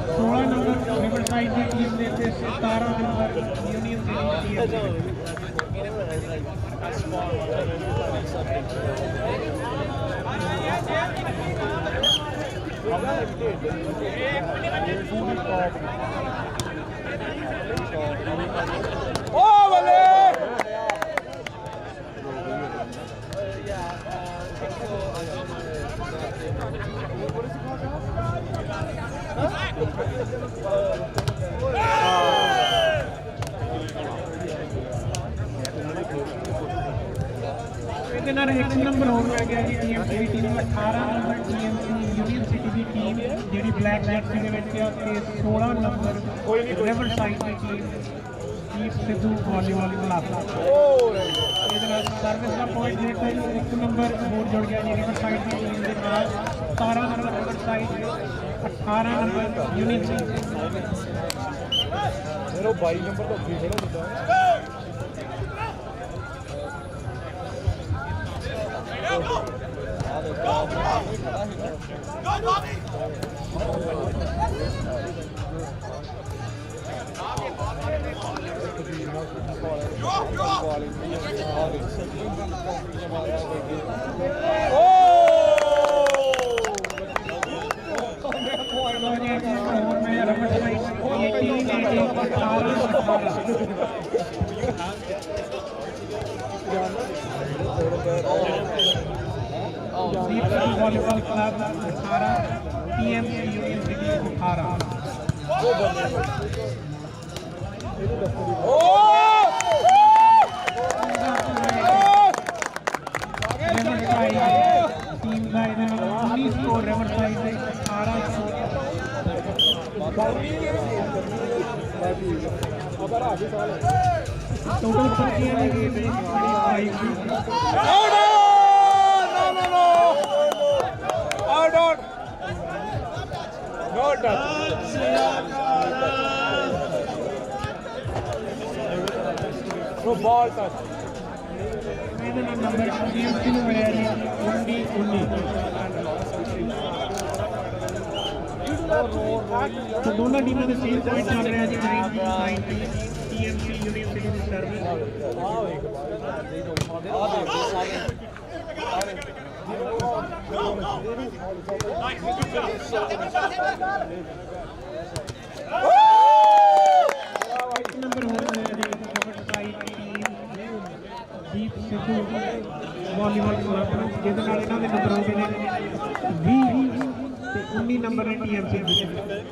16 ਨੰਬਰ ਰਿਵਰਸਾਈਡ ਦੀ ਟੀਮ ਦੇ ਤੇ 17 ਨੰਬਰ ਯੂਨੀਅਨ ਦੀ ਟੀਮ ਇਹਦੇ ਨਾਲ ਇੱਕ ਨੰਬਰ ਹੋ ਗਿਆ ਜੀ TMC ਦੀ team 18 number TMC union city ਦੀ ਟੀਮ ਜਿਹੜੀ ਬਲੈਕ ਜਰਸੀ ਦੇ ਵਿੱਚ ਆ ਤੇ 16 ਨੰਬਰ ਰਿਵਰਸਾਈਡ ਦੀ team Deep Sidhu volleyball club. ਇਹਦੇ ਨਾਲ ਸਰਵਿਸ ਦਾ ਪੁਆਇੰਟ ਦੇਖੋ ਇੱਕ ਨੰਬਰ ਹੋਰ ਜੁੜ ਗਿਆ ਜੀ ਰਿਵਰਸਾਈਡ ਦੀ ਟੀਮ ਦੇ ਨਾਲ 17 number Riverside 18 number union city ਮੇਰਾ 22 ਨੰਬਰ ਤੋਂ ਅੱਗੇ ਖੜਾ ਹੁੰਦਾ volleyball club 18 TMC union city 18 team का 19 स्कोर रिवरसाइड से 18 टोटल पर्चियां लगी थी ਇਹਦੇ ਨਾਲ ਨੰਬਰ TMC ਨੂੰ ਮਿਲਿਆ ਜੀ 19-19। ਤਾਂ ਦੋਨਾਂ ਟੀਮਾਂ ਦੇ ਸੇਮ ਪੁਆਇੰਟ ਚੱਲ ਰਿਹਾ ਜੀ 19-19 TMC ਯੂਨੀਵਰਸਿਟੀ ਦੀ ਸਰਵਿਸ। ਇੱਕ ਨੰਬਰ ਹੋ ਰਿਹਾ ਜੀ Riverside team Deep Sidhu volleyball club, ਜਿਹਦੇ ਨਾਲ ਇਹਨਾਂ ਦੇ ਨੰਬਰ ਆਉਂਦੇ ਨੇ 20 ਤੇ 19 ਨੰਬਰ ਨੇ TMC ਦੇ।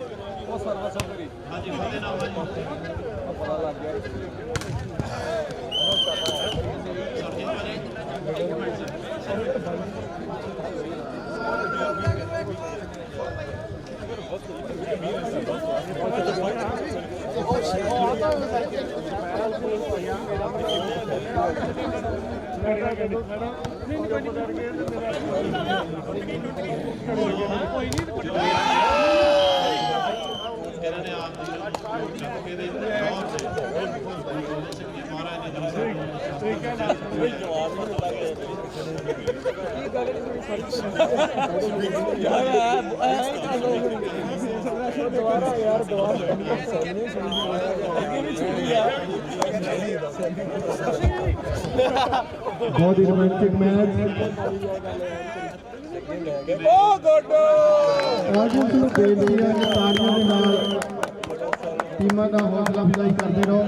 ਬਹੁਤ ਹੀ ਰੋਮਾਂਟਿਕ ਮੈਚ। ਆਡੀਅנס ਨੂੰ ਬੇਨਤੀ ਹੈ ਕਿ ਤਾਲੀਆਂ ਦੇ ਨਾਲ ਟੀਮਾਂ ਦਾ ਹੌਸਲਾ ਅਫਜ਼ਾਈ ਕਰਦੇ ਰਹੋ।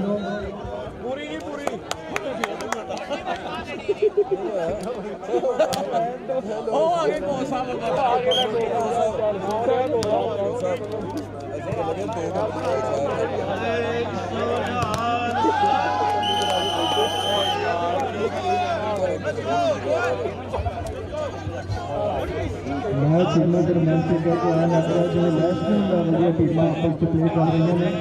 मैच इतना रोमांटिक है कि ऐसा लग रहा है जो नेशनल लेवल दी टीमां आपस में प्ले कर रही हैं।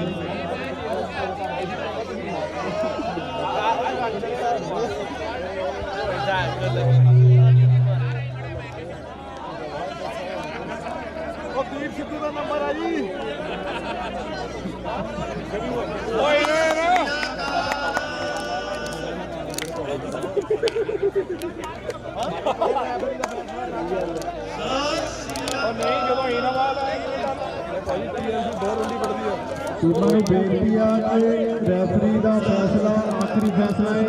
टीमां नूं बेनती है कि रैफरी का फैसला आखिरी फैसला है।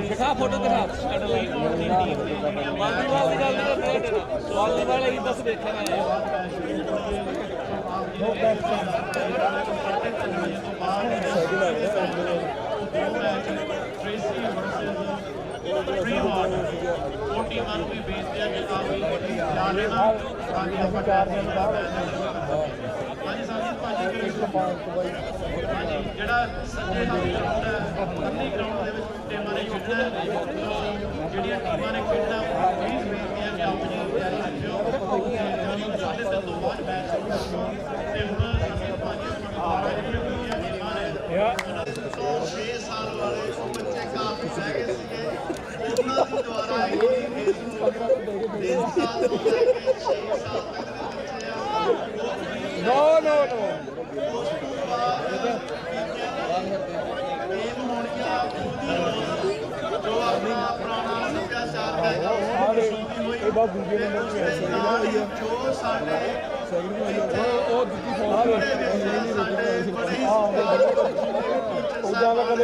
दिखा फोटो दिखा वालीबाल ही बस देखना है। ਜਿਹੜਾ ਸੰਜੇ ਗਰਾਊਂਡ ਹੈ ਕੱਲੀ ਗਰਾਊਂਡ ਦੇ ਵਿੱਚ ਟੀਮਾਂ ਨੇ ਖੇਡਣਾ ਹੈ। ਜਿਹੜੀਆਂ ਟੀਮਾਂ ਨੇ ਖੇਡਣਾ ਉਹ ਪਲੀਜ਼ ਬੇਨਤੀ ਹੈ ਕਿ ਆਪਣੀ ਤਿਆਰੀ ਰੱਖਿਓ। 3:30 ਤੋਂ ਬਾਅਦ ਮੈਚ ਸ਼ੁਰੂ ਹੋਊਗਾ ਤੇ ਹੁਣ ਅਸੀਂ 5 ਮਿੰਟ ਬਾਅਦ ਜਿਹੜੀਆਂ ਟੀਮਾਂ ਨੇ 106 ਸਾਲ ਵਾਲੇ ਬੱਚੇ ਕਾਫੀ ਰਹਿ ਗਏ ਸੀਗੇ। ਉਹਨਾਂ ਦੀ ਦੁਆਰਾ ਇਹ 3 ਸਾਲ ਤੋਂ ਲੈ ਕੇ 6 ਸਾਲ ਤੱਕ ਦੇ ਬੱਚੇ ਆ। नो नो नो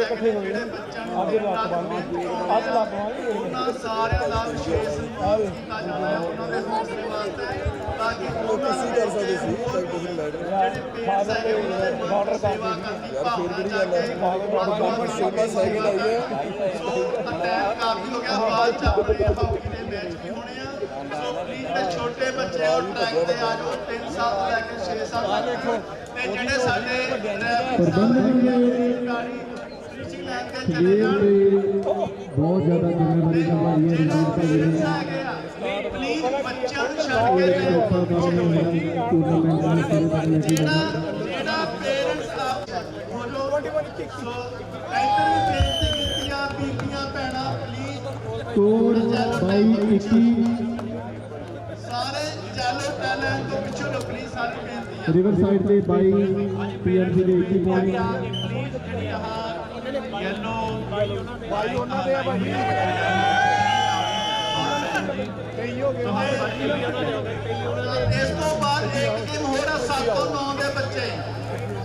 ਇਕੱਠੇ ਹੋਏ ਨੇ ਉਹਨਾਂ ਸਾਰਿਆਂ ਦਾ ਵਿਸ਼ੇਸ਼ ਕੀਤਾ ਜਾਣਾ ਹੈ ਉਹਨਾਂ ਦੇ ਹੌਸਲੇ ਵਾਸਤੇ ਤਾਂ ਕਿ ਉਹਨਾਂ ਨੂੰ ਕਰ ਸਕਦੇ ਸੀ ਜਿਹੜੇ ਪੇਰੈਂਟਸ ਹੈਗੇ ਉਹਨਾਂ ਦੇ ਬਾਰਡਰ ਸੇਵਾ ਕਰਨ ਦੀ ਭਾਵਨਾ ਜਾਗੇ ਸ਼ੋਭਾ ਸਾਈਕਲ ਆਈ ਹੈ ਅਟੈਕ ਕਾਫੀ ਹੋ ਗਿਆ ਬਾਲ ਚੱਲ ਰਹੀ ਹੈ ਹਾਕੀ ਦੇ ਮੈਚ ਵੀ ਹੋਣੇ ਆ ਸੋ ਪਲੀਜ਼ ਤੇ ਛੋਟੇ ਬੱਚੇ ਉਹ ਟਰੈਕ ਤੇ ਆ ਜਾਓ 3 ਸਾਲ ਤੋਂ ਲੈ ਕੇ 6 ਸਾਲ ਤੱਕ ਤੇ ਜਿਹੜੇ ਸਾਡੇ ਡਰਾਈਵਿੰਗ ਸਰਕਾਰੀ ਟੀਚਿੰਗ ਲਾਈਨ ਤੇ ਚਲੇ ਜਾਣ ਬਹੁਤ ਜ਼ਿਆਦਾ ਜ਼ਿੰਮੇਵਾਰੀ ਨਿਭਾਈ ਹੈ ਰਣਜੀਤ ਭਾਈ ਨੇ ਪਲੀਜ਼ ਬੱਚਿਆਂ ਨੂੰ ਛੱਡ ਕੇ ਜਿਹੜਾ ਪੇਰੈਂਟਸ ਆਪ ਬੋਲੋ ਸੋ ਐਂਟਰ ਵੀ ਬੇਨਤੀ ਕੀਤੀ ਆ ਬੀਬੀਆਂ ਭੈਣਾਂ ਪਲੀਜ਼ ਕੋਡ 2221 ਸਾਰੇ ਚੈਲੋ ਟੈਲੈਂਟ ਤੋਂ ਪਿੱਛੇ ਲੋ ਪਲੀਜ਼ ਸਾਰੀ ਬੇਨਤੀ ਆ ਰਿਵਰ ਸਾਈਡ ਤੇ 22 ਪੀਐਮਸੀ ਦੇ 21 ਪੁਆਇੰਟ ਪਲੀਜ਼ ਜਿਹੜੀ ਆਹ ਯੈਲੋ ਭਾਈ ਉਹਨਾਂ ਦੇ ਆ ਭਾਈ ਕਈ ਹੋ ਗਏ ਇਸ ਤੋਂ ਬਾਅਦ ਇੱਕ ਟੀਮ ਹੋਰ ਆ 7 ਤੋਂ 9 ਦੇ ਬੱਚੇ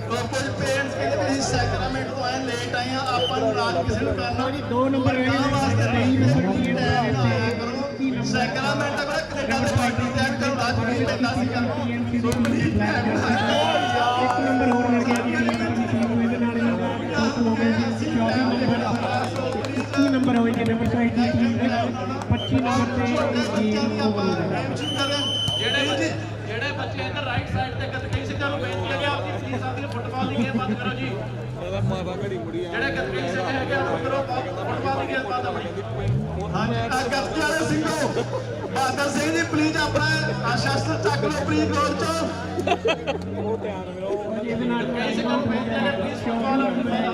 ਕੁਝ ਪੇਰੈਂਟਸ ਕਹਿੰਦੇ ਵੀ ਅਸੀਂ ਸੈਕਰਾਮੈਂਟ ਤੋਂ ਆਏ ਲੇਟ ਆਏ ਆ ਆਪਾਂ ਨੂੰ ਰਾਜ ਕਿਸੇ ਨੂੰ ਕਰਨਾ ਨਹੀਂ 2 ਨੰਬਰ ਵਾਸਤੇ ਸੈਕਰਾਮੈਂਟ ਦਾ ਕੋਲ ਕੈਨੇਡਾ ਦੇ ਪਾਰਟੀ ਤੇ ਐਡ ਕਰੋ ਰਾਜ ਕੀ ਪੈਂਦਾ ਸੀਗਾ ਸੋ ਪਲੀਜ਼ ਇੱਕ ਨੰਬਰ ਹੋਰ ਮਿਲ ਗਿਆ ਜੀ ਇਹਦੇ ਨਾਲ ਟੋਟਲ ਹੋ ਗਏ ਜੀ 24 ਨੰਬਰ 21 ਨੰਬਰ ਹੋਏਗੀ ਨੰਬਰ ਸਾਈਡ ਦੀ ਟੀਮ ਦੇ 25 ਨੰਬਰ ਤੇ ਗੇਮ ਓਵਰ ਜਿਹੜੇ ਬੱਚੇ ਇੱਧਰ ਰਾਈਟ ਸਾਈਡ ਤੇ ਗੱਤਕੇ ਸਿੱਖਾਂ ਨੂੰ ਬੇਨਤੀ ਹੈ ਕਿ ਆਪਣੀ ਫੀਸ ਆਪਣੀ ਫੁੱਟਬਾਲ ਦੀ ਗੇਮ ਬੰਦ ਕਰੋ ਜੀ ਮਾਤਾ ਘੜੀ ਮੁੜੀ ਜਿਹੜੇ ਗੱਤਕੇ ਸਿੱਖ ਹੈਗੇ ਆ ਕਰੋ ਫੁੱਟਬਾਲ ਦੀ ਗੇਮ ਬੰਦ ਆਪਣੀ ਹਾਂਜੀ ਗੱਤਕੇ ਵਾਲੇ ਸਿੰਘੋ ਬਹਾਦਰ ਸਿੰਘ ਜੀ ਪਲੀਜ਼ ਆਪਣਾ ਸ਼ਸਤਰ ਚੱਕ ਲਓ ਪਲੀਜ਼ ਗੋਲ ਚੋਂ ਉਹ ਧਿਆਨ ਮਿਲੋ ਇਹਦੇ ਨਾਲ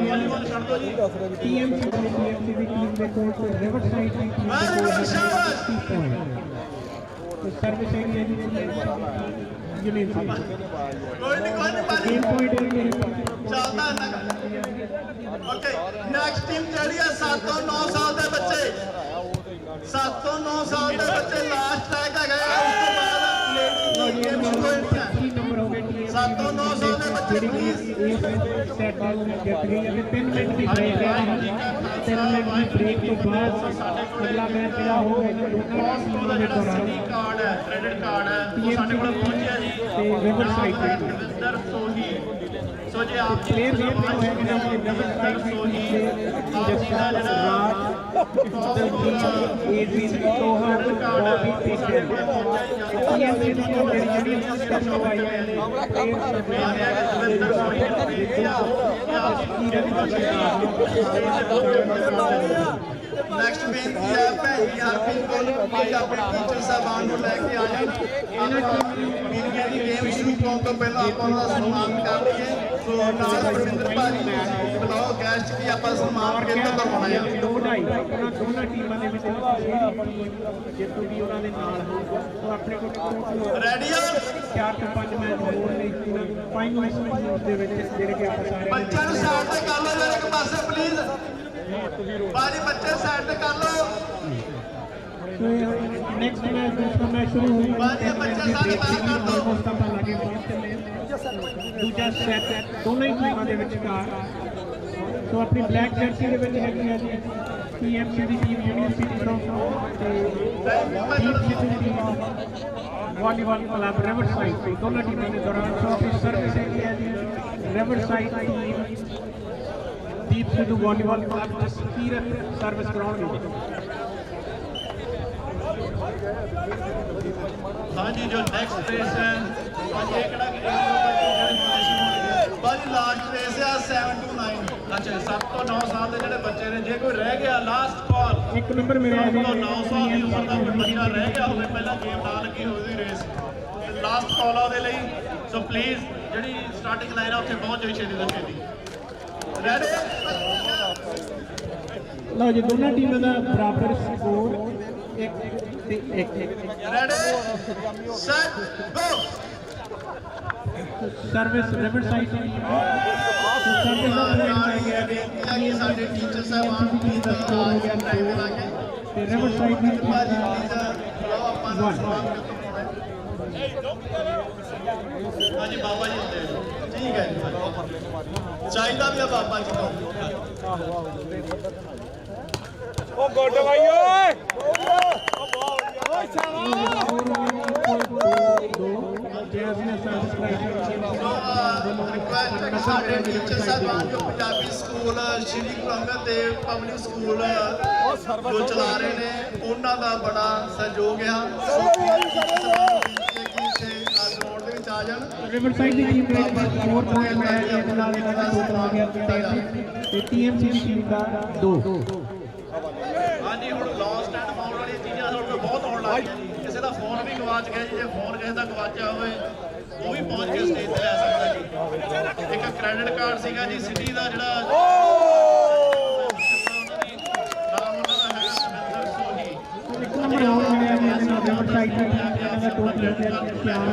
ਵਾਲੀਬਾਲ ਛੱਡ ਦਿਓ ਜੀ ਟੀਐਮਸੀ ਦੀ ਟੀਮ ਦੇ ਕੋਚ ਰਿਵਰ ਸਾਈਡ ਦੀ ਟੀਮ ਵੈਰੀ ਗੁੱਡ ਸ਼ਾਬਾਸ਼ ਤੇ ਸਰਵਿਸ ਏਰੀਆ ਦੀ ਯੂਨੀਵਰਸਿਟੀ ਕੋਈ ਨਹੀਂ ਬਾਜੀ ਗੇਮ ਪੁਆਇੰਟ ਚੱਲਦਾ ਨਾ ਓਕੇ ਨੈਕਸਟ ਟੀਮ ਜਿਹੜੀ ਆ 7 ਤੋਂ 9 ਸਾਲ ਦੇ ਬੱਚੇ 7 ਤੋਂ 9 ਸਾਲ ਦੇ ਬੱਚੇ ਲਾਸਟ ਟੈਗ ਹੈਗਾ ਉਸ ਤੋਂ ਬਾਅਦ ਲੇਡੀ ਗੇਮ ਸ਼ੁਰੂ ਹੋਣੀ ਨੰਬਰ ਹੋ ਗਏ 7 ਤੋਂ 9 ਸਾਲ ਦੇ ਬੱਚੇ ਪਲੀਜ਼ ਸੈਟ ਜਿੱਤ ਗਈ ਅਤੇ 3 ਮਿੰਟ ਦੀ ਬ੍ਰੇਕ ਹੈ 3 ਮਿੰਟ ਦੀ ਬ੍ਰੇਕ ਤੋਂ ਬਾਅਦ ਅਗਲਾ ਮੈਚ ਜਿਹੜਾ ਹੋਵੇਗਾ ਦੋਨਾਂ ਟੀਮਾਂ ਦੇ ਦੌਰਾਨ ਕਾਰਡ ਹੈ ਕ੍ਰੈਡਿਟ ਕਾਰਡ ਹੈ ਉਹ ਸਾਡੇ ਕੋਲ ਪਹੁੰਚਿਆ ਜੀ ਤੇ ਰਿਵਰ ਸਾਈਡ ਤੇ ਰਵਿੰਦਰ ਸੋਹੀ ਸੋ ਜੇ ਆਪ ਜੀ ਪਲੇਅਰ ਵੇਖ ਰਹੇ ਹੋਣਗੇ ਨਾ ਕਿ ਰਿਵਰ ਸਾਈਡ ਦੀ ਜਿਸਦਾ ਰਾਜ ਏਡਰੀਨ ਤੋਹਰ ਬੋਬੀ ਪੀਟਰ ਇਹ ਜਿਹੜੀ ਸਿਸਟਮ ਲਵਾਇਆ ਨੇ ਨੈਕਸਟ ਬੇਨਤੀ ਹੈ ਭੈਣੀ ਹਰਪ੍ਰੀਤ ਕੋਲ ਕਿ ਆਪਣੇ ਟੀਚਰ ਸਾਹਿਬਾਨ ਨੂੰ ਲੈ ਕੇ ਆ ਜਾਣ ਇਹਨਾਂ ਮੀਡੀਆ ਦੀ ਗੇਮ ਸ਼ੁਰੂ ਹੋਣ ਤੋਂ ਪਹਿਲਾਂ ਆਪਾਂ ਉਹਨਾਂ ਦਾ ਸਨਮਾਨ ਕਰ ਲਈਏ ਸੋ ਨਾਲ ਰਵਿੰਦਰ ਭਾਜੀ ਬੁਲਾਓ ਗੈਸਟ ਕੀ ਆਪਾਂ ਸਨਮਾਨ ਕਿਹਨਾਂ ਕਰਵਾਉਣਾ ਹੈ 2-2.5 ਉਹਨਾਂ ਦੋਨਾਂ ਟੀਮਾਂ ਦੇ ਵਿੱਚ ਜਿਹੜੀ ਜੇਤੂ ਵੀ ਉਹਨਾਂ ਦੇ ਨਾਲ ਹੋਊਗਾ ਉਹ ਆਪਣੇ ਕੋਲ ਰੈਡੀ ਆ 4 ਤੋਂ 5 ਮੈਚ ਹੋਰ ਨੇ ਫਾਈਨਲ ਦੇ ਵਿੱਚ ਜਿਹੜੇ ਕਿ ਆਪਾਂ ਸਾਰੇ ਬੱਚਿਆਂ ਨੂੰ ਸਾਈਡ ਤੇ ਕਰ ਲਓ ਜਰਾ ਇੱਕ ਪਾਸੇ ਪਲੀਜ਼ ਬਾਜੀ ਬੱਚੇ ਸਾਈਡ ਤੇ ਕਰ ਲਓ नेक्स्ट मैच दूसरा मैच शुरू होगा बाजी बच्चे सारे बाहर कर दो ऑलमोस्ट ਆਪਾਂ ਲਾਗੇ ਪਹੁੰਚੇ ਦੂਜਾ ਸੈਟ ਦੋਨਾਂ ਹੀ ਟੀਮਾਂ ਦੇ ਵਿਚਕਾਰ ਸੋ ਆਪਣੀ ਬਲੈਕ ਜਰਸੀ ਦੇ ਵਿੱਚ ਹੈਗੀ ਹੈ ਜੀ ਪੀਐਮਸੀ ਦੀ ਟੀਮ ਯੂਨੀਵਰਸਿਟੀ ਤੋਂ ਤੇ ਵਾਲੀਬਾਲ ਕਲੱਬ ਰਿਵਰ ਸਾਈਡ ਦੋਨਾਂ ਟੀਮਾਂ ਦੇ ਦੌਰਾਨ ਸੋ ਆਪਣੀ ਸਰਵਿਸ ਹੈਗੀ ਹੈ ਜੀ river side team Deep Sidhu volleyball club ਦੇ ਸਕੀਰਤ ਸਰਵਿਸ ਕਰਾਉਣਗੇ ਹਾਂਜੀ ਜੋ ਨੈਕਸਟ ਰੇਸ ਹੈ ਬਾਜੀ ਇਹ ਕਿਹੜਾ ਬਾਜੀ ਲਾਸਟ ਰੇਸ ਆ 7 to 9 ਅੱਛਾ 7 ਤੋਂ 9 ਸਾਲ ਦੇ ਜਿਹੜੇ ਬੱਚੇ ਨੇ ਜੇ ਕੋਈ ਰਹਿ ਗਿਆ ਲਾਸਟ ਕਾਲ ਇੱਕ ਨੰਬਰ ਮੇਰਾ ਹੈ 7 ਤੋਂ 9 ਸਾਲ ਦੀ ਉਮਰ ਦਾ ਕੋਈ ਬੱਚਾ ਰਹਿ ਗਿਆ ਹੋਵੇ ਪਹਿਲਾਂ ਗੇਮ ਨਾ ਲੱਗੀ ਹੋਵੇ ਦੀ ਰੇਸ ਲਾਸਟ ਕਾਲ ਆ ਉਹਦੇ ਲਈ ਸੋ ਪਲੀਜ਼ ਜਿਹੜੀ ਸਟਾਰਟਿੰਗ ਲਾਈਨ ਆ ਉੱਥੇ ਪਹੁੰਚ ਜਾਓ ਛੇਤੀ ਤੋਂ ਛੇਤੀ ਰੈਡੀ ਲਓ ਜੀ ਦੋਨਾਂ ਟੀਮਾਂ ਦਾ ਬਰਾਬਰ ਸਕੋਰ 1 ਤੇ 1 ready set go service riverside team service ਦਾ ਪੁਆਇੰਟ ਹੈ ਗਿਆ ਸਾਡੇ ਟੀਚਰ ਸਾਹਿਬਾਨ ਦੀ ਸਕੋਰ ਹੋ ਗਿਆ ਤੇ ਰਿਵਰ ਸਾਈਡ ਦੀ ਟੀਮ ਹਾਂਜੀ ਬਾਬਾ ਜੀ ਹੁੰਦੇ ਠੀਕ ਹੈ ਜੀ ਚਾਹੀਦਾ ਵੀ ਆ ਬਾਬਾ ਜੀ ਤੋਂ ਉਹ ਗੁੱਡ ਬਾਈ ਓਏ ਸਾਡੇ ਟੀਚਰ ਸਾਹਿਬਾਨ ਜੋ Punjabi school Shri Guru Angad Dev public school ਜੋ ਚਲਾ ਰਹੇ ਨੇ ਉਹਨਾਂ ਦਾ ਬੜਾ ਸਹਿਯੋਗ ਆ ਗਰਾਊਂਡ ਦੇ ਵਿੱਚ ਆ ਜਾਣ। ਰਿਵਰਸਾਈਡ ਦੀ ਟੀਮ ਦੇ 4 ਪੁਆਇੰਟ ਮੈਚ ਦੇ ਨਾਲ ਇਹਨਾਂ ਦਾ ਟੋਟਲ ਆ ਗਿਆ 13 ਤੇ TMC ਦੀ ਟੀਮ ਦਾ 2। ਹਾਂਜੀ ਹੁਣ ਲੌਸਟ ਐਂਡ ਫਾਊਂਡ ਵਾਲੀ ਚੀਜ਼ਾਂ ਸਾਡੇ ਕੋਲ ਬਹੁਤ ਆਉਣ ਲੱਗ ਗਈਆਂ। ਕਿਸੇ ਦਾ ਫੋਨ ਵੀ ਗਵਾਚ ਗਿਆ ਜੀ, ਜੇ ਫੋਨ ਕਿਸੇ ਦਾ ਗਵਾਚਿਆ ਹੋਵੇ ਉਹ ਵੀ ਪਹੁੰਚ ਕੇ ਸਟੇਜ ਤੇ ਲੈ ਸਕਦਾ ਜੀ। ਇੱਕ ਕ੍ਰੈਡਿਟ ਕਾਰਡ ਸੀਗਾ ਜੀ ਸਿਟੀ ਦਾ ਜਿਹੜਾ ਨਾਮ ਉਹਨਾਂ ਦਾ ਹੈਗਾ ਸਮਿੰਦਰ ਸੋਹੀ। ਇੱਕ ਨੰਬਰ ਹੋਰ ਮਿਲਿਆ ਇਹਨਾਂ ਨੂੰ ਰਿਵਰਸਾਈਡ ਦੀ ਟੀਮ ਦਾ ਟੋਟਲ ਆ ਗਿਆ 4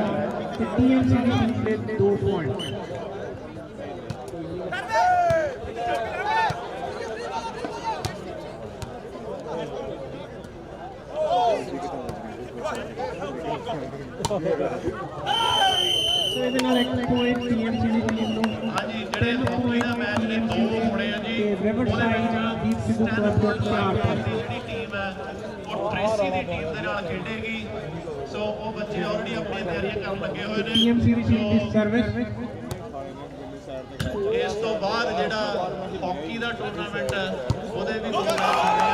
ਤੇ TMC ਦੀ ਟੀਮ ਦੇ 2 ਪੁਆਇੰਟ। ਇਹਦੇ ਨਾਲ ਇੱਕ ਪੁਆਇੰਟ TMC ਦੀ ਟੀਮ ਨੂੰ। ਹਾਂਜੀ ਜਿਹੜੇ ਹਾਕੀ ਦਾ ਮੈਚ ਨੇ 2 ਹੋਣੇ ਆ ਜੀ। ਰਿਵਰਸਾਈਡ ਦੀਪ ਸਿੱਧੂ ਕਲੱਬ ਤੋਂ 4 ਜਿਹੜੀ ਟੀਮ ਹੈ ਉਹ ਟ੍ਰੇਸੀ ਦੀ ਟੀਮ ਦੇ ਨਾਲ ਖੇਡੇਗੀ। ਸੋ ਉਹ ਬੱਚੇ ਆਲਰੇਡੀ ਆਪਣੀਆਂ ਤਿਆਰੀਆਂ ਕਰਨ ਲੱਗੇ ਹੋਏ ਨੇ। TMC ਦੀ ਟੀਮ ਦੀ ਸਰਵਿਸ। ਇਸ ਤੋਂ ਬਾਅਦ ਜਿਹੜਾ ਹਾਕੀ ਦਾ ਟੂਰਨਾਮੈਂਟ ਹੈ ਉਹਦੇ ਵੀ 2 ਮੈਚ ਹੋਣੇ ਆ।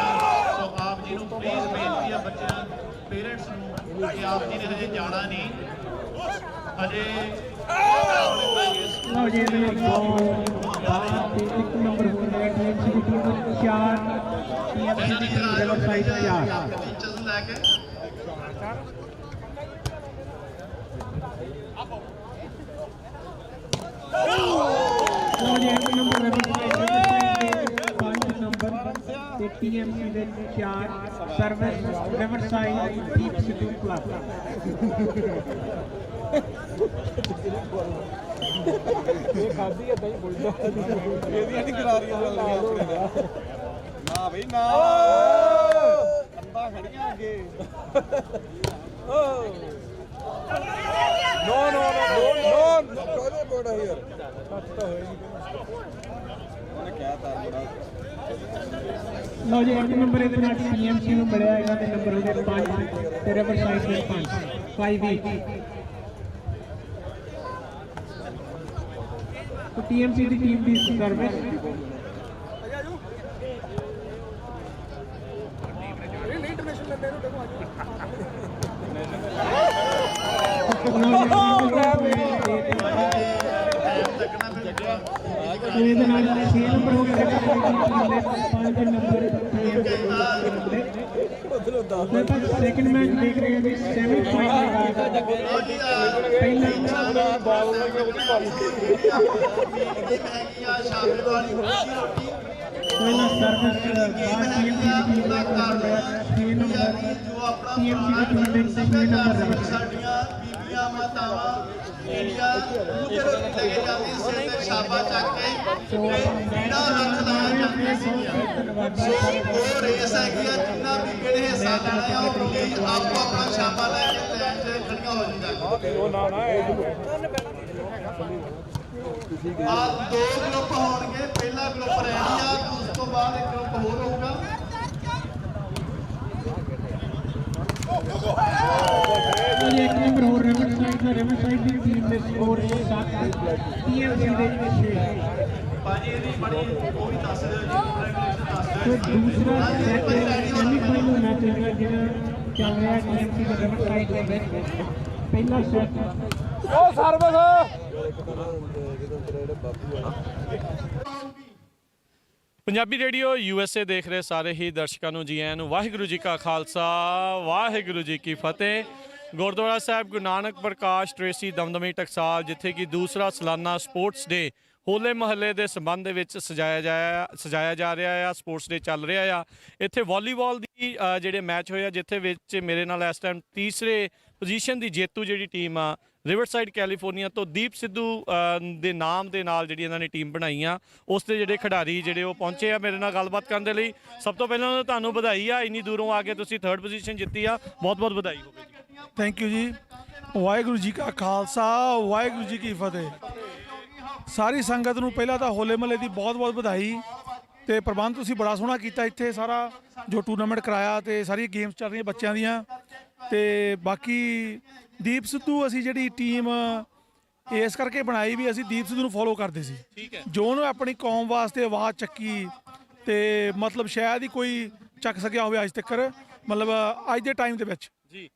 ਸੋ ਆਪ ਜੀ ਨੂੰ ਪਲੀਜ਼ ਬੇਨਤੀ ਆ ਬੱਚਿਆਂ ਪੇਰੈਂਟਸ ਨੂੰ ਕਿ ਆਪ ਜੀ ਨੇ ਹਜੇ ਜਾਣਾ ਨਹੀਂ, ਹਜੇ ਲਓ ਜੀ ਇਹਦੇ ਨਾਲ 2 ਬਾਅਦ ਤੇ 1 ਨੰਬਰ ਹੋ ਗਿਆ TMC ਦੀ ਟੀਮ ਨੂੰ 4 TMC ਦੀ ਟੀਮ ਰਿਵਰਸਾਈਡ 4। ਟੀਚਰਸ ਨੂੰ ਲੈ ਕੇ ਲਓ ਜੀ 1 ਨੰਬਰ ਰਿਵਰਸਾਈਡ ਦੇ 5 ਨੰਬਰ ਤੇ TMC ਦੇ 4 service Riverside Deep Sidhu club. ਇਹ ਖਾਦੀ ਏਦਾਂ ਹੀ ਬੁਲਦਾ ਇਹਦੀਆਂ ਨਹੀਂ ਕਰਾਰੀਆਂ ਲੱਗੀਆਂ ਨਾ ਬਈ ਨਾ ਕੰਦਾ ਖੜੀਆਂ ਅੱਗੇ ਨੋ ਨੋ ਨੋ ਨੋ ਕੋਲੇ ਬੋੜਾ ਯਾਰ ਸੱਚ ਤਾਂ ਹੋਈ ਉਹਨੇ ਕਿਹਾ ਤਾਂ ਬੜਾ। ਲਓ ਜੀ 1 ਨੰਬਰ ਇਹਦੇ ਨਾਲ TMC ਨੂੰ ਮਿਲਿਆ ਹੈਗਾ ਤੇ ਨੰਬਰ ਉਹਦੇ 5 ਤੇ ਰਿਵਰਸਾਈਡ ਦੇ 5 तो TMC ਦੀ ਟੀਮ ਦੀ ਸਰਵਿਸ। ਇਹਦੇ ਨਾਲ 6 ਨੰਬਰ ਹੋ ਗਿਆ 5 ਨੰਬਰ ਸੈਕਿੰਡ ਮੈਚ ਦੇਖ ਰਹੇ ਹਾਂ ਜੀ ਸੈਮੀਫਾਈਨਲ ਪਹਿਲਾ ਬਾਲ ਲੱਗੇ ਉਹਦੀ ਬਾਲ ਸ਼ਾਮਲ ਵਾਲੀ ਰੋਟੀ ਰੋਟੀ ਪਹਿਲਾ ਸਰਵਿਸ TMC ਦੀ ਟੀਮ ਦਾ ਨੰਬਰ 6 ਨੰਬਰ TMC ਦੀ ਟੀਮ ਦੇ 6 ਨੰਬਰ ਸਾਡੀਆਂ ਬੀਬੀਆਂ ਮਾਤਾਵਾਂ ਜਿਹੜੀਆਂ ਮੂੰਹ ਤੇ ਰੋਟੀ ਲੈ ਕੇ ਜਾਂਦੀ ਸਿਰ ਤੇ ਛਾਪਾ ਚੱਕ ਕੇ ਜਿਹੜਾ ਹੱਥ ਨਾਲ ਜਾਂਦੀਆਂ ਸੀਗੀਆਂ। ਸੋ ਉਹ ਰੇਸ ਹੈਗੀ ਆ ਜਿੰਨਾ ਵੀ ਕਿਹੜੇ ਹਿੱਸਾ ਲੈਣਾ ਆ ਉਹ ਲਈ ਆਪੋ ਆਪਣਾ ਛਾਪਾ ਲੈ ਕੇ ਲੈਣ 'ਚ ਖੜੀਆਂ ਹੋ ਜਾਂਦੀਆਂ। ਉਹ ਨਾ ਨਾ ਆ 2 ਗਰੁੱਪ ਹੋਣਗੇ। ਪਹਿਲਾ ਗਰੁੱਪ ਰੈਡੀ ਆ, ਉਸ ਤੋਂ ਬਾਅਦ ਇੱਕ ਗਰੁੱਪ ਹੋਰ ਹੋਊਗਾ। ਇਹ 1 ਨੰਬਰ ਹੋਰ ਰਿਵਰਸਾਈਡ ਦੀ ਟੀਮ ਦੇ ਸਕੋਰ 7 TMC ਦੇ 6। ਭਾਜੀ ਇਹਦੀ ਬੜੀ ਉਹ ਵੀ ਦੱਸ ਦਿਓ ਜੀ ਰੈਗੂਲੇਸ਼ਨ ਦੱਸ तो ਦਿਓ। दूसरा सेमीफाइनल मैच है जिन्हें चल रहा है TMC के रिवरसाइड के बीच। पहला सेट ਉਹ ਸਰਵਿਸ ਪੰਜਾਬੀ ਰੇਡੀਓ USA ਦੇਖ ਰਹੇ ਸਾਰੇ ਹੀ ਦਰਸ਼ਕਾਂ ਨੂੰ ਜੀ ਆਇਆਂ ਨੂੰ। ਵਾਹਿਗੁਰੂ ਜੀ ਕਾ ਖਾਲਸਾ ਵਾਹਿਗੁਰੂ ਜੀ ਕੀ ਫਤਿਹ। ਗੁਰਦੁਆਰਾ ਸਾਹਿਬ ਗੁਰੂ ਨਾਨਕ ਪ੍ਰਕਾਸ਼ ਟ੍ਰੇਸੀ ਦਮਦਮੀ ਟਕਸਾਲ ਜਿੱਥੇ ਕਿ ਦੂਸਰਾ ਸਾਲਾਨਾ ਸਪੋਰਟਸ ਡੇ ਹੋਲੇ ਮਹੱਲੇ ਦੇ ਸੰਬੰਧ ਦੇ ਵਿੱਚ ਸਜਾਇਆ ਜਾ ਰਿਹਾ ਆ। ਸਪੋਰਟਸ ਡੇ ਚੱਲ ਰਿਹਾ ਆ। ਇੱਥੇ ਵਾਲੀਬਾਲ ਦੀ ਜਿਹੜੇ ਮੈਚ ਹੋਏ ਆ ਜਿੱਥੇ ਵਿੱਚ ਮੇਰੇ ਨਾਲ ਇਸ ਟਾਈਮ ਤੀਸਰੇ ਪੋਜੀਸ਼ਨ ਦੀ ਜੇਤੂ ਜਿਹੜੀ ਟੀਮ ਆ ਰਿਵਰਸਾਈਡ ਕੈਲੀਫੋਰਨੀਆ ਤੋਂ ਦੀਪ ਸਿੱਧੂ ਦੇ ਨਾਮ ਦੇ ਨਾਲ ਜਿਹੜੀ ਇਹਨਾਂ ਨੇ ਟੀਮ ਬਣਾਈ ਆ ਉਸ ਦੇ ਜਿਹੜੇ ਖਿਡਾਰੀ ਜਿਹੜੇ ਉਹ ਪਹੁੰਚੇ ਆ ਮੇਰੇ ਨਾਲ ਗੱਲਬਾਤ ਕਰਨ ਦੇ ਲਈ। ਸਭ ਤੋਂ ਪਹਿਲਾਂ ਤੁਹਾਨੂੰ ਵਧਾਈ ਆ, ਇੰਨੀ ਦੂਰੋਂ ਆ ਕੇ ਤੁਸੀਂ 3rd ਪੋਜੀਸ਼ਨ ਜਿੱਤੀ ਆ, ਬਹੁਤ ਬਹੁਤ ਵਧਾਈ ਹੋਵੇ ਜੀ। ਥੈਂਕ ਯੂ ਜੀ। ਵਾਹਿਗੁਰੂ ਜੀ ਕਾ ਖਾਲਸਾ ਵਾਹਿਗੁਰੂ ਜੀ ਕੀ ਫਤਿਹ। ਸਾਰੀ ਸੰਗਤ ਨੂੰ ਪਹਿਲਾਂ ਤਾਂ ਹੋਲੇ ਮਹੱਲੇ ਦੀ ਬਹੁਤ ਬਹੁਤ ਵਧਾਈ। ਤੇ ਪ੍ਰਬੰਧ ਤੁਸੀਂ ਬੜਾ ਸੋਹਣਾ ਕੀਤਾ ਇੱਥੇ ਸਾਰਾ ਜੋ ਟੂਰਨਾਮੈਂਟ ਕਰਾਇਆ ਤੇ ਸਾਰੀਆਂ ਗੇਮਸ ਚੱਲ ਰਹੀਆਂ ਬੱਚਿਆਂ ਦੀਆਂ। ਤੇ ਬਾਕੀ ਦੀਪ ਸਿੱਧੂ ਅਸੀਂ ਜਿਹੜੀ ਟੀਮ ਇਸ ਕਰਕੇ ਬਣਾਈ ਵੀ ਅਸੀਂ ਦੀਪ ਸਿੱਧੂ ਨੂੰ ਫੋਲੋ ਕਰਦੇ ਸੀ, ਜੋ ਉਹਨੇ ਆਪਣੀ ਕੌਮ ਵਾਸਤੇ ਆਵਾਜ਼ ਚੱਕੀ ਤੇ ਮਤਲਬ ਸ਼ਾਇਦ ਹੀ ਕੋਈ ਚੱਕ ਸਕਿਆ ਹੋਵੇ ਅੱਜ ਤੱਕ, ਮਤਲਬ ਅੱਜ ਦੇ ਟਾਈਮ ਦੇ ਵਿੱਚ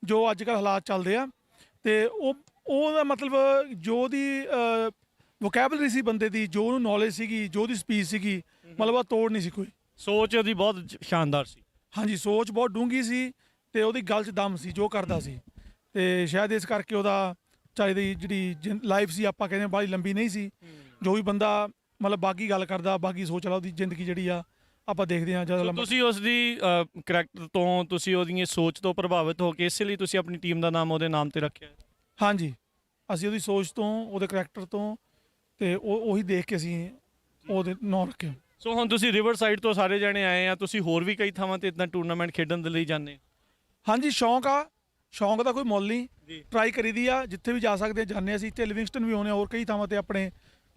ਜੋ ਅੱਜ ਕੱਲ੍ਹ ਹਾਲਾਤ ਚੱਲਦੇ ਆ। ਤੇ ਉਹਦਾ ਮਤਲਬ ਜੋ ਉਹਦੀ ਵੋਕੈਬਲਰੀ ਸੀ ਬੰਦੇ ਦੀ, ਜੋ ਉਹਨੂੰ ਨੌਲੇਜ ਸੀਗੀ, ਜੋ ਉਹਦੀ ਸਪੀਚ ਸੀਗੀ, ਮਤਲਬ ਉਹ ਤੋੜ ਨਹੀਂ ਸੀ ਕੋਈ। ਸੋਚ ਉਹਦੀ ਬਹੁਤ ਸ਼ਾਨਦਾਰ ਸੀ। ਹਾਂਜੀ, ਸੋਚ ਬਹੁਤ ਡੂੰਘੀ ਸੀ ਤੇ ਉਹਦੀ ਗੱਲ 'ਚ ਦਮ ਸੀ ਜੋ ਕਰਦਾ ਸੀ। ਤੇ ਸ਼ਾਇਦ ਇਸ ਕਰਕੇ ਉਹਦਾ ਚਾਹੀਦੀ ਜਿਹੜੀ ਲਾਈਫ ਸੀ ਆਪਾਂ ਕਹਿੰਦੇ ਬਾਹਲੀ ਲੰਬੀ ਨਹੀਂ ਸੀ। ਜੋ ਵੀ ਬੰਦਾ ਮਤਲਬ ਬਾਗੀ ਗੱਲ ਕਰਦਾ, ਬਾਗੀ ਸੋਚ ਵਾਲਾ, ਉਹਦੀ ਜ਼ਿੰਦਗੀ ਜਿਹੜੀ ਆ ਆਪਾਂ ਦੇਖਦੇ ਹਾਂ ਜਦੋਂ ਤੁਸੀਂ ਉਸ ਦੀ ਕਰੈਕਟਰ ਤੋਂ, ਤੁਸੀਂ ਉਹਦੀ ਸੋਚ ਤੋਂ ਪ੍ਰਭਾਵਿਤ ਹੋ ਕੇ ਇਸੇ ਲਈ ਤੁਸੀਂ ਆਪਣੀ ਟੀਮ ਦਾ ਨਾਮ ਉਹਦੇ ਨਾਮ ਤੇ ਰੱਖਿਆ? ਹਾਂਜੀ, ਅਸੀਂ ਉਹਦੀ ਸੋਚ ਤੋਂ, ਉਹਦੇ ਕਰੈਕਟਰ ਤੋਂ ਤੇ ਉਹੀ ਦੇਖ ਕੇ ਅਸੀਂ ਉਹਦੇ ਨਾਂ ਰੱਖਿਆ। ਸੋ ਹੁਣ ਤੁਸੀਂ ਰਿਵਰ ਸਾਈਡ ਤੋਂ ਸਾਰੇ ਜਣੇ ਆਏ ਆ, ਤੁਸੀਂ ਹੋਰ ਵੀ ਕਈ ਥਾਵਾਂ ਤੇ ਇਦਾਂ ਟੂਰਨਾਮੈਂਟ ਖੇਡਣ ਦੇ ਲਈ ਜਾਂਦੇ? ਹਾਂਜੀ, ਸ਼ੌਂਕ ਆ, ਸ਼ੌਂਕ ਦਾ ਕੋਈ ਮੁੱਲ ਨਹੀਂ, ਟਰਾਈ ਕਰੀਦੀ ਆ, ਜਿੱਥੇ ਵੀ ਜਾ ਸਕਦੇ ਜਾਂਦੇ ਅਸੀਂ। ਇੱਥੇ ਲਿਵਿੰਗਸਟਨ ਵੀ ਆਉਂਦੇ ਹੋਰ ਕਈ ਥਾਵਾਂ ਤੇ ਆਪਣੇ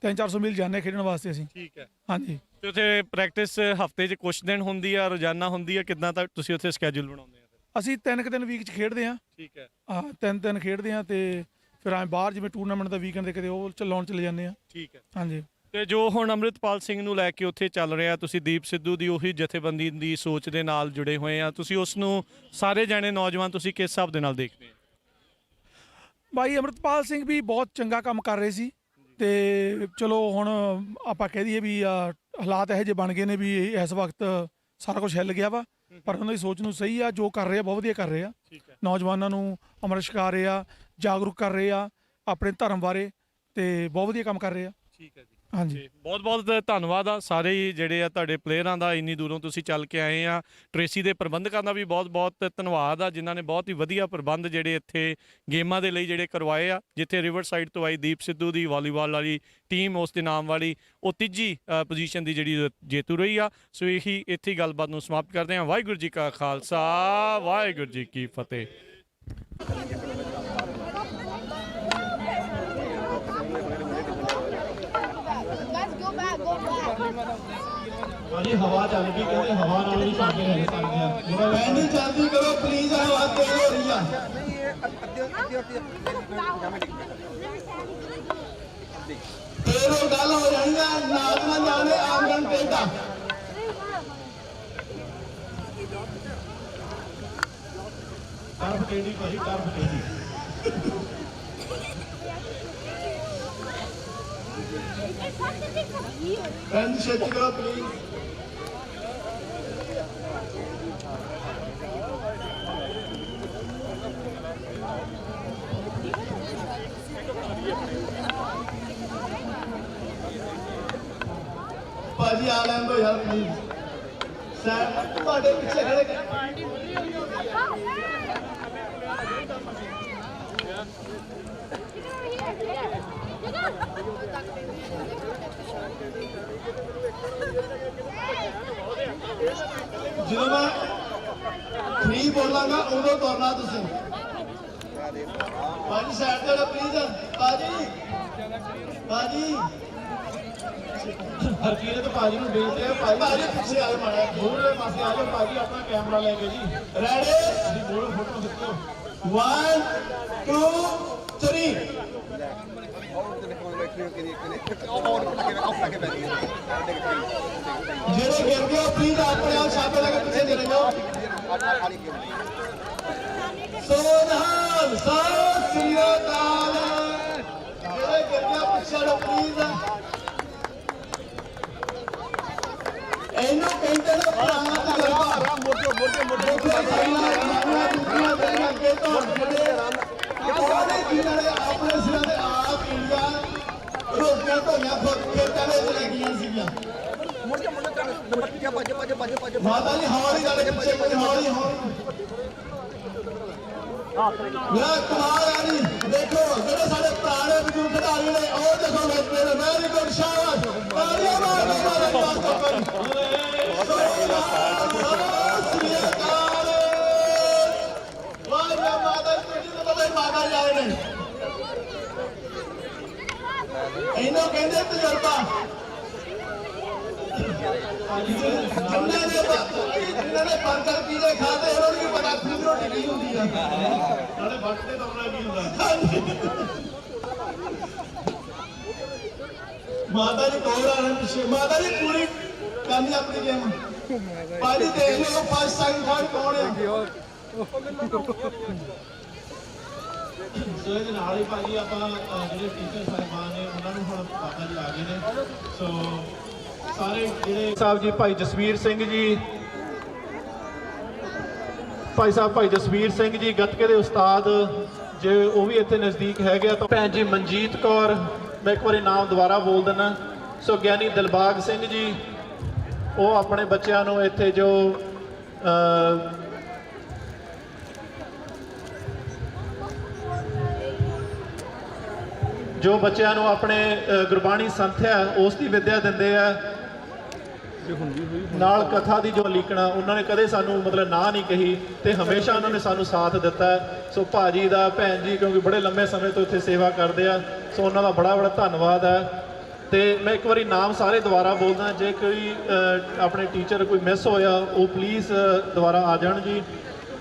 300-400 ਮੀਲ ਜਾਂਦੇ ਖੇਡਣ ਵਾਸਤੇ ਅਸੀਂ। ਠੀਕ ਹੈ। ਹਾਂਜੀ, ਤੇ ਉੱਥੇ ਪ੍ਰੈਕਟਿਸ ਹਫਤੇ 'ਚ ਕੁਛ ਦਿਨ ਹੁੰਦੀ ਆ, ਰੋਜ਼ਾਨਾ ਹੁੰਦੀ ਆ, ਕਿੱਦਾਂ ਤੱਕ ਤੁਸੀਂ ਉੱਥੇ ਸਕੇਜੂਲ ਬਣਾਉਂਦੇ ਆ? ਅਸੀਂ 3 ਦਿਨ ਵੀਕ 'ਚ ਖੇਡਦੇ ਹਾਂ। ਠੀਕ ਹੈ। ਹਾਂ, 3 ਦਿਨ ਖੇਡਦੇ ਹਾਂ ਤੇ ਫਿਰ ਐਂ ਬਾਹਰ ਜਿਵੇਂ ਟੂਰਨਾਮੈਂਟ ਦਾ ਵੀਕਐਂਡ ਦੇ ਕਿਤੇ ਉਹ ਲਾਉਣ ਚਲੇ ਜਾਂਦੇ ਆ। ਠੀਕ ਹੈ। ਹਾਂਜੀ। ਤੇ ਜੋ ਹੁਣ ਅੰਮ੍ਰਿਤਪਾਲ ਸਿੰਘ ਨੂੰ ਲੈ ਕੇ ਉੱਥੇ ਚੱਲ ਰਿਹਾ, ਤੁਸੀਂ ਦੀਪ ਸਿੱਧੂ ਦੀ ਉਹੀ ਜਥੇਬੰਦੀ ਦੀ ਸੋਚ ਦੇ ਨਾਲ ਜੁੜੇ ਹੋਏ ਆ, ਤੁਸੀਂ ਉਸ ਨੂੰ ਸਾਰੇ ਜਾਣੇ ਨੌਜਵਾਨ ਤੁਸੀਂ ਕਿਸ ਹਿਸਾਬ ਦੇ ਨਾਲ ਦੇਖਦੇ ਆ? ਭਾਈ ਅੰਮ੍ਰਿਤਪਾਲ ਸਿੰਘ ਵੀ ਬਹੁਤ ਚੰਗਾ ਕੰਮ ਕਰ ਰਹੇ ਸੀ ਤੇ ਚਲੋ ਹੁਣ ਆਪਾਂ ਕਹਿ ਦਈਏ ਵੀ ਹਾਲਾਤ ਇਹੋ ਜਿਹੇ ਬਣ ਗਏ ਨੇ ਵੀ ਇਸ ਵਕਤ ਸਾਰਾ ਕੁਝ ਹਿੱਲ ਗਿਆ ਵਾ, ਪਰ ਉਹਨਾਂ ਦੀ ਸੋਚ ਨੂੰ ਸਹੀ ਆ, ਜੋ ਕਰ ਰਹੇ ਆ ਬਹੁਤ ਵਧੀਆ ਕਰ ਰਹੇ ਆ। ਨੌਜਵਾਨਾਂ ਨੂੰ ਅੰਮ੍ਰਿਤ ਛਕਾ ਰਹੇ ਆ, ਜਾਗਰੂਕ ਕਰ ਰਹੇ ਆ ਆਪਣੇ ਧਰਮ ਬਾਰੇ ਤੇ ਬਹੁਤ ਵਧੀਆ ਕੰਮ ਕਰ ਰਹੇ ਆ। ਠੀਕ ਹੈ ਜੀ। ਹਾਂਜੀ, ਬਹੁਤ ਬਹੁਤ ਧੰਨਵਾਦ ਆ ਸਾਰੇ ਹੀ ਜਿਹੜੇ ਆ ਤੁਹਾਡੇ ਪਲੇਅਰਾਂ ਦਾ, ਇੰਨੀ ਦੂਰੋਂ ਤੁਸੀਂ ਚੱਲ ਕੇ ਆਏ ਆ। ਟਰੇਸੀ ਦੇ ਪ੍ਰਬੰਧਕਾਂ ਦਾ ਵੀ ਬਹੁਤ ਬਹੁਤ ਧੰਨਵਾਦ ਆ, ਜਿਨ੍ਹਾਂ ਨੇ ਬਹੁਤ ਹੀ ਵਧੀਆ ਪ੍ਰਬੰਧ ਜਿਹੜੇ ਇੱਥੇ ਗੇਮਾਂ ਦੇ ਲਈ ਜਿਹੜੇ ਕਰਵਾਏ ਆ। ਜਿੱਥੇ ਰਿਵਰ ਸਾਈਡ ਤੋਂ ਆਈ ਦੀਪ ਸਿੱਧੂ ਦੀ ਵਾਲੀਬਾਲ ਵਾਲੀ ਟੀਮ, ਉਸ ਦੇ ਨਾਮ ਵਾਲੀ, ਉਹ ਤੀਜੀ ਪੋਜੀਸ਼ਨ ਦੀ ਜਿਹੜੀ ਜੇਤੂ ਰਹੀ ਆ। ਸੋ ਇਹੀ ਇੱਥੇ ਗੱਲਬਾਤ ਨੂੰ ਸਮਾਪਤ ਕਰਦੇ ਹਾਂ। ਵਾਹਿਗੁਰੂ ਜੀ ਕਾ ਖਾਲਸਾ, ਵਾਹਿਗੁਰੂ ਜੀ ਕੀ ਫਤਿਹ। ਭਾਜੀ ਹਵਾ ਚੱਲ ਗਈ, ਕਹਿੰਦੇ ਹਵਾ ਨਾਲ ਵੀ ਛੱਡ ਰਹੇ ਸਕਦੇ ਆ। ਬੈਂਡੀ ਜਲਦੀ ਕਰੋ ਪਲੀਜ਼, ਹਵਾ ਤੇਜ਼ ਹੋ ਰਹੀ ਆ। ਫੇਰ ਉਹ ਗੱਲ ਹੋ ਜਾਣੀ ਆ, ਨਾਚ ਨਾ ਜਾਣੇ ਆਮਦਨ ਟੇਡਾ। ਟਰਫ ਟੇਡੀ ਭਾਜੀ, ਟਰਫ ਟੇਡੀ। ਬੈਂਡੀ ਛੇਤੀ ਕਰੋ ਪਲੀਜ਼। ਭਾਜੀ ਆ ਲੈਣ ਦੋ ਯਾਰ ਪਲੀਜ਼। ਸੈਰ ਤੁਹਾਡੇ ਪਿੱਛੇ ਖੜੇ ਜਦੋਂ ਮੈਂ 3 ਬੋਲਾਂਗਾ ਉਦੋਂ ਤੁਰਨਾ ਤੁਸੀਂ। ਭਾਜੀ ਸਾਈਡ ਤੇ ਪਲੀਜ਼। ਭਾਜੀ ਹਰਕੀਰਤ ਭਾਜੀ ਨੂੰ ਬੇਨਤੀ ਹੈ, ਭਾਜੀ ਪਿੱਛੇ ਆ ਜਾਓ, ਮਾੜਾ ਮੂਹਰਲੇ ਪਾਸੇ ਆ ਜਾਓ ਭਾਜੀ, ਆਪਣਾ ਕੈਮਰਾ ਲੈ ਕੇ ਜੀ। ਰੈਡੀ? ਜੀ ਬੋਲੋ, ਫੋਟੋ ਖਿੱਚੋ। 1 2 3। ਜਿਹੜੇ ਗਿਰ ਗਏ ਪਲੀਜ਼ ਆਪਣੇ ਆਪ ਛਾਪੇ ਲਾ ਕੇ ਪਿੱਛੇ ਚਲੇ ਜਾਓ। ਸੋਨਹਾਲ ਸਤਿ ਸ੍ਰੀ ਅਕਾਲ। ਜਿਹੜੇ ਗਿਰ ਗਏ ਪਿੱਛੇ ਹਟੋ ਪਲੀਜ਼। ਇਹਨੂੰ ਕਹਿੰਦੇ ਨੇ ਪੁਰਾਣਾ ਤਜਰਬਾ। ਅੱਗੇ ਤੋਂ ਜਿਹੜੇ ਆਪਣੇ ਸਿਰਾਂ ਤੇ ਆਪ ਇੰਡੀਆ ਰੋਟੀਆਂ ਧੋਈਆਂ ਖੇਤਾਂ ਵਿੱਚ ਲੈ ਗਈਆਂ ਸੀਗੀਆਂ। ਮਾਤਾ ਜੀ ਹੌਲੀ ਗੱਲ ਪਿੱਛੇ ਕੋਈ ਹੌਲੀ ਹੌਲੀ। ਮੇਰਾ ਕਮਾਲ ਆ ਜੀ, ਦੇਖੋ ਜਿਹੜੇ ਸਾਡੇ ਪੁਰਾਣੇ ਬਜ਼ੁਰਗ ਖਿਡਾਰੀ ਨੇ ਉਹ ਦੇਖੋ ਵੇਖਦੇ ਨੇ। ਵੈਰੀ ਗੁੱਡ, ਸ਼ਾਬਾਸ਼। ਤਾਲੀਆਂ ਮਾਰ ਕੇ ਮਾਰਨ ਵਾਸਤੇ ਸ੍ਰੀ ਅਕਾਲ। ਵਾਹ ਮਾਤਾ ਜੀ, ਤੁਸੀਂ ਤਾਂ ਮਾਤਾ ਜੀ ਆਏ ਨੇ। ਇਹਨੂੰ ਕਹਿੰਦੇ ਤਜਰਬਾ। ਜਿਨ੍ਹਾਂ ਨੇ 버ਗਰ ਪੀਜ਼ੇ ਖਾਦੇ ਉਹਨਾਂ ਨੂੰ ਵੀ ਪਤਾ ਖੂਬ ਰੋਟੀ ਕੀ ਹੁੰਦੀ ਆ ਨਾਲੇ ਵੱਟ ਤੇ ਦੌੜਨਾ ਕੀ ਹੁੰਦਾ। ਮਾਤਾ ਜੀ ਕੋਲ ਆ ਰਹੇ ਪਿੱਛੇ, ਮਾਤਾ ਜੀ ਪੂਰੀ ਕਰਨੀ ਆਪਣੀ ਗੇਮ। ਭਾਜੀ ਦੇਖ ਲਓ ਫਸਟ ਸੈਕਿੰਡ ਥਰਡ ਕੌਣ ਹੈ। ਸੋ ਇਹਦੇ ਨਾਲ ਹੀ ਭਾਜੀ ਆਪਾਂ ਜਿਹੜੇ ਟੀਚਰ ਸਾਹਿਬਾਨ ਨੇ ਉਹਨਾਂ ਨੂੰ ਹੁਣ ਮਾਤਾ ਜੀ ਆ ਗਏ ਨੇ। ਸੋ ਸਾਰੇ ਜਿਹੜੇ ਸਾਹਿਬ ਜੀ ਭਾਈ ਜਸਵੀਰ ਸਿੰਘ ਜੀ, ਭਾਈ ਸਾਹਿਬ ਭਾਈ ਜਸਵੀਰ ਸਿੰਘ ਜੀ ਗੱਤਕੇ ਦੇ ਉਸਤਾਦ, ਜੇ ਉਹ ਵੀ ਇੱਥੇ ਨਜ਼ਦੀਕ ਹੈਗੇ ਆ ਤਾਂ ਭੈਣ ਜੀ ਮਨਜੀਤ ਕੌਰ, ਮੈਂ ਇੱਕ ਵਾਰੀ ਨਾਮ ਦੁਬਾਰਾ ਬੋਲ ਦਿੰਦਾ। ਸੋ ਗਿਆਨੀ ਦਿਲਬਾਗ ਸਿੰਘ ਜੀ, ਉਹ ਆਪਣੇ ਬੱਚਿਆਂ ਨੂੰ ਇੱਥੇ ਜੋ ਬੱਚਿਆਂ ਨੂੰ ਆਪਣੇ ਗੁਰਬਾਣੀ ਸੰਥਿਆ ਉਸ ਦੀ ਵਿੱਦਿਆ ਦਿੰਦੇ ਆ, ਨਾਲ ਕਥਾ ਦੀ ਜੋ ਲੀਕਣਾ, ਉਹਨਾਂ ਨੇ ਕਦੇ ਸਾਨੂੰ ਮਤਲਬ ਨਾ ਨਹੀਂ ਕਹੀ ਤੇ ਹਮੇਸ਼ਾ ਉਹਨਾਂ ਨੇ ਸਾਨੂੰ ਸਾਥ ਦਿੱਤਾ। ਸੋ ਭਾਜੀ ਦਾ, ਭੈਣ ਜੀ, ਕਿਉਂਕਿ ਬੜੇ ਲੰਬੇ ਸਮੇਂ ਤੋਂ ਇੱਥੇ ਸੇਵਾ ਕਰਦੇ ਆ, ਸੋ ਉਹਨਾਂ ਦਾ ਬੜਾ ਬੜਾ ਧੰਨਵਾਦ ਹੈ। ਤੇ ਮੈਂ ਇੱਕ ਵਾਰੀ ਨਾਮ ਸਾਰੇ ਦੁਬਾਰਾ ਬੋਲਦਾ, ਜੇ ਕੋਈ ਆਪਣੇ ਟੀਚਰ ਕੋਈ ਮਿਸ ਹੋਇਆ ਉਹ ਪਲੀਜ਼ ਦੁਬਾਰਾ ਆ ਜਾਣ ਜੀ।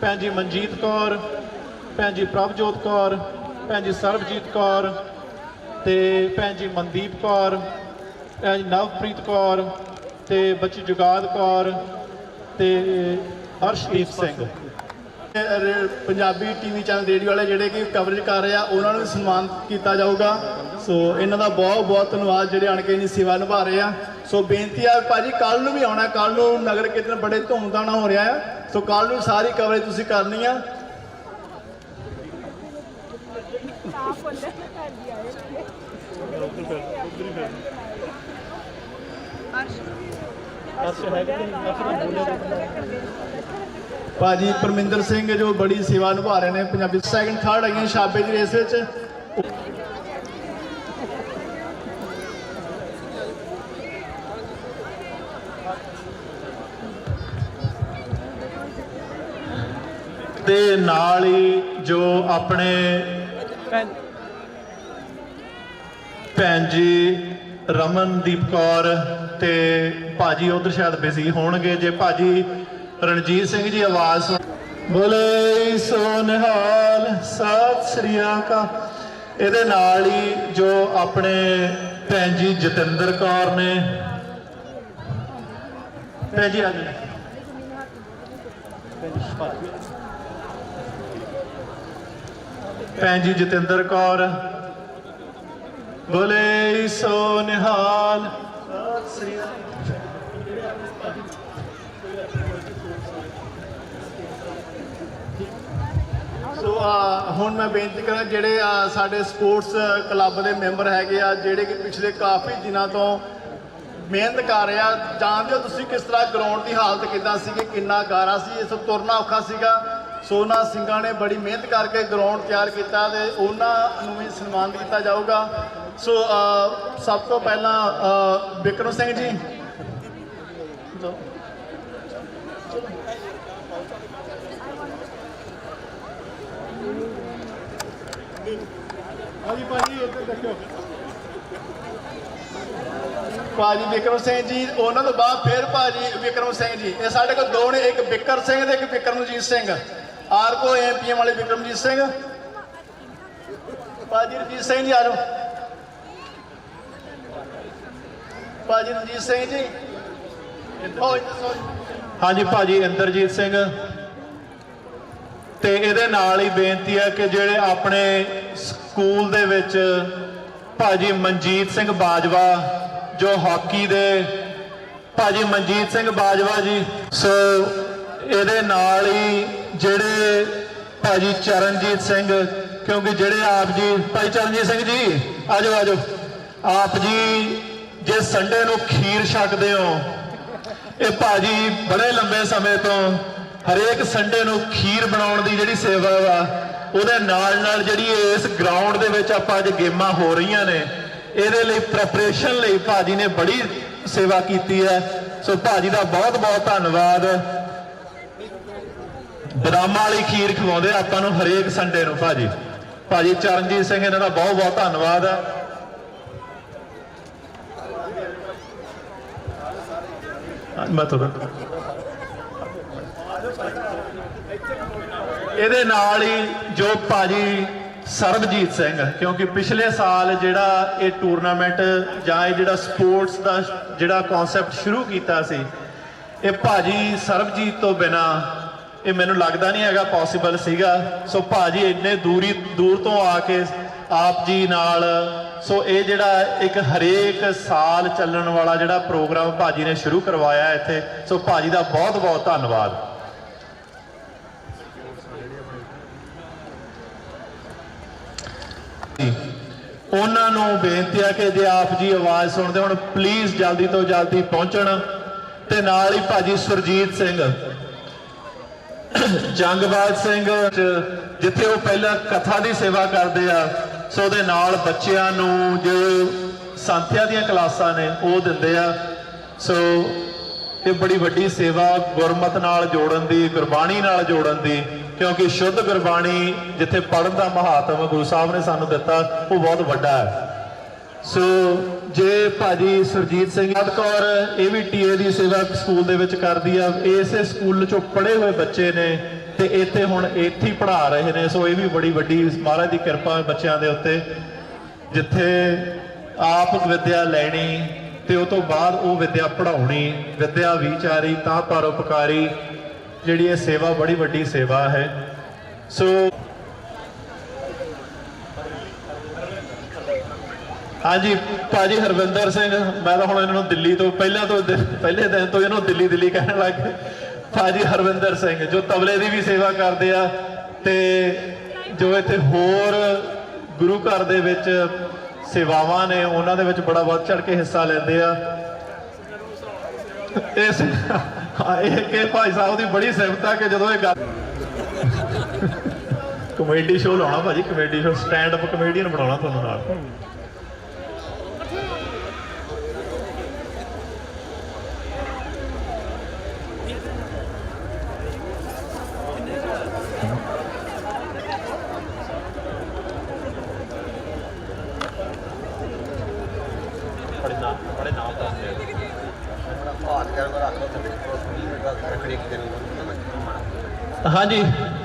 ਭੈਣ ਜੀ ਮਨਜੀਤ ਕੌਰ, ਭੈਣ ਜੀ ਪ੍ਰਭਜੋਤ ਕੌਰ, ਭੈਣ ਜੀ ਸਰਬਜੀਤ ਕੌਰ, ਤੇ ਭੈਣ ਜੀ ਮਨਦੀਪ ਕੌਰ, ਭੈਣ ਜੀ ਨਵਪ੍ਰੀਤ ਕੌਰ, ਤੇ ਬੱਚੀ ਜੁਗਾਦ ਕੌਰ, ਤੇ Harshdeep Singh. Punjabi TV channel radio ਵਾਲੇ ਜਿਹੜੇ ਕਿ ਕਵਰੇਜ ਕਰ ਰਹੇ ਆ, ਉਹਨਾਂ ਨੂੰ ਸਨਮਾਨ ਕੀਤਾ ਜਾਊਗਾ। ਸੋ ਇਹਨਾਂ ਦਾ ਬਹੁਤ ਬਹੁਤ ਧੰਨਵਾਦ ਜਿਹੜੇ ਆਣ ਕੇ ਇੰਨੀ ਸੇਵਾ ਨਿਭਾ ਰਹੇ ਆ। ਸੋ ਬੇਨਤੀ ਆ ਭਾਜੀ ਕੱਲ ਨੂੰ ਵੀ ਆਉਣਾ, ਕੱਲ ਨੂੰ ਨਗਰ ਕੀਰਤਨ ਬੜੇ ਧੂਮਧਾਮ ਨਾਲ ਹੋ ਰਿਹਾ ਆ। ਸੋ ਕੱਲ ਨੂੰ ਸਾਰੀ ਕਵਰੇਜ ਤੁਸੀਂ ਕਰਨੀ ਆ। ਭਾਜੀ ਪਰਮਿੰਦਰ ਸਿੰਘ ਜੋ ਬੜੀ ਸੇਵਾ ਨਿਭਾ ਰਹੇ ਨੇ ਪੰਜਾਬੀ, ਸੈਕਿੰਡ ਥਰਡ ਆਈਆਂ ਛਾਬੇ ਦੀ ਰੇਸ ਵਿੱਚ। ਤੇ ਨਾਲ ਹੀ ਜੋ ਆਪਣੇ ਭੈਣ ਜੀ ਰਮਨਦੀਪ ਕੌਰ ਤੇ ਭਾਜੀ ਉਧਰ ਸ਼ਾਇਦ ਬਿਜ਼ੀ ਹੋਣਗੇ, ਜੇ ਭਾਜੀ ਰਣਜੀਤ ਸਿੰਘ ਜੀ ਆਵਾਜ਼ ਬੋਲੇ ਸੋ ਨਿਹਾਲ ਸਤਿ ਸ੍ਰੀ ਅਕਾਲ। ਇਹਦੇ ਨਾਲ ਹੀ ਜੋ ਆਪਣੇ ਭੈਣ ਜੀ ਜਤਿੰਦਰ ਕੌਰ ਨੇ, ਭੈਣ ਜੀ ਆ ਗਏ, ਭੈਣ ਜੀ ਜਤਿੰਦਰ ਕੌਰ, ਬੋਲੇ ਸੋ ਨਿਹਾਲ ਸਤਿ ਸ੍ਰੀ ਅਕਾਲ। ਸੋ ਹੁਣ ਮੈਂ ਬੇਨਤੀ ਕਰਾਂ ਜਿਹੜੇ ਸਾਡੇ ਸਪੋਰਟਸ ਕਲੱਬ ਦੇ ਮੈਂਬਰ ਹੈਗੇ ਆ, ਜਿਹੜੇ ਕਿ ਪਿਛਲੇ ਕਾਫੀ ਦਿਨਾਂ ਤੋਂ ਮਿਹਨਤ ਕਰ ਰਹੇ ਆ, ਜਾਣਦੇ ਹੋ ਤੁਸੀਂ ਕਿਸ ਤਰ੍ਹਾਂ ਗਰਾਊਂਡ ਦੀ ਹਾਲਤ ਕਿੱਦਾਂ ਸੀ, ਕਿੰਨਾ ਗਾਰਾ ਸੀ, ਇਸ ਤੁਰਨਾ ਔਖਾ ਸੀਗਾ। ਸੋ ਉਹਨਾਂ ਸਿੰਘਾਂ ਨੇ ਬੜੀ ਮਿਹਨਤ ਕਰਕੇ ਗਰਾਊਂਡ ਤਿਆਰ ਕੀਤਾ ਤੇ ਉਹਨਾਂ ਨੂੰ ਵੀ ਸਨਮਾਨਿਤ ਕੀਤਾ ਜਾਊਗਾ। ਸੋ ਸਭ ਤੋਂ ਪਹਿਲਾਂ ਬਿਕਰਮ ਸਿੰਘ ਜੀ, ਭਾਜੀ ਇੱਧਰ ਦੇਖਿਓ, ਭਾਜੀ ਬਿਕਰਮ ਸਿੰਘ ਜੀ, ਉਹਨਾਂ ਤੋਂ ਬਾਅਦ ਫਿਰ ਭਾਜੀ ਬਿਕਰਮ ਸਿੰਘ ਜੀ। ਇਹ ਸਾਡੇ ਕੋਲ ਦੋ ਨੇ, ਇੱਕ ਬਿਕਰ ਸਿੰਘ ਤੇ ਇੱਕ ਬਿਕਰਮਜੀਤ ਸਿੰਘ, ਆਰਕੋ ਐਮਪੀਐਮ ਵਾਲੇ ਬਿਕਰਮਜੀਤ ਸਿੰਘ। ਭਾਜੀ ਰਣਜੀਤ ਸਿੰਘ ਜੀ ਆ ਜਾਓ, ਭਾਜੀ ਰਣਜੀਤ ਸਿੰਘ ਜੀ। ਹਾਂਜੀ ਭਾਜੀ ਇੰਦਰਜੀਤ ਸਿੰਘ। ਤੇ ਇਹਦੇ ਨਾਲ ਹੀ ਬੇਨਤੀ ਹੈ ਕਿ ਜਿਹੜੇ ਆਪਣੇ ਸਕੂਲ ਦੇ ਵਿੱਚ ਭਾਜੀ ਮਨਜੀਤ ਸਿੰਘ ਬਾਜਵਾ, ਜੋ ਹਾਕੀ ਦੇ ਭਾਜੀ ਮਨਜੀਤ ਸਿੰਘ ਬਾਜਵਾ ਜੀ। ਸੋ ਇਹਦੇ ਨਾਲ ਹੀ ਜਿਹੜੇ ਭਾਜੀ ਚਰਨਜੀਤ ਸਿੰਘ, ਕਿਉਂਕਿ ਜਿਹੜੇ ਆਪ ਜੀ ਭਾਈ ਚਰਨਜੀਤ ਸਿੰਘ ਜੀ ਆ ਜਾਓ, ਆ ਜਾਓ। ਆਪ ਜੀ ਜੇ ਸੰਡੇ ਨੂੰ ਖੀਰ ਛਕਦੇ ਹੋ, ਇਹ ਭਾਜੀ ਬੜੇ ਲੰਬੇ ਸਮੇਂ ਤੋਂ ਹਰੇਕ ਸੰਡੇ ਨੂੰ ਖੀਰ ਬਣਾਉਣ ਦੀ ਜਿਹੜੀ ਸੇਵਾ ਵਾ, ਉਹਦੇ ਨਾਲ ਨਾਲ ਜਿਹੜੀ ਇਸ ਗਰਾਊਂਡ ਦੇ ਵਿੱਚ ਆਪਾਂ ਅੱਜ ਗੇਮਾਂ ਹੋ ਰਹੀਆਂ ਨੇ, ਇਹਦੇ ਲਈ ਪ੍ਰੈਪਰੇਸ਼ਨ ਲਈ ਭਾਜੀ ਨੇ ਬੜੀ ਸੇਵਾ ਕੀਤੀ ਹੈ। ਸੋ ਭਾਜੀ ਦਾ ਬਹੁਤ ਬਹੁਤ ਧੰਨਵਾਦ। ਬਦਾਮਾਂ ਵਾਲੀ ਖੀਰ ਖਵਾਉਂਦੇ ਆਪਾਂ ਨੂੰ ਹਰੇਕ ਸੰਡੇ ਨੂੰ ਭਾਜੀ ਚਰਨਜੀਤ ਸਿੰਘ, ਇਹਨਾਂ ਦਾ ਬਹੁਤ ਬਹੁਤ ਧੰਨਵਾਦ ਹੈ। ਮੈਂ ਤੁਹਾਡਾ ਇਹਦੇ ਨਾਲ ਹੀ ਜੋ ਭਾਜੀ ਸਰਬਜੀਤ ਸਿੰਘ, ਕਿਉਂਕਿ ਪਿਛਲੇ ਸਾਲ ਜਿਹੜਾ ਇਹ ਟੂਰਨਾਮੈਂਟ ਜਾਂ ਇਹ ਜਿਹੜਾ ਸਪੋਰਟਸ ਦਾ ਜਿਹੜਾ ਕਨਸੈਪਟ ਸ਼ੁਰੂ ਕੀਤਾ ਸੀ, ਇਹ ਭਾਜੀ ਸਰਬਜੀਤ ਤੋਂ ਬਿਨਾ ਇਹ ਮੈਨੂੰ ਲੱਗਦਾ ਨਹੀਂ ਹੈਗਾ ਪੋਸੀਬਲ ਸੀਗਾ। ਸੋ ਭਾਜੀ ਇੰਨੇ ਦੂਰ ਤੋਂ ਆ ਕੇ ਆਪ ਜੀ ਨਾਲ, ਸੋ ਇਹ ਜਿਹੜਾ ਇੱਕ ਹਰੇਕ ਸਾਲ ਚੱਲਣ ਵਾਲਾ ਜਿਹੜਾ ਪ੍ਰੋਗਰਾਮ ਭਾਜੀ ਨੇ ਸ਼ੁਰੂ ਕਰਵਾਇਆ ਇੱਥੇ, ਸੋ ਭਾਜੀ ਦਾ ਬਹੁਤ ਬਹੁਤ ਧੰਨਵਾਦ। ਉਹਨਾਂ ਨੂੰ ਬੇਨਤੀ ਹੈ ਕਿ ਜੇ ਆਪ ਜੀ ਆਵਾਜ਼ ਸੁਣਦੇ ਹੁਣ ਪਲੀਜ਼ ਜਲਦੀ ਤੋਂ ਜਲਦੀ ਪਹੁੰਚਣ। ਤੇ ਨਾਲ ਹੀ ਭਾਜੀ ਸੁਰਜੀਤ ਸਿੰਘ, ਜੰਗਬਾਜ਼ ਸਿੰਘ, ਜਿੱਥੇ ਉਹ ਪਹਿਲਾਂ ਕਥਾ ਦੀ ਸੇਵਾ ਕਰਦੇ ਆ, ਸੋ ਉਹਦੇ ਨਾਲ ਬੱਚਿਆਂ ਨੂੰ ਜੋ ਸੰਥਿਆ ਦੀਆਂ ਕਲਾਸਾਂ ਨੇ ਉਹ ਦਿੰਦੇ ਆ। ਸੋ ਇਹ ਬੜੀ ਵੱਡੀ ਸੇਵਾ ਗੁਰਮਤ ਨਾਲ ਜੋੜਨ ਦੀ, ਗੁਰਬਾਣੀ ਨਾਲ ਜੋੜਨ ਦੀ, ਕਿਉਂਕਿ ਸ਼ੁੱਧ ਗੁਰਬਾਣੀ ਜਿੱਥੇ ਪੜ੍ਹਨ ਦਾ ਮਹਾਤਮ ਗੁਰੂ ਸਾਹਿਬ ਨੇ ਸਾਨੂੰ ਦਿੱਤਾ ਉਹ ਬਹੁਤ ਵੱਡਾ ਹੈ। ਸੋ ਜੇ ਭਾਜੀ ਸੁਰਜੀਤ ਸਿੰਘ ਕੌਰ, ਇਹ ਵੀ ਟੀਏ ਦੀ ਸੇਵਾ ਸਕੂਲ ਦੇ ਵਿੱਚ ਕਰਦੀ ਆ, ਇਸੇ ਸਕੂਲ ਚੋਂ ਪੜ੍ਹੇ ਹੋਏ ਬੱਚੇ ਨੇ ਤੇ ਇੱਥੇ ਹੁਣ ਇੱਥੇ ਹੀ ਪੜ੍ਹਾ ਰਹੇ ਨੇ। ਸੋ ਇਹ ਵੀ ਬੜੀ ਵੱਡੀ ਮਹਾਰਾਜ ਦੀ ਕਿਰਪਾ ਬੱਚਿਆਂ ਦੇ ਉੱਤੇ, ਜਿੱਥੇ ਆਪ ਵਿਦਿਆ ਲੈਣੀ ਤੇ ਉਹ ਤੋਂ ਬਾਅਦ ਉਹ ਵਿਦਿਆ ਪੜ੍ਹਾਉਣੀ, ਵਿਦਿਆ ਵਿਚਾਰੀ ਤਾਂ ਪਰਉਪਕਾਰੀ, ਜਿਹੜੀ ਇਹ ਸੇਵਾ ਬੜੀ ਵੱਡੀ ਸੇਵਾ ਹੈ। ਸੋ ਹਾਂਜੀ ਭਾਜੀ ਹਰਵਿੰਦਰ ਸਿੰਘ, ਮੈਂ ਤਾਂ ਹੁਣ ਇਹਨਾਂ ਨੂੰ ਦਿੱਲੀ ਤੋਂ ਪਹਿਲੇ ਦਿਨ ਤੋਂ ਇਹਨੂੰ ਦਿੱਲੀ ਕਹਿਣ ਲੱਗ ਗਏ। ਭਾਜੀ ਹਰਵਿੰਦਰ ਸਿੰਘ ਜੋ ਤਬਲੇ ਦੀ ਵੀ ਸੇਵਾ ਕਰਦੇ ਆ ਤੇ ਜੋ ਇੱਥੇ ਹੋਰ ਗੁਰੂ ਘਰ ਦੇ ਵਿੱਚ ਸੇਵਾਵਾਂ ਨੇ ਉਹਨਾਂ ਦੇ ਵਿੱਚ ਬੜਾ ਵੱਧ ਚੜ ਕੇ ਹਿੱਸਾ ਲੈਂਦੇ ਆ। ਇਹ ਕਿ ਭਾਈ ਸਾਹਿਬ ਦੀ ਬੜੀ ਸਿਫਤ ਆ ਕਿ ਜਦੋਂ ਇਹ ਗੱਲ ਕਮੇਡੀ ਸ਼ੋਅ ਲਾਉਣਾ ਭਾਜੀ, comedy show, stand up comedian ਬਣਾਉਣਾ ਤੁਹਾਨੂੰ ਨਾਲ। ਹਾਂਜੀ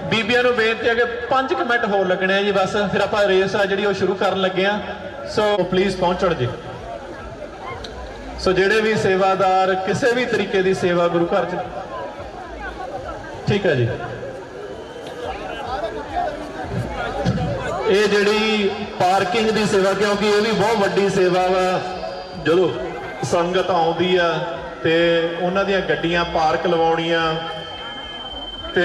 ਬੀਬੀਆਂ ਨੂੰ ਬੇਨਤੀ ਹੈ ਕਿ 5 ਮਿੰਟ ਹੋਰ ਲੱਗਣੇ ਆ ਜੀ, ਬਸ ਫਿਰ ਆਪਾਂ ਰੇਸ ਆ ਜਿਹੜੀ ਉਹ ਸ਼ੁਰੂ ਕਰਨ ਲੱਗੇ ਆ। ਸੋ ਪਲੀਜ਼ ਪਹੁੰਚਣ ਜੀ। ਸੋ ਜਿਹੜੇ ਵੀ ਸੇਵਾਦਾਰ ਕਿਸੇ ਵੀ ਤਰੀਕੇ ਦੀ ਸੇਵਾ ਗੁਰੂ ਘਰ ਚ, ਠੀਕ ਹੈ ਜੀ। ਇਹ ਜਿਹੜੀ ਪਾਰਕਿੰਗ ਦੀ ਸੇਵਾ, ਕਿਉਂਕਿ ਇਹ ਵੀ ਬਹੁਤ ਵੱਡੀ ਸੇਵਾ ਵਾ, ਜਦੋਂ ਸੰਗਤ ਆਉਂਦੀ ਆ ਤੇ ਉਹਨਾਂ ਦੀਆਂ ਗੱਡੀਆਂ ਪਾਰਕ ਲਵਾਉਣੀਆਂ, ਤੇ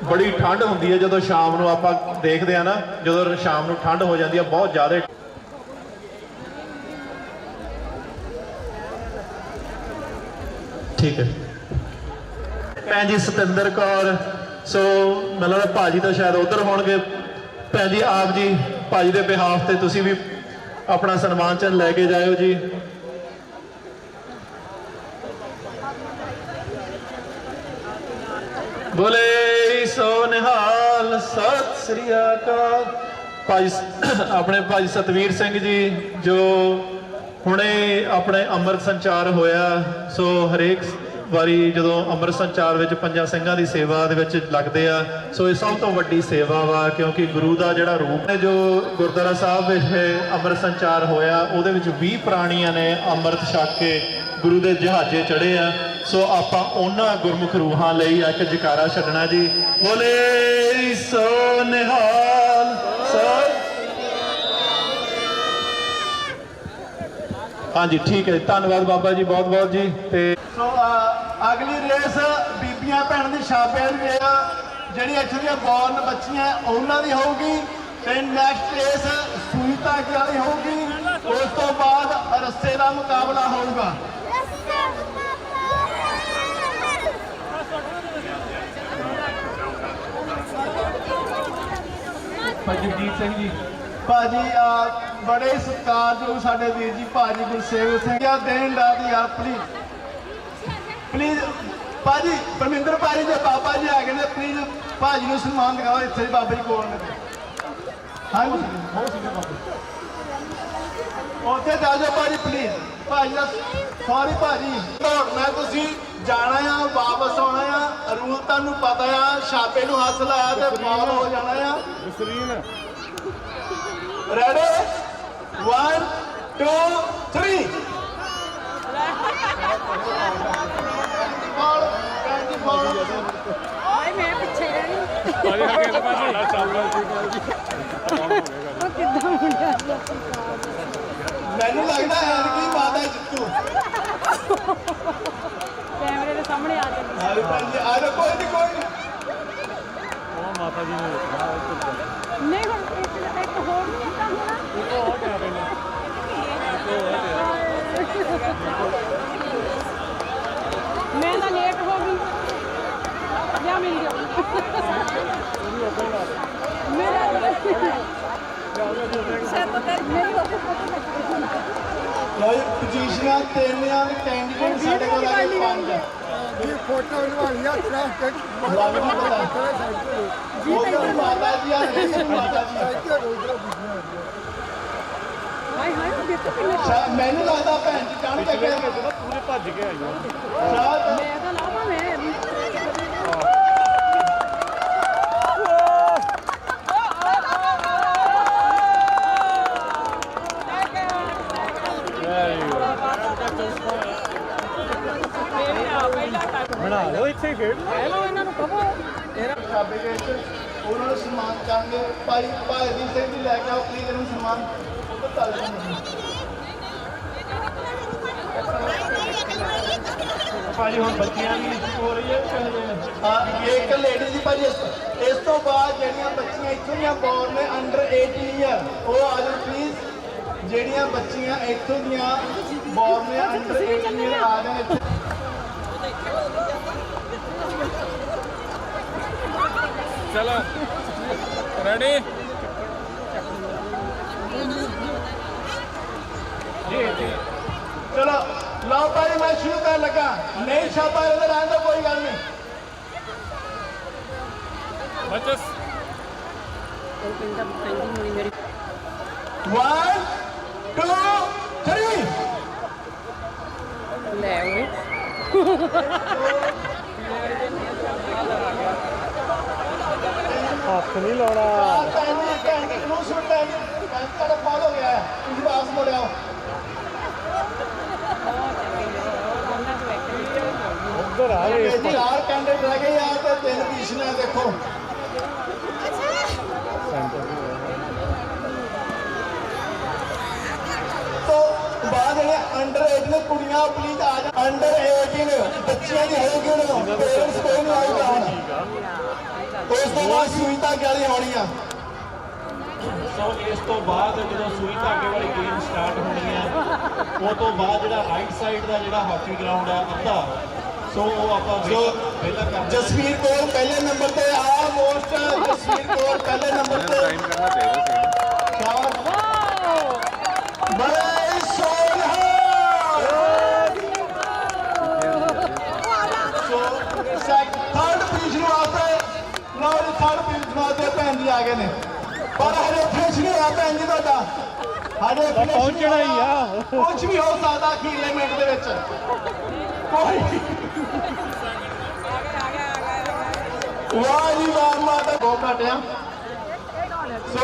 ਬੜੀ ਠੰਡ ਹੁੰਦੀ ਹੈ ਜਦੋਂ ਸ਼ਾਮ ਨੂੰ ਆਪਾਂ ਦੇਖਦੇ ਆ ਨਾ, ਜਦੋਂ ਸ਼ਾਮ ਨੂੰ ਠੰਡ ਹੋ ਜਾਂਦੀ ਹੈ ਬਹੁਤ ਜ਼ਿਆਦਾ। ਠੀਕ ਹੈ ਭੈਣ ਜੀ ਸਤਿੰਦਰ ਕੌਰ, ਸੋ ਮੈਨੂੰ ਲੱਗਦਾ ਭਾਜੀ ਤਾਂ ਸ਼ਾਇਦ ਉਧਰ ਹੋਣਗੇ। ਭੈਣ ਜੀ ਆਪ ਜੀ ਭਾਜੀ ਦੇ ਬਿਹਾਫ ਤੇ ਤੁਸੀਂ ਵੀ ਆਪਣਾ ਸਨਮਾਨ ਚਿੰਨ੍ਹ ਲੈ ਕੇ ਜਾਇਓ ਜੀ। ਬੋਲੇ ਸੋ ਨਿਹਾਲ, ਸਤਿ ਸ੍ਰੀ ਅਕਾਲ। ਭਾਈ ਆਪਣੇ ਭਾਈ ਸਤਵੀਰ ਸਿੰਘ ਜੀ ਜੋ ਹੁਣੇ ਆਪਣੇ ਅੰਮ੍ਰਿਤ ਸੰਚਾਰ ਹੋਇਆ, ਸੋ ਹਰੇਕ ਵਾਰੀ ਜਦੋਂ ਅੰਮ੍ਰਿਤ ਸੰਚਾਰ ਵਿੱਚ ਪੰਜਾਂ ਸਿੰਘਾਂ ਦੀ ਸੇਵਾ ਦੇ ਵਿੱਚ ਲੱਗਦੇ ਆ, ਸੋ ਇਹ ਸਭ ਤੋਂ ਵੱਡੀ ਸੇਵਾ ਵਾ, ਕਿਉਂਕਿ ਗੁਰੂ ਦਾ ਜਿਹੜਾ ਰੂਪ ਨੇ, ਜੋ ਗੁਰਦੁਆਰਾ ਸਾਹਿਬ ਵਿੱਚ ਅੰਮ੍ਰਿਤ ਸੰਚਾਰ ਹੋਇਆ ਉਹਦੇ ਵਿੱਚ 20 ਪ੍ਰਾਣੀਆਂ ਨੇ ਅੰਮ੍ਰਿਤ ਛਕ ਕੇ ਗੁਰੂ ਦੇ ਜਹਾਜ਼ੇ ਚੜ੍ਹੇ ਆ। ਸੋ ਆਪਾਂ ਉਹਨਾਂ ਗੁਰਮੁਖ ਰੂਹਾਂ ਲਈ ਇੱਕ ਜੈਕਾਰਾ ਛੱਡਣਾ ਜੀ। ਬੋਲੇ ਸੋ ਨਿਹਾਲ। ਹਾਂਜੀ ਠੀਕ ਹੈ, ਧੰਨਵਾਦ ਬਾਬਾ ਜੀ, ਬਹੁਤ ਬਹੁਤ ਜੀ। ਤੇ ਸੋ ਅਗਲੀ ਰੇਸ ਬੀਬੀਆਂ ਭੈਣ ਦੀ ਛਾਪੇ ਦੀ ਆ, ਜਿਹੜੀ ਇੱਥੇ ਦੀਆਂ ਬੌਰਨ ਬੱਚੀਆਂ ਉਹਨਾਂ ਦੀ ਹੋਊਗੀ, ਤੇ ਨੈਕਸਟ ਰੇਸ ਸੂਈ ਧਾਗੇ ਵਾਲੀ ਹੋਊਗੀ। ਉਸ ਤੋਂ ਬਾਅਦ ਰੱਸੇ ਦਾ ਮੁਕਾਬਲਾ ਹੋਊਗਾ। ਜਗਜੀਤ ਸਿੰਘ ਜੀ ਭਾਜੀ ਬੜੇ ਸਤਿਕਾਰਯੋਗ ਸਾਡੇ ਵੀਰ ਜੀ ਭਾਜੀ ਗੁਰਸੇਵਕ ਸਿੰਘ ਆ, ਦੇਣ ਦਾ ਦੀ ਆ। ਪਲੀਜ਼ ਭਾਜੀ ਪਰਮਿੰਦਰ ਭਾਜੀ ਦੇ ਬਾਬਾ ਜੀ ਆ ਗਏ ਨੇ, ਪਲੀਜ਼ ਭਾਜੀ ਨੂੰ ਸਨਮਾਨ ਦਿਖਾਓ ਇੱਥੇ ਬਾਬਾ ਜੀ ਕੋਲ ਨੇ। ਹਾਂਜੀ ਉੱਥੇ ਜਾ ਜਾਓ ਭਾਜੀ ਪਲੀਜ਼। ਭਾਜੀ ਦਾ ਸੌਰੀ ਭਾਜੀ, ਦੌੜਨਾ ਤੁਸੀਂ ਜਾਣਾ ਆ, ਵਾਪਸ ਆਉਣਾ ਆ। ਰੂਲ ਤੁਹਾਨੂੰ ਪਤਾ ਆ, ਛਾਪੇ ਨੂੰ ਹੱਥ ਲਾਇਆ ਤੇ ਫਾਲ ਹੋ ਜਾਣਾ ਆ। Ready 1 2 3 fall candy fall. ਮੈਂ ਪਿੱਛੇ ਰਹਿਣੀ ਉਹ ਕਿੱਦਾਂ ਮੁੰਡਾ ਮੈਨੂੰ ਲੱਗਦਾ ਹੈ ਕਿ ਮਾਤਾ ਜਿੱਤੂ। ਕੈਮਰੇ ਦੇ ਸਾਹਮਣੇ ਆ ਜਾਂਦੀ ਆ ਜਾਓ ਭਾਜੀ, ਆ ਜਾਓ, ਕੋਈ ਨਹੀਂ ਕੋਈ ਨਹੀਂ। ਨਹੀਂ ਹੁਣ ਇੱਕ ਹੋਰ ਨਹੀਂ ਤਾਂ ਹੋਣਾ ਮੈਂ ਤਾਂ ਲੇਟ ਹੋ ਗਈ ਜਾਂ ਮਿਲ ਗਿਆ ਮੇਰਾ ਲਓ ਜੀ ਪੋਜੀਸ਼ਨਾਂ ਤਿੰਨ ਆ, ਕੈਂਡੀਡੇਟ ਸਾਡੇ ਕੋਲ ਆ ਗਏ 5। ਫੋਟੋ ਬਣਵਾਈ ਆ ਤੇਰਾ ਜੀ ਮਾਤਾ ਜੀ ਆ ਰਹੇ ਨੇ, ਮਾਤਾ ਜੀ। ਹਾਏ ਹਾਏ ਦੇਖੋ ਕਿੰਨੇ ਮੈਨੂੰ ਲੱਗਦਾ ਭੈਣ ਜੀ ਜਾਣ ਕੇ ਗਏ ਪੂਰੇ ਭੱਜ ਕੇ ਆਈ ਸ਼ਾਇਦ। ਮੈਂ ਤਾਂ ਲਾਵਾਂ ਮੈਂ ਬਣਾ ਲਓ ਇੱਥੇ ਖੇਡ ਲਓ ਇਹਨਾਂ ਨੂੰ ਕਹੋ ਛਾਬੇ ਦੇ ਵਿੱਚ ਉਹਨਾਂ ਨੂੰ ਸਨਮਾਨ ਕਰਾਂਗੇ। ਭਾਈ ਦੀ ਸਿੰਘ ਜੀ ਲੈ ਕੇ ਆਓ ਪਲੀਜ਼ ਇਹਨੂੰ ਸਨਮਾਨ। ਉਹ ਚੱਲ ਜਾਂਦੇ ਭਾਜੀ ਹੁਣ ਬੱਚਿਆਂ ਦੀ ਹੋ ਰਹੀ ਹੈ। ਹਾਂ ਇੱਕ ਲੇਡੀ ਦੀ ਭਾਜੀ ਇਸ ਤੋਂ ਬਾਅਦ ਜਿਹੜੀਆਂ ਬੱਚੀਆਂ ਇੱਥੋਂ ਦੀਆਂ ਬੋਰਨ ਨੇ ਅੰਡਰ 18 ਈਅਰ ਉਹ ਆ ਜਾਓ ਪਲੀਜ਼। ਜਿਹੜੀਆਂ ਬੱਚੀਆਂ ਇੱਥੋਂ ਦੀਆਂ ਬੋਰਨ ਨੇ ਅੰਡਰ 18 ਈਅਰ ਆ ਜਾਣ ਇੱਥੇ। ਚਲੋ ਰੈਡੀ ਚਲੋ ਲਓ ਭਾਈ ਮੈਂ ਸ਼ੁਰੂ ਕਰਨ ਲੱਗਾ। ਨਹੀਂ ਛਾਪਾ ਇਹਦੇ ਰਹਿਣ ਦਾ ਕੋਈ ਗੱਲ ਨਹੀਂ। ਬੱਚਸ 1 2 3 ਲੈ ਓਏ ਹੱਥ ਨਹੀਂ ਲਾਉਣਾ ਕੈਂਡੀ ਨੂੰ ਸੁਣ ਲੈ ਤੁਹਾਡਾ ਫਾਲ ਹੋ ਗਿਆ ਹੈ। ਤੁਸੀਂ ਵਾਪਸ ਮੁੜਿਓ। ਉੱਧਰ ਆ ਇਹ 4 ਕੈਂਡੀਡੇਟ ਰਹਿ ਗਏ ਆ ਤੇ 3 ਪੋਜੀਸ਼ਨਾਂ ਦੇਖੋ। ਤੋਂ ਬਾਅਦ ਜਿਹੜੇ ਅੰਡਰ 18 ਕੁੜੀਆਂ ਪਲੀਜ਼ ਆ ਜਾ। ਅੰਡਰ 18 ਬੱਚਿਆਂ ਦੀ ਹੋਊਗੀ ਉਹਨਾਂ ਨੂੰ ਪੇਰੈਂਟਸ ਕੋਈ ਨਹੀਂ ਆਊਗਾ ਹੁਣ। ਉਸ ਤੋਂ ਬਾਅਦ ਸੂਈ ਧਾਗੇ ਵਾਲੀ ਹੋਣੀ ਆ। ਸੋ ਇਸ ਤੋਂ ਬਾਅਦ ਜਦੋਂ ਸੂਈ ਧਾਗੇ ਵਾਲੀ ਗੇਮ ਸਟਾਰਟ ਹੋਣੀ ਹੈ ਉਹ ਤੋਂ ਬਾਅਦ ਜਿਹੜਾ ਰਾਈਟ ਸਾਈਡ ਦਾ ਜਿਹੜਾ ਹਾਕੀ ਗਰਾਊਂਡ ਹੈ ਅੱਧਾ ਸੋ ਉਹ ਆਪਾਂ ਪਹਿਲਾਂ ਕਰਦੇ। ਜਸਵੀਰ ਕੌਰ ਪਹਿਲੇ ਨੰਬਰ ਤੇ ਆਲਮੋਸਟ ਜਸਵੀਰ ਕੌਰ ਪਹਿਲੇ ਨੰਬਰ ਤੇ ਟਾਈਮ ਕਰਨਾ ਚਾਹੀਦਾ ਸੀ। ਬੜੇ ਸੋਹਣਾ ਸੋ ਥਰਡ ਪੋਜੀਸ਼ਨ ਵਾਸਤੇ ਲਓ ਜੀ ਥਰਡ ਪੋਜੀਸ਼ਨ ਵਾਸਤੇ ਭੈਣ ਜੀ ਆ ਗਏ ਨੇ ਪਰ ਹਜੇ ਫਿਨਿਸ਼ ਨਹੀਂ ਹੋਇਆ ਭੈਣ ਜੀ ਤੁਹਾਡਾ। ਹਜੇ ਪਹੁੰਚਣਾ ਹੀ ਆ। ਕੁਝ ਵੀ ਹੋ ਸਕਦਾ ਅਖੀਰਲੇ ਮਿੰਟ ਦੇ ਵਿੱਚ ਕੋਈ। ਵਾਹ ਜੀ ਵਾਹ ਮਾਤਾ ਬਹੁਤ ਘਟਿਆ। ਸੋ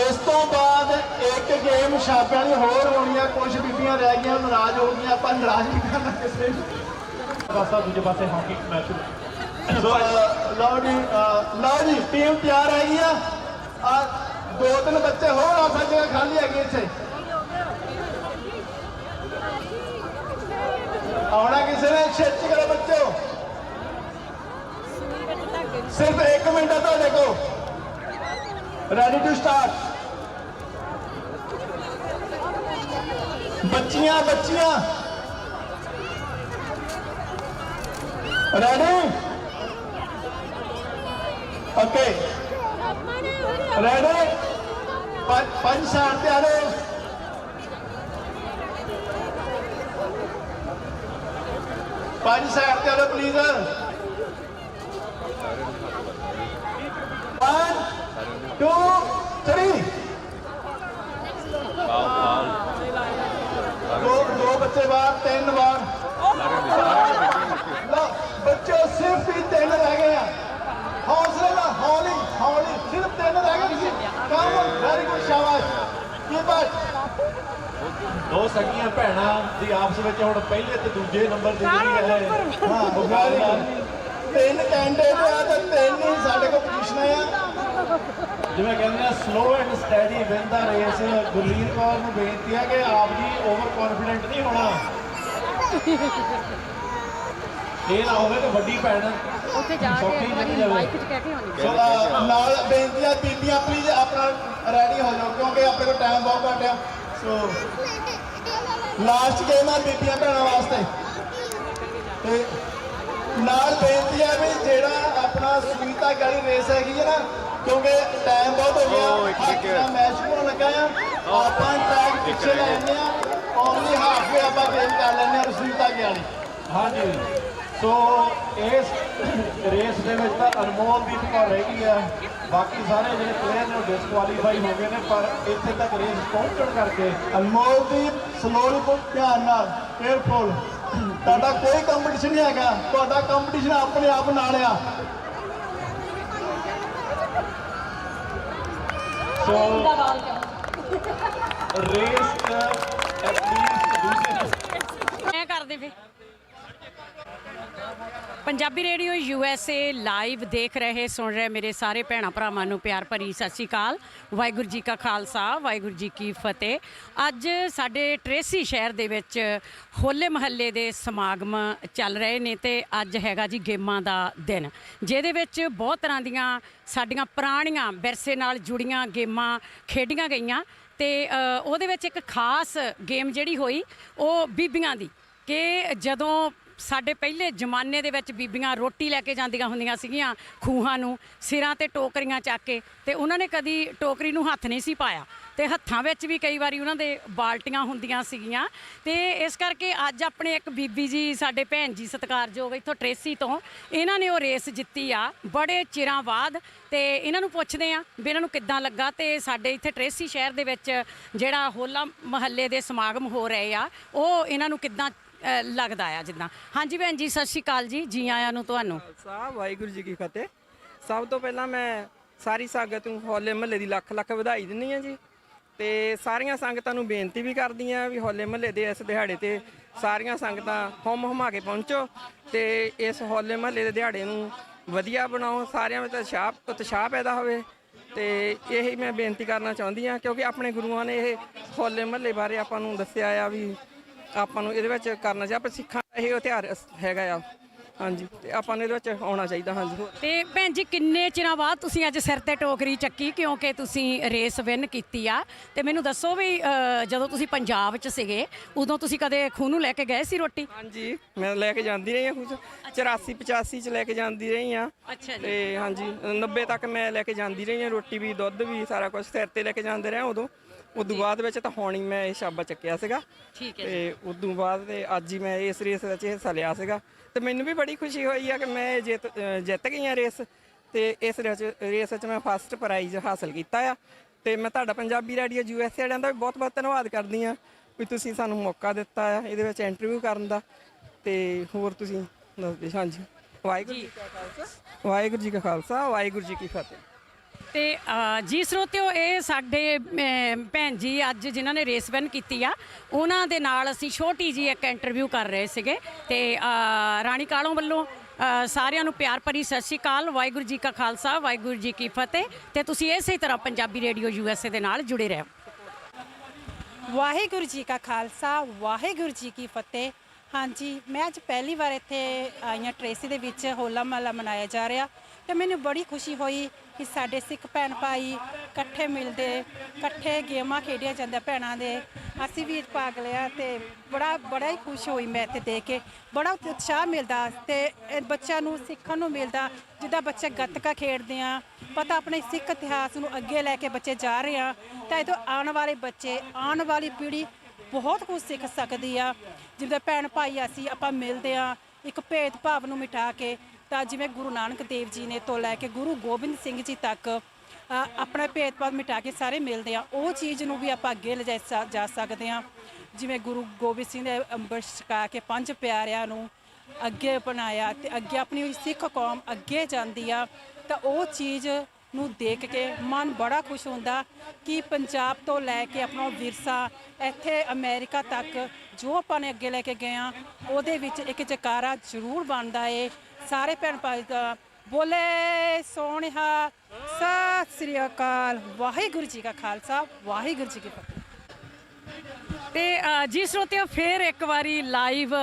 ਇਸ ਤੋਂ ਬਾਅਦ ਇੱਕ ਗੇਮ ਛਾਪਿਆਂ ਦੀ ਹੋਰ ਹੋਣੀ ਆ। ਕੁਝ ਬੀਬੀਆਂ ਰਹਿ ਗਈਆਂ ਨਾਰਾਜ਼ ਹੋ ਗਈਆਂ। ਆਪਾਂ ਨਾਰਾਜ਼ ਨਹੀਂ ਕਰਨਾ ਕਿਸੇ ਨੂੰ। ਪਾਸਾ ਦੂਜੇ ਪਾਸੇ ਹਾਕੀ ਮੈਚ। ਸੋ ਲਓ ਜੀ ਟੀਮ ਤਿਆਰ ਹੈਗੀ ਆ। 2-3 ਬੱਚੇ ਹੋਰ ਆ ਜਗ੍ਹਾ ਖਾਲੀ ਹੈਗੀ ਇੱਥੇ। ਆਉਣਾ ਕਿਸੇ ਨੇ ਛੇਤੀ ਕਰੋ ਬੱਚੋ। ਸਿਰਫ 1 ਮਿੰਟ ਹੈ ਤੁਹਾਡੇ ਕੋਲ। Ready to start. ਬੱਚੀਆਂ ਰੈਡੀ ਓਕੇ ਰੈਡੀ 5 ਸਾਈਡ ਤੇ ਆ ਜਾਓ। 5 ਸਾਈਡ ਤੇ ਆ ਜਾਓ ਪਲੀਜ਼। 1 2 3 ਬੱਚੇ ਬਾਹਰ 3 ਵਾਰ ਲਓ ਬੱਚੇ ਸਿਰਫ ਹੀ 3 ਰਹਿ ਗਏ ਆ ਹੌਸਲੇ ਨਾਲ ਹੌਲੀ ਹੌਲੀ ਸਿਰਫ 3 ਰਹਿ ਗਏ ਤੁਸੀਂ ਕਮ ਵੈਰੀ ਗੁੱਡ ਸ਼ਾਬਾਸ਼ ਕੀਪ ਇਟ ਦੋ ਸਗੀਆਂ ਭੈਣਾਂ ਦੀ ਆਪਸ ਵਿੱਚ ਹੁਣ ਪਹਿਲੇ ਤੇ ਦੂਜੇ ਨੰਬਰ ਦੀ ਜਿਹੜੀ ਹੈ ਹਾਂ ਵੈਰੀ ਗੁੱਡ 3 ਕੈਂਡੀਡੇਟ ਆ ਤੇ 3 ਹੀ ਸਾਡੇ ਕੋਲ ਪੋਜੀਸ਼ਨਾਂ ਆ ਜਿਵੇਂ ਕਹਿੰਦੇ ਆ slow and ਸਟੈਡੀ win the race Gurleen Kaur ਨੂੰ ਬੇਨਤੀ ਹੈ ਕਿ ਆਪ ਜੀ ਓਵਰ ਕੌਨਫੀਡੈਂਟ ਨਹੀਂ ਹੋਣਾ ਇਹ ਨਾ ਹੋਵੇ ਕਿ ਵੱਡੀ ਭੈਣ ਉੱਥੇ ਜਾ ਕੇ ਇੱਕ ਵਾਰੀ ਮਾਈਕ 'ਚ ਕਹਿ ਕੇ ਆਉਣੀ ਸੋ ਨਾਲ ਬੇਨਤੀ ਆ ਬੀਬੀਆਂ ਪਲੀਜ਼ ਆਪਣਾ ਰੈਡੀ ਹੋ ਜਾਓ ਕਿਉਂਕਿ ਆਪਣੇ ਕੋਲ ਟਾਈਮ ਬਹੁਤ ਘੱਟ ਆ ਸੋ ਲਾਸਟ ਗੇਮ ਆ ਬੀਬੀਆਂ ਭੈਣਾਂ ਵਾਸਤੇ ਤੇ ਨਾਲ ਬੇਨਤੀ ਹੈ ਵੀ ਜਿਹੜਾ ਆਪਣਾ ਸੁਨੀਤਾ ਗਾਲੀ ਰੇਸ ਹੈਗੀ ਹੈ ਨਾ ਕਿਉਂਕਿ ਟਾਈਮ ਬਹੁਤ ਹੋ ਗਿਆ ਮੈਚ ਹੋਣ ਲੱਗਾ ਆ ਆਪਾਂ ਟਰੈਕ ਪਿੱਛੇ ਲੈ ਜਾਂਦੇ ਆ ਓਨਲੀ ਹਾਫ ਵੇ ਆਪਾਂ ਗੇਮ ਕਰ ਲੈਂਦੇ ਆ ਸੁਨੀਤਾ ਗਾਲੀ ਹਾਂਜੀ ਸੋ ਇਸ ਰੇਸ ਦੇ ਵਿੱਚ ਤਾਂ ਅਨਮੋਲਦੀਪ ਕੌਰ ਰਹਿ ਗਈ ਆ ਬਾਕੀ ਸਾਰੇ ਜਿਹੜੇ ਪਲੇਅਰ ਨੇ ਉਹ ਡਿਸਕੁਆਲੀਫਾਈ ਹੋ ਗਏ ਨੇ ਪਰ ਇੱਥੇ ਤੱਕ ਰੇਸ ਪਹੁੰਚਣ ਕਰਕੇ ਅਨਮੋਲਦੀਪ ਸਲੋਲੀ ਤੋਂ ਧਿਆਨ ਨਾਲ ਕੇਅਰਫੁਲ ਤੁਹਾਡਾ ਕੋਈ ਕੰਪੀਟੀਸ਼ਨ ਨਹੀਂ ਹੈਗਾ ਤੁਹਾਡਾ ਕੰਪੀਟੀਸ਼ਨ ਆਪਣੇ ਆਪ ਨਾਲ ਆ ਸੋ ਰੇਸ ਐਟਲੀਸਟ ਦੂਸਰੇ ਮੈਂ ਕਰਦੇ ਫੇ ਪੰਜਾਬੀ ਰੇਡੀਓ USA ਲਾਈਵ ਦੇਖ ਰਹੇ ਸੁਣ ਰਹੇ ਮੇਰੇ ਸਾਰੇ ਭੈਣਾਂ ਭਰਾਵਾਂ ਨੂੰ ਪਿਆਰ ਭਰੀ ਸਤਿ ਸ਼੍ਰੀ ਅਕਾਲ ਵਾਹਿਗੁਰੂ ਜੀ ਕਾ ਖਾਲਸਾ ਵਾਹਿਗੁਰੂ ਜੀ ਕੀ ਫਤਿਹ ਅੱਜ ਸਾਡੇ ਟਰੇਸੀ ਸ਼ਹਿਰ ਦੇ ਵਿੱਚ ਹੋਲੇ ਮਹੱਲੇ ਦੇ ਸਮਾਗਮ ਚੱਲ ਰਹੇ ਨੇ ਤੇ ਅੱਜ ਹੈਗਾ ਜੀ ਗੇਮਾਂ ਦਾ ਦਿਨ ਜਿਹਦੇ ਵਿੱਚ ਬਹੁਤ ਤਰ੍ਹਾਂ ਦੀਆਂ ਸਾਡੀਆਂ ਪੁਰਾਣੀਆਂ ਵਿਰਸੇ ਨਾਲ ਜੁੜੀਆਂ ਗੇਮਾਂ ਖੇਡੀਆਂ ਗਈਆਂ ਤੇ ਉਹਦੇ ਵਿੱਚ ਇੱਕ ਖਾਸ ਗੇਮ ਜਿਹੜੀ ਹੋਈ ਉਹ ਬੀਬੀਆਂ ਦੀ ਕਿ ਜਦੋਂ ਸਾਡੇ ਪਹਿਲੇ ਜ਼ਮਾਨੇ ਦੇ ਵਿੱਚ ਬੀਬੀਆਂ ਰੋਟੀ ਲੈ ਕੇ ਜਾਂਦੀਆਂ ਹੁੰਦੀਆਂ ਸੀਗੀਆਂ ਖੂਹਾਂ ਨੂੰ ਸਿਰਾਂ ਤੇ ਟੋਕਰੀਆਂ ਚੱਕ ਕੇ ਤੇ ਉਹਨਾਂ ਨੇ ਕਦੀ ਟੋਕਰੀ ਨੂੰ ਹੱਥ ਨਹੀਂ ਸੀ ਪਾਇਆ ਤੇ ਹੱਥਾਂ ਵਿੱਚ ਵੀ ਕਈ ਵਾਰੀ ਉਹਨਾਂ ਦੇ ਬਾਲਟੀਆਂ ਹੁੰਦੀਆਂ ਸੀਗੀਆਂ ਤੇ ਇਸ ਕਰਕੇ ਅੱਜ ਆਪਣੇ ਇੱਕ ਬੀਬੀ ਜੀ ਸਾਡੇ ਭੈਣ ਜੀ ਸਤਿਕਾਰਯੋਗ ਇੱਥੋਂ ਟਰੇਸੀ ਤੋਂ ਇਹਨਾਂ ਨੇ ਉਹ ਰੇਸ ਜਿੱਤੀ ਆ ਬੜੇ ਚਿਰਾਂ ਬਾਅਦ ਤੇ ਇਹਨਾਂ ਨੂੰ ਪੁੱਛਦੇ ਆ ਵੀ ਇਹਨਾਂ ਨੂੰ ਕਿੱਦਾਂ ਲੱਗਾ ਤੇ ਸਾਡੇ ਇੱਥੇ ਟਰੇਸੀ ਸ਼ਹਿਰ ਦੇ ਵਿੱਚ ਜਿਹੜਾ ਹੋਲਾ ਮਹੱਲੇ ਦੇ ਸਮਾਗਮ ਹੋ ਰਹੇ ਆ ਉਹ ਇਹਨਾਂ ਨੂੰ ਕਿੱਦਾਂ ਲੱਗਦਾ ਆ ਜਿੱਦਾਂ ਹਾਂਜੀ ਭੈਣ ਜੀ ਸਤਿ ਸ਼੍ਰੀ ਅਕਾਲ ਜੀ ਆਇਆਂ ਨੂੰ ਤੁਹਾਨੂੰ ਵਾਹਿਗੁਰੂ ਜੀ ਕੀ ਫਤਿਹ ਸਭ ਤੋਂ ਪਹਿਲਾਂ ਮੈਂ ਸਾਰੀ ਸੰਗਤ ਨੂੰ ਹੋਲੇ ਮਹੱਲੇ ਦੀ ਲੱਖ ਲੱਖ ਵਧਾਈ ਦਿੰਦੀ ਆ ਜੀ ਤੇ ਸਾਰੀਆਂ ਸੰਗਤਾਂ ਨੂੰ ਬੇਨਤੀ ਵੀ ਕਰਦੀ ਆ ਵੀ ਹੋਲੇ ਮਹੱਲੇ ਦੇ ਇਸ ਦਿਹਾੜੇ ਤੇ ਸਾਰੀਆਂ ਸੰਗਤਾਂ ਹੁੰਮ ਹੁਮਾ ਕੇ ਪਹੁੰਚੋ ਤੇ ਇਸ ਹੋਲੇ ਮਹੱਲੇ ਦੇ ਦਿਹਾੜੇ ਨੂੰ ਵਧੀਆ ਬਣਾਓ ਸਾਰਿਆਂ ਵਿੱਚ ਉਤਸ਼ਾਹ ਪੈਦਾ ਹੋਵੇ ਤੇ ਇਹੀ ਮੈਂ ਬੇਨਤੀ ਕਰਨਾ ਚਾਹੁੰਦੀ ਆ ਕਿਉਂਕਿ ਆਪਣੇ ਗੁਰੂਆਂ ਨੇ ਇਹ ਹੋਲੇ ਮਹੱਲੇ ਬਾਰੇ ਆਪਾਂ ਨੂੰ ਦੱਸਿਆ ਆ ਵੀ ਆਪਾਂ ਨੂੰ ਇਹਦੇ ਵਿੱਚ ਕਰਨਾ ਚਾਹੀਦਾ ਪਰ ਸਿੱਖਾਂ ਦਾ ਇਹ ਤਿਉਹਾਰ ਹੈਗਾ ਆ ਹਾਂਜੀ ਤੇ ਆਪਾਂ ਨੂੰ ਇਹਦੇ ਵਿੱਚ ਆਉਣਾ ਚਾਹੀਦਾ ਹਾਂਜੀ ਤੇ ਭੈਣ ਜੀ ਕਿੰਨੇ ਚਿਰਾਂ ਬਾਅਦ ਤੁਸੀਂ ਅੱਜ ਸਿਰ ਤੇ ਟੋਕਰੀ ਚੱਕੀ ਕਿਉਂਕਿ ਤੁਸੀਂ ਰੇਸ ਵਿਨ ਕੀਤੀ ਆ ਤੇ ਮੈਨੂੰ ਦੱਸੋ ਵੀ ਜਦੋਂ ਤੁਸੀਂ ਪੰਜਾਬ 'ਚ ਸੀਗੇ ਉਦੋਂ ਤੁਸੀਂ ਕਦੇ ਖੂਹ ਨੂੰ ਲੈ ਕੇ ਗਏ ਸੀ ਰੋਟੀ ਹਾਂਜੀ ਮੈਂ ਲੈ ਕੇ ਜਾਂਦੀ ਰਹੀ ਹਾਂ ਖੂਹ 84 85 ਚ ਲੈ ਕੇ ਜਾਂਦੀ ਰਹੀ ਹਾਂ ਅੱਛਾ ਜੀ ਤੇ ਹਾਂਜੀ 90 ਤੱਕ ਮੈਂ ਲੈ ਕੇ ਜਾਂਦੀ ਰਹੀ ਹਾਂ ਰੋਟੀ ਵੀ ਦੁੱਧ ਵੀ ਸਾਰਾ ਕੁਝ ਸਿਰ ਤੇ ਲੈ ਕੇ ਜਾਂਦੇ ਰਹੇ ਉਦੋਂ ਬਾਅਦ ਵਿੱਚ ਤਾਂ ਹੁਣ ਹੀ ਮੈਂ ਇਹ ਛਾਬਾ ਚੱਕਿਆ ਸੀਗਾ ਠੀਕ ਹੈ ਤੇ ਉਦੋਂ ਬਾਅਦ ਤੇ ਅੱਜ ਹੀ ਮੈਂ ਇਸ ਰੇਸ ਵਿੱਚ ਹਿੱਸਾ ਲਿਆ ਸੀਗਾ ਤੇ ਮੈਨੂੰ ਵੀ ਬੜੀ ਖੁਸ਼ੀ ਹੋਈ ਆ ਕਿ ਮੈਂ ਜਿੱਤ ਗਈ ਆ ਰੇਸ ਤੇ ਇਸ ਰੇਸ ਵਿੱਚ ਮੈਂ ਫਸਟ ਪ੍ਰਾਈਜ਼ ਹਾਸਲ ਕੀਤਾ ਆ ਤੇ ਮੈਂ ਤੁਹਾਡਾ ਪੰਜਾਬੀ ਰੇਡੀਓ USA ਵਾਲਿਆਂ ਦਾ ਵੀ ਬਹੁਤ ਬਹੁਤ ਧੰਨਵਾਦ ਕਰਦੀ ਆ ਵੀ ਤੁਸੀਂ ਸਾਨੂੰ ਮੌਕਾ ਦਿੱਤਾ ਆ ਇਹਦੇ ਵਿੱਚ ਇੰਟਰਵਿਊ ਕਰਨ ਦਾ ਤੇ ਹੋਰ ਤੁਸੀਂ ਦੱਸਦੇ ਹਾਂਜੀ ਵਾਹਿਗੁਰੂ ਜੀ ਕਾ ਖਾਲਸਾ ਵਾਹਿਗੁਰੂ ਜੀ ਕਾ ਖਾਲਸਾ ਵਾਹਿਗੁਰੂ ਜੀ ਕੀ ਫਤਿਹ ਤੇ ਜੀ ਸਰੋਤਿਓ ਇਹ ਸਾਡੇ ਭੈਣ ਜੀ ਅੱਜ ਜਿਨ੍ਹਾਂ ਨੇ ਰੇਸ ਵਿਨ ਕੀਤੀ ਆ ਉਹਨਾਂ ਦੇ ਨਾਲ ਅਸੀਂ ਛੋਟੀ ਜੀ ਇੱਕ ਇੰਟਰਵਿਊ ਕਰ ਰਹੇ ਸੀਗੇ ਤੇ ਰਾਣੀ ਕਾਲੋਂ ਵੱਲੋਂ ਸਾਰਿਆਂ ਨੂੰ ਪਿਆਰ ਭਰੀ ਸਤਿ ਸ਼੍ਰੀ ਅਕਾਲ ਵਾਹਿਗੁਰੂ ਜੀ ਕਾ ਖਾਲਸਾ ਵਾਹਿਗੁਰੂ ਜੀ ਕੀ ਫਤਿਹ ਤੇ ਤੁਸੀਂ ਇਸੇ ਤਰ੍ਹਾਂ ਪੰਜਾਬੀ ਰੇਡੀਓ USA ਦੇ ਨਾਲ ਜੁੜੇ ਰਹੋ ਵਾਹਿਗੁਰੂ ਜੀ ਕਾ ਖਾਲਸਾ ਵਾਹਿਗੁਰੂ ਜੀ ਕੀ ਫਤਿਹ ਹਾਂਜੀ ਮੈਂ ਅੱਜ ਪਹਿਲੀ ਵਾਰ ਇੱਥੇ ਆਈ ਹਾਂ ਟਰੇਸੀ ਦੇ ਵਿੱਚ ਹੋਲਾ ਮਹੱਲਾ ਮਨਾਇਆ ਜਾ ਰਿਹਾ ਤੇ ਮੈਨੂੰ ਬੜੀ ਖੁਸ਼ੀ ਹੋਈ ਕਿ ਸਾਡੇ ਸਿੱਖ ਭੈਣ ਭਾਈ ਇਕੱਠੇ ਮਿਲਦੇ ਇਕੱਠੇ ਗੇਮਾਂ ਖੇਡੀਆਂ ਜਾਂਦੀਆਂ ਭੈਣਾਂ ਦੇ ਅਸੀਂ ਵੀ ਭਾਗ ਲਿਆ ਤੇ ਬੜਾ ਹੀ ਖੁਸ਼ ਹੋਈ ਮੈਂ ਇੱਥੇ ਦੇਖ ਕੇ ਬੜਾ ਉਤਸ਼ਾਹ ਮਿਲਦਾ ਤੇ ਬੱਚਿਆਂ ਨੂੰ ਸਿੱਖਣ ਨੂੰ ਮਿਲਦਾ ਜਿੱਦਾਂ ਬੱਚੇ ਗੱਤਕਾ ਖੇਡਦੇ ਆ ਪਤਾ ਆਪਣੇ ਸਿੱਖ ਇਤਿਹਾਸ ਨੂੰ ਅੱਗੇ ਲੈ ਕੇ ਬੱਚੇ ਜਾ ਰਹੇ ਆ ਤਾਂ ਇਹਦੋਂ ਆਉਣ ਵਾਲੇ ਬੱਚੇ ਆਉਣ ਵਾਲੀ ਪੀੜ੍ਹੀ ਬਹੁਤ ਕੁਝ ਸਿੱਖ ਸਕਦੀ ਆ ਜਿੱਦਾਂ ਭੈਣ ਭਾਈ ਅਸੀਂ ਆਪਾਂ ਮਿਲਦੇ ਆ ਇੱਕ ਭੇਦ ਭਾਵ ਨੂੰ ਮਿਟਾ ਕੇ ਤਾਂ ਜਿਵੇਂ ਗੁਰੂ ਨਾਨਕ ਦੇਵ ਜੀ ਨੇ ਤੋਂ ਲੈ ਕੇ ਗੁਰੂ ਗੋਬਿੰਦ ਸਿੰਘ ਜੀ ਤੱਕ ਆਪਣਾ ਭੇਦਭਾਵ ਮਿਟਾ ਕੇ ਸਾਰੇ ਮਿਲਦੇ ਆ, ਉਹ ਚੀਜ਼ ਨੂੰ ਵੀ ਆਪਾਂ ਅੱਗੇ ਲਿਜਾ ਜਾ ਸਕਦੇ ਹਾਂ। ਜਿਵੇਂ ਗੁਰੂ ਗੋਬਿੰਦ ਸਿੰਘ ਨੇ ਅੰਮ੍ਰਿਤ ਛਕਾ ਕੇ 5 ਪਿਆਰਿਆਂ ਨੂੰ ਅੱਗੇ ਬਣਾਇਆ ਤੇ ਅੱਗੇ ਆਪਣੀ ਸਿੱਖ ਕੌਮ ਅੱਗੇ ਜਾਂਦੀ ਆ, ਤਾਂ ਉਹ ਚੀਜ਼ ਨੂੰ ਦੇਖ ਕੇ ਮਨ ਬੜਾ ਖੁਸ਼ ਹੁੰਦਾ ਕਿ ਪੰਜਾਬ ਤੋਂ ਲੈ ਕੇ ਆਪਣਾ ਵਿਰਸਾ ਇੱਥੇ ਅਮਰੀਕਾ ਤੱਕ ਜੋ ਆਪਾਂ ਨੇ ਅੱਗੇ ਲੈ ਕੇ ਗਏ ਆ, ਉਹਦੇ ਵਿੱਚ ਇੱਕ ਜੈਕਾਰਾ ਜ਼ਰੂਰ ਬਣਦਾ ਏ। ਸਾਰੇ ਭੈਣ ਭਾਈ ਦਾ ਬੋਲੇ ਸੋਹਣਿਆ ਸਤਿ ਸ੍ਰੀ ਅਕਾਲ। ਵਾਹਿਗੁਰੂ ਜੀ ਕਾ ਖਾਲਸਾ, ਵਾਹਿਗੁਰੂ ਜੀ ਕੀ ਫਤਿਹ। ਤੇ ਜੀ ਸਰੋਤਿਓ, ਫਿਰ ਇੱਕ ਵਾਰੀ ਲਾਈਵ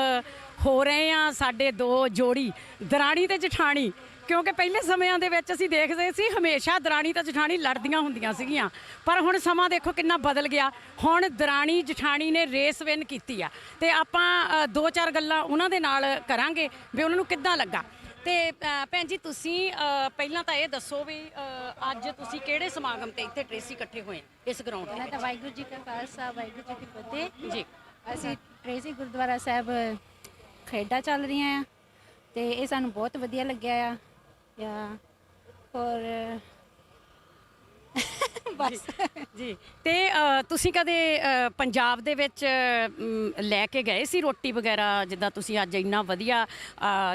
ਹੋ ਰਹੇ ਆ ਸਾਡੇ ਦੋ ਜੋੜੀ ਦਰਾਣੀ ਤੇ ਜਠਾਣੀ, ਕਿਉਂਕਿ ਪਹਿਲੇ ਸਮਿਆਂ ਦੇ ਵਿੱਚ ਅਸੀਂ ਦੇਖਦੇ ਸੀ ਹਮੇਸ਼ਾ ਦਰਾਣੀ ਤੇ ਜਠਾਣੀ ਲੜਦੀਆਂ ਹੁੰਦੀਆਂ ਸੀਗੀਆਂ, ਪਰ ਹੁਣ ਸਮਾਂ ਦੇਖੋ ਕਿੰਨਾ ਬਦਲ ਗਿਆ। ਹੁਣ ਦਰਾਣੀ ਜਠਾਣੀ ਨੇ ਰੇਸ ਵਿਨ ਕੀਤੀ ਆ, ਤੇ ਆਪਾਂ 2-4 ਗੱਲਾਂ ਉਹਨਾਂ ਦੇ ਨਾਲ ਕਰਾਂਗੇ ਵੀ ਉਹਨਾਂ ਨੂੰ ਕਿੱਦਾਂ ਲੱਗਾ। ਤੇ ਭੈਣ ਜੀ, ਤੁਸੀਂ ਪਹਿਲਾਂ ਤਾਂ ਇਹ ਦੱਸੋ ਵੀ ਅੱਜ ਤੁਸੀਂ ਕਿਹੜੇ ਸਮਾਗਮ ਤੇ ਇੱਥੇ ਟ੍ਰੇਸੀ ਇਕੱਠੇ ਹੋਏ ਇਸ ਗਰਾਊਂਡ ਤੇ? ਤਾਂ ਵਾਹਿਗੁਰੂ ਜੀ ਕਾ ਖਾਲਸਾ, ਵਾਹਿਗੁਰੂ ਜੀ ਕੀ ਫਤਿਹ ਜੀ। ਅਸੀਂ ਟ੍ਰੇਸੀ ਗੁਰਦੁਆਰਾ ਸਾਹਿਬ ਖੇਡਾਂ ਚੱਲ ਰਹੀਆਂ ਆ, ਤੇ ਇਹ ਸਾਨੂੰ ਬਹੁਤ ਵਧੀਆ ਲੱਗਿਆ ਆ। ਔਰ ਬਸ ਜੀ। ਤੇ ਤੁਸੀਂ ਕਦੇ ਪੰਜਾਬ ਦੇ ਵਿੱਚ ਲੈ ਕੇ ਗਏ ਸੀ ਰੋਟੀ ਵਗੈਰਾ? ਜਿੱਦਾਂ ਤੁਸੀਂ ਅੱਜ ਇੰਨਾ ਵਧੀਆ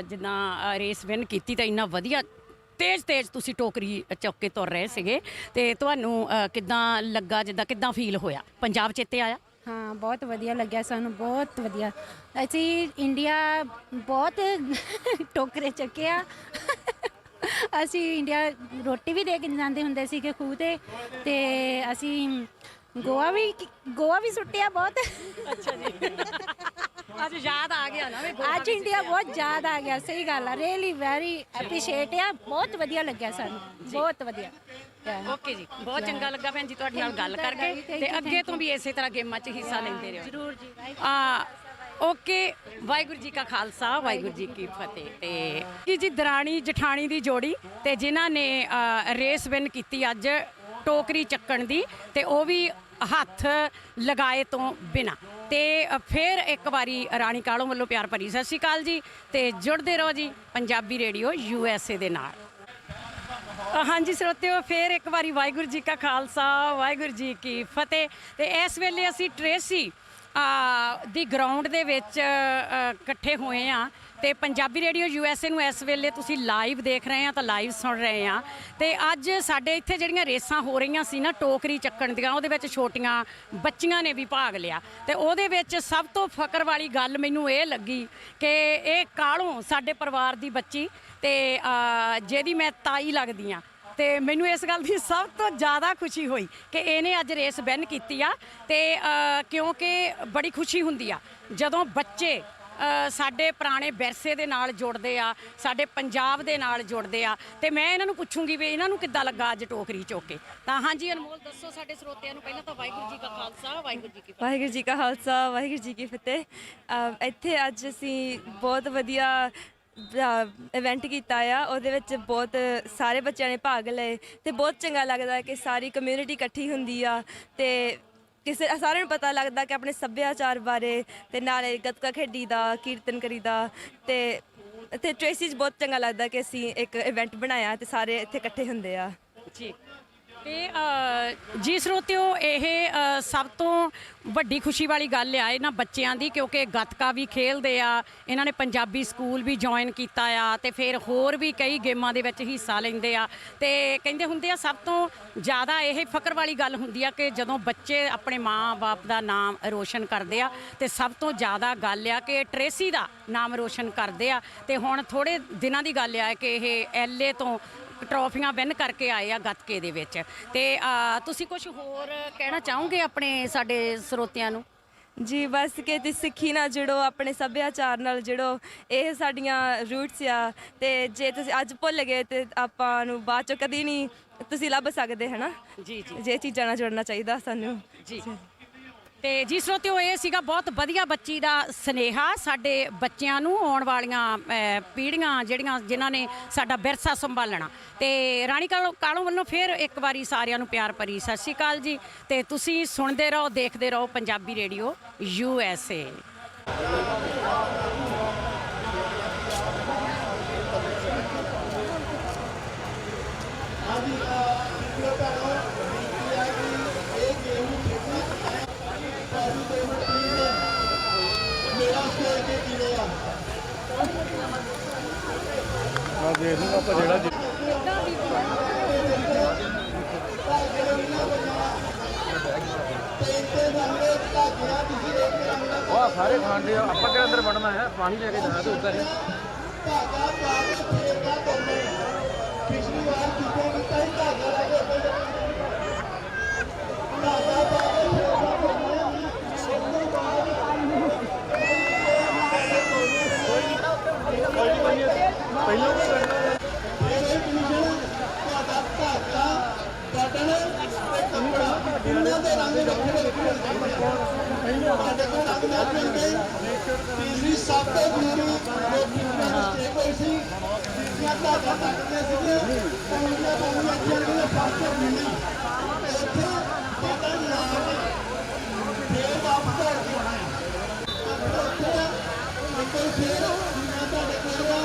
ਜਿੱਦਾਂ ਰੇਸ ਵਿਨ ਕੀਤੀ ਤਾਂ ਇੰਨਾ ਵਧੀਆ ਤੇਜ਼ ਤੁਸੀਂ ਟੋਕਰੀ ਚੁੱਕ ਕੇ ਤੁਰ ਰਹੇ ਸੀਗੇ, ਤੇ ਤੁਹਾਨੂੰ ਕਿੱਦਾਂ ਲੱਗਾ, ਜਿੱਦਾਂ ਕਿੱਦਾਂ ਫੀਲ ਹੋਇਆ? ਪੰਜਾਬ ਚੇਤੇ ਆਇਆ? ਹਾਂ, ਬਹੁਤ ਵਧੀਆ ਲੱਗਿਆ ਸਾਨੂੰ, ਬਹੁਤ ਵਧੀਆ। ਅਸੀਂ ਇੰਡੀਆ ਬਹੁਤ ਟੋਕਰੇ ਚੱਕਿਆ। ਅਸੀਂ ਇੰਡੀਆ ਰੋਟੀ ਵੀ ਦੇ ਕੇ ਜਾਂਦੇ ਹੁੰਦੇ ਸੀਗੇ ਖੂਹ ਤੇ ਅਸੀਂ ਗੋਆ ਵੀ ਸੁੱਟਿਆ ਬਹੁਤ। ਅੱਛਾ ਜੀ। ਅੱਜ ਯਾਦ ਆ ਗਿਆ ਨਾ? ਅੱਜ ਇੰਡੀਆ ਬਹੁਤ ਯਾਦ ਆ ਗਿਆ। ਸਹੀ ਗੱਲ ਆ, ਰੀਅਲੀ ਵੈਰੀ ਐਪਰੀਸ਼ੀਏਟ ਆ। ਬਹੁਤ ਵਧੀਆ ਲੱਗਿਆ ਸਾਨੂੰ, ਬਹੁਤ ਵਧੀਆ। ਓਕੇ ਜੀ, ਬਹੁਤ ਚੰਗਾ ਲੱਗਾ ਭੈਣ ਜੀ ਤੁਹਾਡੇ ਨਾਲ ਗੱਲ ਕਰਕੇ, ਤੇ ਅੱਗੇ ਤੋਂ ਵੀ ਇਸੇ ਤਰ੍ਹਾਂ ਗੇਮਾਂ 'ਚ ਹਿੱਸਾ ਲੈਂਦੇ ਰਹੋ ਜ਼ਰੂਰ ਜੀ। ਓਕੇ, ਵਾਹਿਗੁਰੂ ਜੀ ਕਾ ਖਾਲਸਾ, ਵਾਹਿਗੁਰੂ ਜੀ ਕੀ ਫਤਿਹ। ਤੇ ਜੀ ਦਰਾਣੀ ਜਠਾਣੀ ਦੀ ਜੋੜੀ ਤੇ ਜਿਨ੍ਹਾਂ ਨੇ ਰੇਸ ਵਿਨ ਕੀਤੀ ਅੱਜ ਟੋਕਰੀ ਚੱਕਣ ਦੀ, ਤੇ ਉਹ ਵੀ ਹੱਥ ਲਗਾਏ ਤੋਂ ਬਿਨਾਂ। ਤੇ ਫਿਰ ਇੱਕ ਵਾਰੀ ਰਾਣੀ ਕਾਲੋਂ ਵੱਲੋਂ ਪਿਆਰ ਭਰੀ ਸਤਿ ਸ਼੍ਰੀ ਅਕਾਲ ਜੀ, ਤੇ ਜੁੜਦੇ ਰਹੋ ਜੀ ਪੰਜਾਬੀ ਰੇਡੀਓ USA ਦੇ ਨਾਲ। ਹਾਂਜੀ ਸਰੋਤਿਓ, ਫਿਰ ਇੱਕ ਵਾਰੀ ਵਾਹਿਗੁਰੂ ਜੀ ਕਾ ਖਾਲਸਾ, ਵਾਹਿਗੁਰੂ ਜੀ ਕੀ ਫਤਿਹ। ਤੇ ਇਸ ਵੇਲੇ ਅਸੀਂ ਟ੍ਰੇਸੀ ਦੀ ਗਰਾਊਂਡ ਦੇ ਵਿੱਚ ਇਕੱਠੇ ਹੋਏ ਆ, ਤੇ ਪੰਜਾਬੀ ਰੇਡੀਓ USA ਨੂੰ ਇਸ ਵੇਲੇ ਤੁਸੀਂ ਲਾਈਵ ਦੇਖ ਰਹੇ ਆ, ਤਾਂ ਲਾਈਵ ਸੁਣ ਰਹੇ ਆ। ਤੇ ਅੱਜ ਸਾਡੇ ਇੱਥੇ ਜਿਹੜੀਆਂ ਰੇਸਾਂ ਹੋ ਰਹੀਆਂ ਸੀ ਨਾ ਟੋਕਰੀ ਚੱਕਣ ਦੀਆਂ, ਉਹਦੇ ਵਿੱਚ ਛੋਟੀਆਂ ਬੱਚੀਆਂ ਨੇ ਵੀ ਭਾਗ ਲਿਆ, ਤੇ ਉਹਦੇ ਵਿੱਚ ਸਭ ਤੋਂ ਫਖਰ ਵਾਲੀ ਗੱਲ ਮੈਨੂੰ ਇਹ ਲੱਗੀ ਕਿ ਇਹ ਕਾਲੋਂ ਸਾਡੇ ਪਰਿਵਾਰ ਦੀ ਬੱਚੀ, ਤੇ ਜਿਹਦੀ ਮੈਂ ਤਾਈ ਲੱਗਦੀ ਆ, ਤੇ ਮੈਨੂੰ ਇਸ ਗੱਲ ਦੀ ਸਭ ਤੋਂ ਜ਼ਿਆਦਾ ਖੁਸ਼ੀ ਹੋਈ ਕਿ ਇਹਨੇ ਅੱਜ ਰੇਸ ਵਿਨ ਕੀਤੀ ਆ। ਤੇ ਕਿਉਂਕਿ ਬੜੀ ਖੁਸ਼ੀ ਹੁੰਦੀ ਆ ਜਦੋਂ ਬੱਚੇ ਸਾਡੇ ਪੁਰਾਣੇ ਵਿਰਸੇ ਦੇ ਨਾਲ ਜੁੜਦੇ ਆ, ਸਾਡੇ ਪੰਜਾਬ ਦੇ ਨਾਲ ਜੁੜਦੇ ਆ। ਤੇ ਮੈਂ ਇਹਨਾਂ ਨੂੰ ਪੁੱਛੂੰਗੀ ਵੀ ਇਹਨਾਂ ਨੂੰ ਕਿੱਦਾਂ ਲੱਗਾ ਅੱਜ ਟੋਕਰੀ ਚੁੱਕ ਕੇ। ਤਾਂ ਹਾਂਜੀ ਅਨਮੋਲ, ਦੱਸੋ ਸਾਡੇ ਸਰੋਤਿਆਂ ਨੂੰ ਪਹਿਲਾਂ ਤਾਂ ਵਾਹਿਗੁਰੂ ਜੀ ਕਾ ਖਾਲਸਾ, ਵਾਹਿਗੁਰੂ ਜੀ ਕੀ ਫਤਿਹ। ਵਾਹਿਗੁਰੂ ਜੀ ਕਾ ਖਾਲਸਾ, ਵਾਹਿਗੁਰੂ ਜੀ ਕੀ ਫਤਿਹ। ਇੱਥੇ ਅੱਜ ਅਸੀਂ ਬਹੁਤ ਵਧੀਆ ਇਵੈਂਟ ਕੀਤਾ ਆ, ਉਹਦੇ ਵਿੱਚ ਬਹੁਤ ਸਾਰੇ ਬੱਚਿਆਂ ਨੇ ਭਾਗ ਲਏ, ਤੇ ਬਹੁਤ ਚੰਗਾ ਲੱਗਦਾ ਕਿ ਸਾਰੀ ਕਮਿਊਨਿਟੀ ਇਕੱਠੀ ਹੁੰਦੀ ਆ, ਤੇ ਸਾਰਿਆਂ ਨੂੰ ਪਤਾ ਲੱਗਦਾ ਕਿ ਆਪਣੇ ਸੱਭਿਆਚਾਰ ਬਾਰੇ, ਤੇ ਨਾਲੇ ਗੱਤਕਾ ਖੇਡੀ ਦਾ, ਕੀਰਤਨ ਕਰੀਦਾ। ਤੇ ਇੱਥੇ ਟ੍ਰੇਸੀ 'ਚ ਬਹੁਤ ਚੰਗਾ ਲੱਗਦਾ ਕਿ ਅਸੀਂ ਇੱਕ ਇਵੈਂਟ ਬਣਾਇਆ ਤੇ ਸਾਰੇ ਇੱਥੇ ਇਕੱਠੇ ਹੁੰਦੇ ਆ ਜੀ। ਤੇ ਜੀ ਸਰੋਤਿਓ, ਇਹ ਸਭ ਤੋਂ ਵੱਡੀ ਖੁਸ਼ੀ ਵਾਲੀ ਗੱਲ ਆ ਇਹਨਾਂ ਬੱਚਿਆਂ ਦੀ, ਕਿਉਂਕਿ ਗੱਤਕਾ ਵੀ ਖੇਲਦੇ ਆ, ਇਹਨਾਂ ਨੇ ਪੰਜਾਬੀ ਸਕੂਲ ਵੀ ਜੁਆਇਨ ਕੀਤਾ ਆ, ਤੇ ਫਿਰ ਹੋਰ ਵੀ ਕਈ ਗੇਮਾਂ ਦੇ ਵਿੱਚ ਹਿੱਸਾ ਲੈਂਦੇ ਆ। ਤੇ ਕਹਿੰਦੇ ਹੁੰਦੇ ਆ ਸਭ ਤੋਂ ਜ਼ਿਆਦਾ ਇਹ ਫਖਰ ਵਾਲੀ ਗੱਲ ਹੁੰਦੀ ਆ ਕਿ ਜਦੋਂ ਬੱਚੇ ਆਪਣੇ ਮਾਂ-ਬਾਪ ਦਾ ਨਾਮ ਰੋਸ਼ਨ ਕਰਦੇ ਆ, ਤੇ ਸਭ ਤੋਂ ਜ਼ਿਆਦਾ ਗੱਲ ਆ ਕਿ ਟ੍ਰੇਸੀ ਦਾ ਨਾਮ ਰੋਸ਼ਨ ਕਰਦੇ ਆ। ਤੇ ਹੁਣ ਥੋੜ੍ਹੇ ਦਿਨਾਂ ਦੀ ਗੱਲ ਆ ਕਿ ਇਹ LA ਤੋਂ ਟਰੋਫੀਆਂ ਵਿਨ ਕਰਕੇ ਆਏ ਆ ਗੱਤਕੇ ਦੇ ਵਿੱਚ। ਤੇ ਤੁਸੀਂ ਕੁਝ ਹੋਰ ਕਹਿਣਾ ਚਾਹੋਗੇ ਆਪਣੇ ਸਾਡੇ ਸਰੋਤਿਆਂ ਨੂੰ? ਜੀ ਬਸ ਕਿ ਤੁਸੀਂ ਸਿੱਖੀ ਨਾਲ ਜੁੜੋ, ਆਪਣੇ ਸੱਭਿਆਚਾਰ ਨਾਲ ਜੁੜੋ, ਇਹ ਸਾਡੀਆਂ ਰੂਟਸ ਆ। ਤੇ ਜੇ ਤੁਸੀਂ ਅੱਜ ਭੁੱਲ ਗਏ ਤੇ ਆਪਾਂ ਨੂੰ ਬਾਅਦ 'ਚੋਂ ਕਦੀ ਨਹੀਂ ਤੁਸੀਂ ਲੱਭ ਸਕਦੇ, ਹੈ ਨਾ ਜੀ। ਜੇ ਚੀਜ਼ਾਂ ਨਾਲ ਜੁੜਨਾ ਚਾਹੀਦਾ ਸਾਨੂੰ ਜੀ। ਤੇ ਜੀ ਸਰੋਤਿਓ, ਇਹ ਸੀਗਾ ਬਹੁਤ ਵਧੀਆ ਬੱਚੀ ਦਾ ਸੁਨੇਹਾ ਸਾਡੇ ਬੱਚਿਆਂ ਨੂੰ, ਆਉਣ ਵਾਲੀਆਂ ਪੀੜ੍ਹੀਆਂ ਜਿਨ੍ਹਾਂ ਨੇ ਸਾਡਾ ਵਿਰਸਾ ਸੰਭਾਲਣਾ। ਤੇ ਰਾਣੀ ਕਾਲੋਂ ਵੱਲੋਂ ਫਿਰ ਇੱਕ ਵਾਰੀ ਸਾਰਿਆਂ ਨੂੰ ਪਿਆਰ ਭਰੀ ਸਤਿ ਸ਼੍ਰੀ ਅਕਾਲ ਜੀ। ਤੇ ਤੁਸੀਂ ਸੁਣਦੇ ਰਹੋ, ਦੇਖਦੇ ਰਹੋ ਪੰਜਾਬੀ ਰੇਡੀਓ USA। ਬੀਬੀਆਂ ਭੈਣਾਂ ਬੇਨਤੀ ਹੈ ਕਿ ਇਹ ਗੇਮ ਨੂੰ ਖੇਡਣਾ ਸਾਡੀ ਪੇਮੈਂਟ ਪਲੀਜ਼ ਮੇਰਾ ਸਟੇਜ ਤੇ ਕਿਵੇਂ ਆ ਦੇਖ ਲਓ ਆਪਾਂ ਜਿਹੜਾ ਉਹ ਸਾਰੇ ਖਾਂਦੇ ਆਪਾਂ ਕਿਹੜਾ ਅੰਦਰ ਵੜਨਾ ਹੈ ਪਾਣੀ ਲੈ ਕੇ ਜਾਣਾ ਤੇ ਉੱਧਰ ਹੀ ਧਾਗਾ ਪਾ ਕੇ ਫੇਰਦਾ ਤੁਮਨੇ ਪਿਛਲੀ ਵਾਰ ਕਿਤੇ ਕੀਤਾ ਹੀ ਧਾਗਾ ਲਾ ਕੇ ਧਾਗਾ ਪਾ ਕੇ ਫੇਰਦਾ ਤੁਮਨੇ ਪਹਿਲਾਂ ਵੀ ਕਰਨਾ ਇਹ ਕਮਿਸ਼ਨ ਤੁਹਾਡਾ ਧਾਗਾ ਬਟਨ ਤੇ ਕੱਪੜਾ ਇਹਨਾਂ ਦੇ ਰੰਗ ਵੱਖਰੇ ਵੱਖਰੇ ਸਾਡੇ ਕੋਲ ਰੰਗ ਨਾ ਮਿਲਦੇ ਤੀਸਰੀ ਸਭ ਤੋਂ ਜ਼ਰੂਰੀ ਲੋਕੀ ਮਿਸਟੇਕ ਹੋਈ ਸੀ ਬੀਬੀਆਂ ਧਾਗਾ ਕੱਟਦੇ ਸੀਗੇ ਪਾਉਂਦੀਆਂ ਅੱਛੀਆਂ ਨੇ ਫਸਟ ਮਿਲੀ ਇੱਥੇ ਬਟਨ ਲਾ ਕੇ ਫੇਰ ਵਾਪਸ ਦੌੜ ਕੇ ਆਉਣਾ ਹੈ ਅੰਦਰ ਫੇਰ ਮੈਂ ਤੁਹਾਡੇ ਕੋਲ ਆ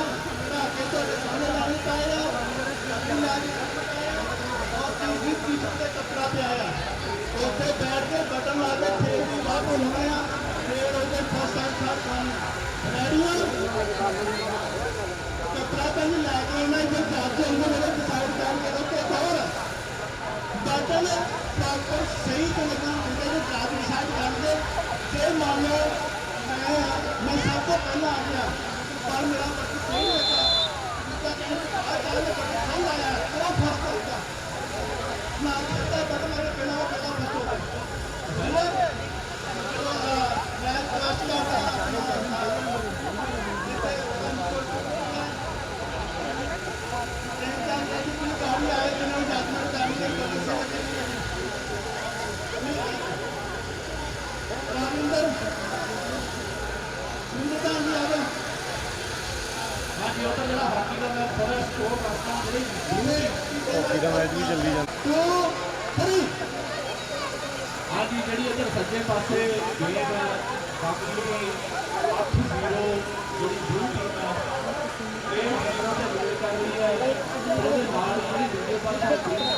ਧਾਗੇ ਤੁਹਾਡੇ ਸਾਹਮਣੇ ਲਾਣੇ ਪਾਏ ਆ ਲਾ ਕੇ ਤੀਸਰੀ ਚੀਜ਼ ਤੇ ਕੱਪੜਾ ਪਿਆ ਆ ਉੱਥੇ ਬੈਠ ਕੇ ਬਟਨ ਲਾ ਕੇ ਫੇਰ ਵੀ ਬਾਹਰ ਹੋਣਾ ਆ ਫੇਰ ਉਹਦੇ ਫਸਟ ਐਂਡ ਥਰਡ ਖਾਣ ਰੈਡੀ ਆ ਕੱਪੜਾ ਪਹਿਲਾਂ ਲੈ ਕੇ ਆਉਣਾ ਫਿਰ ਜੱਜ ਉਹਨਾਂ ਨੇ ਡਿਸਾਈਡ ਕਰਕੇ ਕਿ ਹੋਰ ਬਟਨ ਪ੍ਰੋਪਰ ਸਹੀ ਤੋਂ ਲੱਗਣਾ ਉਹਦੇ ਨੂੰ ਜੱਜ ਡਿਸਾਈਡ ਕਰਦੇ ਜੇ ਮੰਨ ਲਓ ਮੈਂ ਸਭ ਤੋਂ ਪਹਿਲਾਂ ਆ ਗਿਆ ਪਰ ਮੇਰਾ ਬਟਨ ਸਹੀ ਲੱਗਾ ਤਾਂ ਕਹਿੰਦੇ ਆ ਚੱਲ ਬਟਨ ਸਹੀ ਆਇਆ ਉਹ ਫਸਟ ਹੋਊਗਾ ਨਾ ਕਿਤਾ ਬਟਨ ਮੇਰੇ ਪਹਿਲਾਂ ਉਹ ਪਹਿਲਾਂ ਫਸਟ ਹੋਊਗਾ ਮੈਂ ਕਲਾਸ ਕਰਦਾ गाड़ी आए जिन्होंने जजमेंट करनी है रामिंदर सुंदरता जी आ गए हाँ जी उधर जरा हॉकी का मैच थोड़ा स्कोर करता हॉकी का मैच भी जल्दी जाता हाँ जी जी इधर सज्जे पासे गेम है बाकी 8-0 जी ब्लू टीम है कर रही है ਉਹਦੇ ਨਾਲ ਜਿਹੜੀ ਦੂਜੇ ਪਾਸੇ ਟੀਮ ਹੈ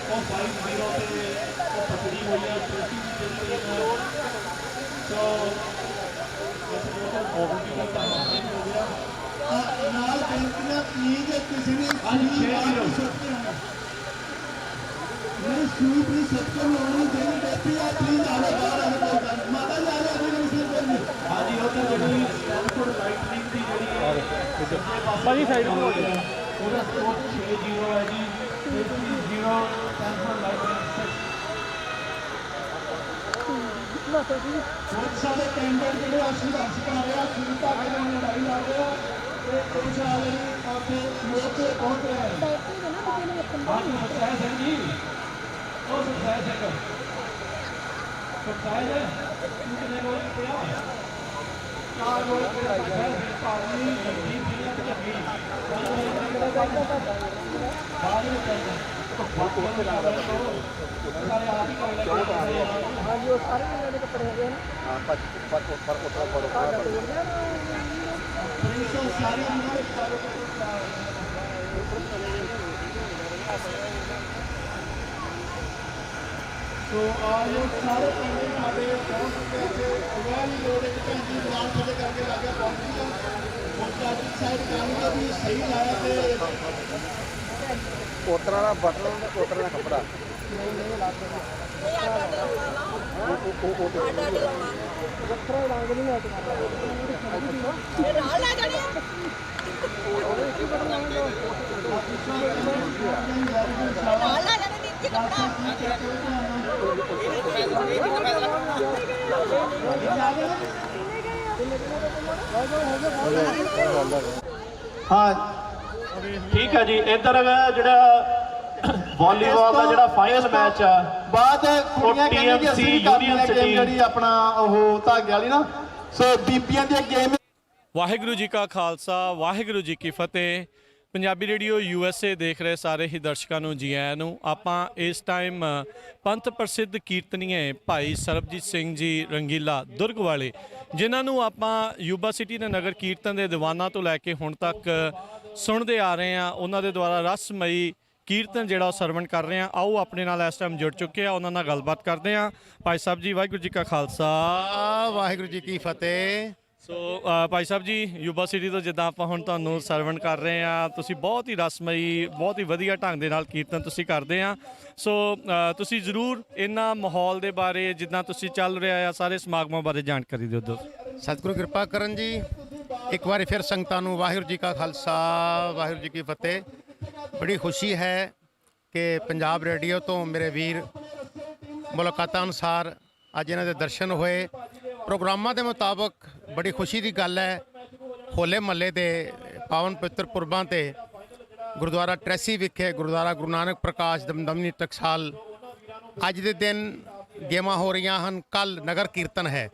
ਉਹ 5-0 ਤੇ ਉਹ ਪਕੜੀ ਹੋਈ ਹੈ ਟ੍ਰੇਸੀ ਦੀ ਜਿਹੜੀ ਟੀਮ ਹੈ ਸੋ ਨਾਲ ਬੇਨਤੀਆਂ ਪਲੀਜ਼ ਕਿਸੇ ਨੇ ਨਹੀਂ ਸੂਪ ਨਹੀਂ ਸੱਚੋ ਲਾਉਣੀ ਜਿਹੜੀ ਬੈਠੀ ਆ ਪਲੀਜ਼ ਆਲੇ ਬਾਹਰ ਆਲੇ ਮਾਤਾ ਜੀ ਆਲੇ ਅਭੀ ਨੂੰ ਸਿਰ ਕਰਨੀ ਹਾਂਜੀ ਉਹ ਤਾਂ ਜਿਹੜੀ ਸਟੈਂਫੋਰਡ ਲਾਈਟਨਿੰਗ ਦੀ ਜਿਹੜੀ ਬਾਜੀ ਸਾਈਡ ਨੂੰ ਹੋ ਗਿਆ ਉਹਦਾ ਸਕੋਰ 6-0 ਹੈ ਜੀ 0 ਸਟੈਂਫੋਰਡ ਲਾਈਟਨਿੰਗ ਬਹੁਤ ਸਾਰੇ ਕੈਂਡੀਡੇਟ ਜਿਹੜੇ ਸੰਘਰਸ਼ ਕਰ ਰਹੇ ਆ ਸ਼ੁਰੂ ਤੱਕ ਇਹਨਾਂ ਨੂੰ ਲੜਾਈ ਲੜ ਰਹੇ ਆ ਤੇ ਕੁਝ ਆਲੇ ਆਪੇ ਮੋਰਚੇ ਪਹੁੰਚ ਰਹੇ ਆ ਬਾਕੀ ਸਹਿ ਸਿੰਘ ਜੀ ਉਹ ਸਹਿ ਸਿੰਘ ਸਹਿ ਹੈ ਕਿੰਨੇ ਗੋਲ ਪਿਆ 4 ਗੋਲ ਪਿਆ ਸਹਿ ਸਿੰਘ ਪਾਣੀ ਦੀ ਜ਼ਿਲ੍ਹਾ ਤੇ ਲੱਗੀ ਬਾਹਰ ਨੂੰ ਕਰਦਾ ਬਹੁਤ ਲਗਾ ਰਹੇ ਸਾਰੇ ਆਪ ਹੀ ਕਰ ਰਹੇ ਹਾਂ ਜੀ ਉਹ ਸਾਰੇ ਇਹਨਾਂ ਦੇ ਕੱਪੜੇ ਹੈਗੇ ਨੇ ਹਾਂ ਪਰ ਸਾਰੇ तो आज सारे पिंड साढ़े पहुँच चुके हैं अगली रोड एक भैन जी दुकान थोड़े करके लागे पहुँच गई और चाची साइड करने भी सही लाया पोतरा का बटन पोतरा का कपड़ा हाँ ठीक है जी इधर ਜਿਹੜਾ ਵਾਲੀਬਾਲ ਦਾ ਜਿਹੜਾ ਫਾਈਨਲ ਮੈਚ ਆ ਬਾਅਦ ਕੁੜੀਆਂ ਕਹਿੰਦੀਆਂ ਕਿ ਅਸੀਂ ਵੀ ਕਰਨੀ ਹੈ ਗੇਮ ਜਿਹੜੀ ਆਪਣਾ ਉਹ ਧਾਗੇ ਵਾਲੀ ਨਾ ਸੋ ਬੀਬੀਆਂ ਦੀ ਗੇਮ ਵਾਹਿਗੁਰੂ ਜੀ ਕਾ ਖਾਲਸਾ ਵਾਹਿਗੁਰੂ ਜੀ ਕੀ ਫਤਿਹ। ਪੰਜਾਬੀ ਰੇਡੀਓ USA ਦੇਖ ਰਹੇ ਸਾਰੇ ਹੀ ਦਰਸ਼ਕਾਂ ਨੂੰ ਜੀ ਆਇਆਂ ਨੂੰ। ਆਪਾਂ ਇਸ ਟਾਈਮ ਪੰਥ ਪ੍ਰਸਿੱਧ ਕੀਰਤਨੀਏ ਭਾਈ ਸਰਬਜੀਤ ਸਿੰਘ ਜੀ ਰੰਗੀਲਾ ਦੁਰਗ ਵਾਲੇ, ਜਿਨ੍ਹਾਂ ਨੂੰ ਆਪਾਂ ਯੂਬਾ ਸਿਟੀ ਦੇ ਨਗਰ ਕੀਰਤਨ ਦੇ ਦੀਵਾਨਾਂ ਤੋਂ ਲੈ ਕੇ ਹੁਣ ਤੱਕ ਸੁਣਦੇ ਆ ਰਹੇ ਹਾਂ, ਉਹਨਾਂ ਦੇ ਦੁਆਰਾ ਰਸਮਈ ਕੀਰਤਨ ਜਿਹੜਾ ਉਹ ਸਰਵਣ ਕਰ ਰਹੇ ਹਾਂ। ਆਓ ਆਪਣੇ ਨਾਲ ਇਸ ਟਾਈਮ ਜੁੜ ਚੁੱਕੇ ਆ, ਉਹਨਾਂ ਨਾਲ ਗੱਲਬਾਤ ਕਰਦੇ ਹਾਂ। ਭਾਈ ਸਾਹਿਬ ਜੀ, ਵਾਹਿਗੁਰੂ ਜੀ ਕਾ ਖਾਲਸਾ, ਵਾਹਿਗੁਰੂ ਜੀ ਕੀ ਫਤਿਹ। ਸੋ ਭਾਈ ਸਾਹਿਬ ਜੀ, ਯੂਬਾ ਸਿਟੀ ਤੋਂ ਜਿੱਦਾਂ ਆਪਾਂ ਹੁਣ ਤੁਹਾਨੂੰ ਸਰਵਣ ਕਰ ਰਹੇ ਆ, ਤੁਸੀਂ ਬਹੁਤ ਹੀ ਰਸਮਈ, ਬਹੁਤ ਹੀ ਵਧੀਆ ਢੰਗ ਦੇ ਨਾਲ ਕੀਰਤਨ ਤੁਸੀਂ ਕਰਦੇ ਆ। ਸੋ ਤੁਸੀਂ ਜ਼ਰੂਰ ਇਹਨਾਂ ਮਾਹੌਲ ਦੇ ਬਾਰੇ, ਜਿੱਦਾਂ ਤੁਸੀਂ ਚੱਲ ਰਿਹਾ ਆ, ਸਾਰੇ ਸਮਾਗਮਾਂ ਬਾਰੇ ਜਾਣਕਾਰੀ ਦਿਓ। ਸਤਿਗੁਰੂ ਕਿਰਪਾ ਕਰਨ ਜੀ। ਇੱਕ ਵਾਰੀ ਫਿਰ ਸੰਗਤਾਂ ਨੂੰ ਵਾਹਿਗੁਰੂ ਜੀ ਕਾ ਖਾਲਸਾ, ਵਾਹਿਗੁਰੂ ਜੀ ਕੀ ਫਤਿਹ। ਬੜੀ ਖੁਸ਼ੀ ਹੈ ਕਿ ਪੰਜਾਬ ਰੇਡੀਓ ਤੋਂ ਮੇਰੇ ਵੀਰ ਮੁਲਾਕਾਤਾਂ ਅਨੁਸਾਰ ਅੱਜ ਇਹਨਾਂ ਦੇ ਦਰਸ਼ਨ ਹੋਏ। ਪ੍ਰੋਗਰਾਮਾਂ ਦੇ ਮੁਤਾਬਕ ਬੜੀ ਖੁਸ਼ੀ ਦੀ ਗੱਲ ਹੈ, ਹੋਲੇ ਮਹੱਲੇ ਦੇ ਪਾਵਨ ਪਵਿੱਤਰ ਪੁਰਬਾਂ 'ਤੇ ਗੁਰਦੁਆਰਾ ਟਰੈਸੀ ਵਿਖੇ ਗੁਰਦੁਆਰਾ ਗੁਰੂ ਨਾਨਕ ਪ੍ਰਕਾਸ਼ ਦਮਦਮੀ ਟਕਸਾਲ ਅੱਜ ਦੇ ਦਿਨ ਗੇਮਾਂ ਹੋ ਰਹੀਆਂ ਹਨ। ਕੱਲ੍ਹ ਨਗਰ ਕੀਰਤਨ ਹੈ।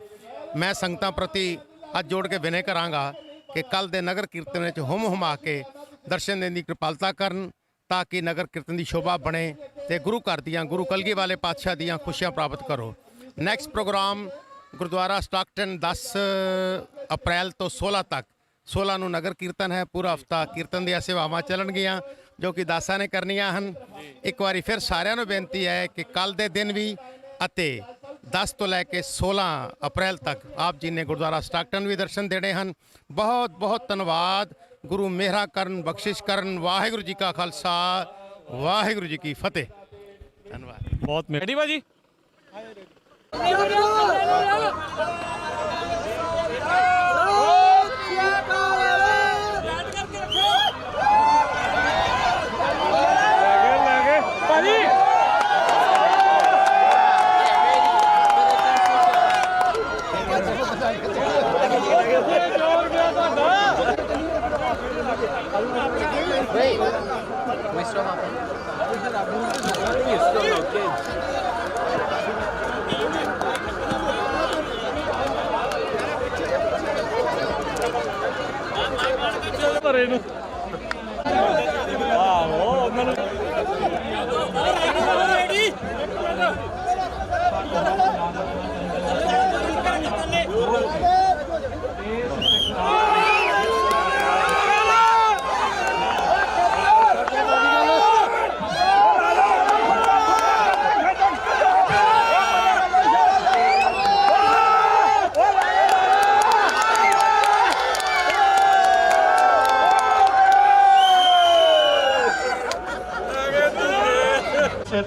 ਮੈਂ ਸੰਗਤਾਂ ਪ੍ਰਤੀ ਹੱਥ ਜੋੜ ਕੇ ਬੇਨਤੀ ਕਰਾਂਗਾ ਕਿ ਕੱਲ੍ਹ ਦੇ ਨਗਰ ਕੀਰਤਨ ਵਿੱਚ ਹੁਮ ਹੁਮਾ ਕੇ ਦਰਸ਼ਨ ਦੇਣ ਦੀ ਕਿਰਪਾਲਤਾ ਕਰਨ, ਤਾਂ ਕਿ ਨਗਰ ਕੀਰਤਨ ਦੀ ਸ਼ੋਭਾ ਬਣੇ ਤੇ ਗੁਰੂ ਘਰ ਦੀਆਂ, ਗੁਰੂ ਕਲਗੀ ਵਾਲੇ ਪਾਤਸ਼ਾਹ ਦੀਆਂ ਖੁਸ਼ੀਆਂ ਪ੍ਰਾਪਤ ਕਰੋ। ਨੈਕਸਟ ਪ੍ਰੋਗਰਾਮ ਗੁਰਦੁਆਰਾ ਸਟਾਕਟਨ 10 ਅਪ੍ਰੈਲ ਤੋਂ 16 ਤੱਕ, 16 ਨੂੰ ਨਗਰ ਕੀਰਤਨ ਹੈ। ਪੂਰਾ ਹਫਤਾ ਕੀਰਤਨ ਦੀਆਂ ਸੇਵਾਵਾਂ ਚੱਲਣਗੀਆਂ ਜੋ ਕਿ ਦਾਸਾਂ ਨੇ ਕਰਨੀਆਂ ਹਨ। ਇੱਕ ਵਾਰੀ ਫਿਰ ਸਾਰਿਆਂ ਨੂੰ ਬੇਨਤੀ ਹੈ ਕਿ ਕੱਲ੍ਹ ਦੇ ਦਿਨ ਵੀ ਅਤੇ 10 ਤੋਂ ਲੈ ਕੇ 16 ਅਪ੍ਰੈਲ ਤੱਕ ਆਪ ਜੀ ਨੇ ਗੁਰਦੁਆਰਾ ਸਟਾਕਟਨ ਵੀ ਦਰਸ਼ਨ ਦੇਣੇ ਹਨ। ਬਹੁਤ ਬਹੁਤ ਧੰਨਵਾਦ। ਗੁਰੂ ਮਿਹਰਾਂ ਕਰਨ, ਬਖਸ਼ਿਸ਼ ਕਰਨ। ਵਾਹਿਗੁਰੂ ਜੀ ਕਾ ਖਾਲਸਾ, ਵਾਹਿਗੁਰੂ ਜੀ ਕੀ ਫਤਿਹ। ਧੰਨਵਾਦ। ਬਹੁਤ ਮਿਹਰਬਾਨੀ ਭਾਜੀ।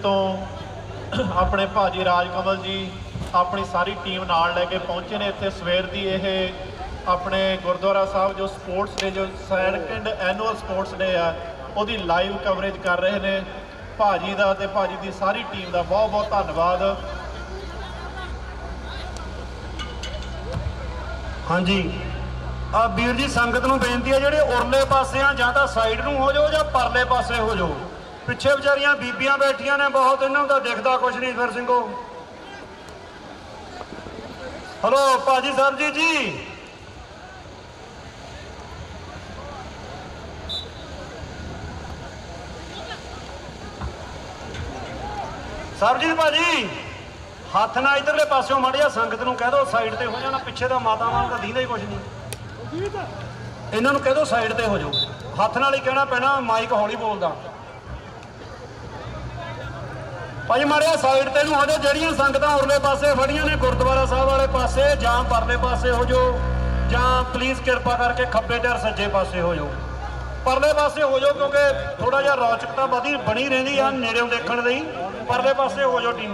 ਤੋਂ ਆਪਣੇ ਭਾਜੀ ਰਾਜ ਕਮਲ ਜੀ ਆਪਣੀ ਸਾਰੀ ਟੀਮ ਨਾਲ ਲੈ ਕੇ ਪਹੁੰਚੇ ਨੇ ਇੱਥੇ। ਸਵੇਰ ਦੀ ਇਹ ਆਪਣੇ ਗੁਰਦੁਆਰਾ ਸਾਹਿਬ ਜੋ ਸਪੋਰਟਸ ਡੇ, ਜੋ ਸੈਕੰਡ ਐਨੂਅਲ ਸਪੋਰਟਸ ਡੇ ਆ, ਉਹਦੀ ਲਾਈਵ ਕਵਰੇਜ ਕਰ ਰਹੇ ਨੇ। ਭਾਜੀ ਦਾ ਤੇ ਭਾਜੀ ਦੀ ਸਾਰੀ ਟੀਮ ਦਾ ਬਹੁਤ ਬਹੁਤ ਧੰਨਵਾਦ। ਹਾਂਜੀ, ਆ ਵੀਰ ਜੀ ਸੰਗਤ ਨੂੰ ਬੇਨਤੀ ਹੈ, ਜਿਹੜੇ ਉਰਲੇ ਪਾਸੇ ਆ ਜਾਂ ਤਾਂ ਸਾਈਡ ਨੂੰ ਹੋ ਜਾਓ ਜਾਂ ਪਰਲੇ ਪਾਸੇ ਹੋ ਜਾਓ। ਪਿੱਛੇ ਵਿਚਾਰੀਆਂ ਬੀਬੀਆਂ ਬੈਠੀਆਂ ਨੇ ਬਹੁਤ, ਇਹਨਾਂ ਦਾ ਦਿਖਦਾ ਕੁਛ ਨਹੀਂ। ਫਿਰ ਸਿੰਘੋ, ਹਲੋ ਭਾਜੀ ਸਰਬਜੀਤ ਜੀ, ਸਰਬਜੀਤ ਭਾਜੀ ਹੱਥ ਨਾਲ ਇਧਰਲੇ ਪਾਸਿਓਂ ਮੜਿਆ ਸੰਗਤ ਨੂੰ ਕਹਿ ਦਿਓ ਸਾਈਡ ਤੇ ਹੋ ਜਾਣਾ। ਪਿੱਛੇ ਦਾ ਮਾਤਾਵਾਂ ਨੂੰ ਦੀਂਦਾ ਹੀ ਕੁਛ ਨਹੀਂ। ਇਹਨਾਂ ਨੂੰ ਕਹਿ ਦਿਓ ਸਾਈਡ ਤੇ ਹੋ ਜਾਓ। ਹੱਥ ਨਾਲ ਹੀ ਕਹਿਣਾ ਪੈਣਾ, ਮਾਈਕ ਹੌਲੀ ਬੋਲਦਾ। ਭਾਜੀ ਮਾਰਿਆ ਸਾਈਡ ਤੇ ਨੂੰ ਹੋ ਜਾਓ। ਜਿਹੜੀਆਂ ਸੰਗਤਾਂ ਉਰਲੇ ਪਾਸੇ ਫੜੀਆਂ ਨੇ ਗੁਰਦੁਆਰਾ ਸਾਹਿਬ ਵਾਲੇ ਪਾਸੇ ਜਾਂ ਪਰਲੇ ਪਾਸੇ ਹੋ ਜਾਓ, ਜਾਂ ਪਲੀਜ਼ ਕਿਰਪਾ ਕਰਕੇ ਖੱਬੇ ਤੇ ਸੱਜੇ ਪਾਸੇ ਹੋ ਜਾਓ। ਪਰਲੇ ਪਾਸੇ ਹੋ ਜਾਓ ਕਿਉਂਕਿ ਥੋੜਾ ਜਿਹਾ ਰੌਚਕਤਾ ਬਣੀ ਰਹਿੰਦੀ ਆ ਨੇੜਿਓਂ ਦੇਖਣ ਲਈ। ਪਰਲੇ ਪਾਸੇ ਹੋ ਜਾਓ ਟੀਮਾਂ।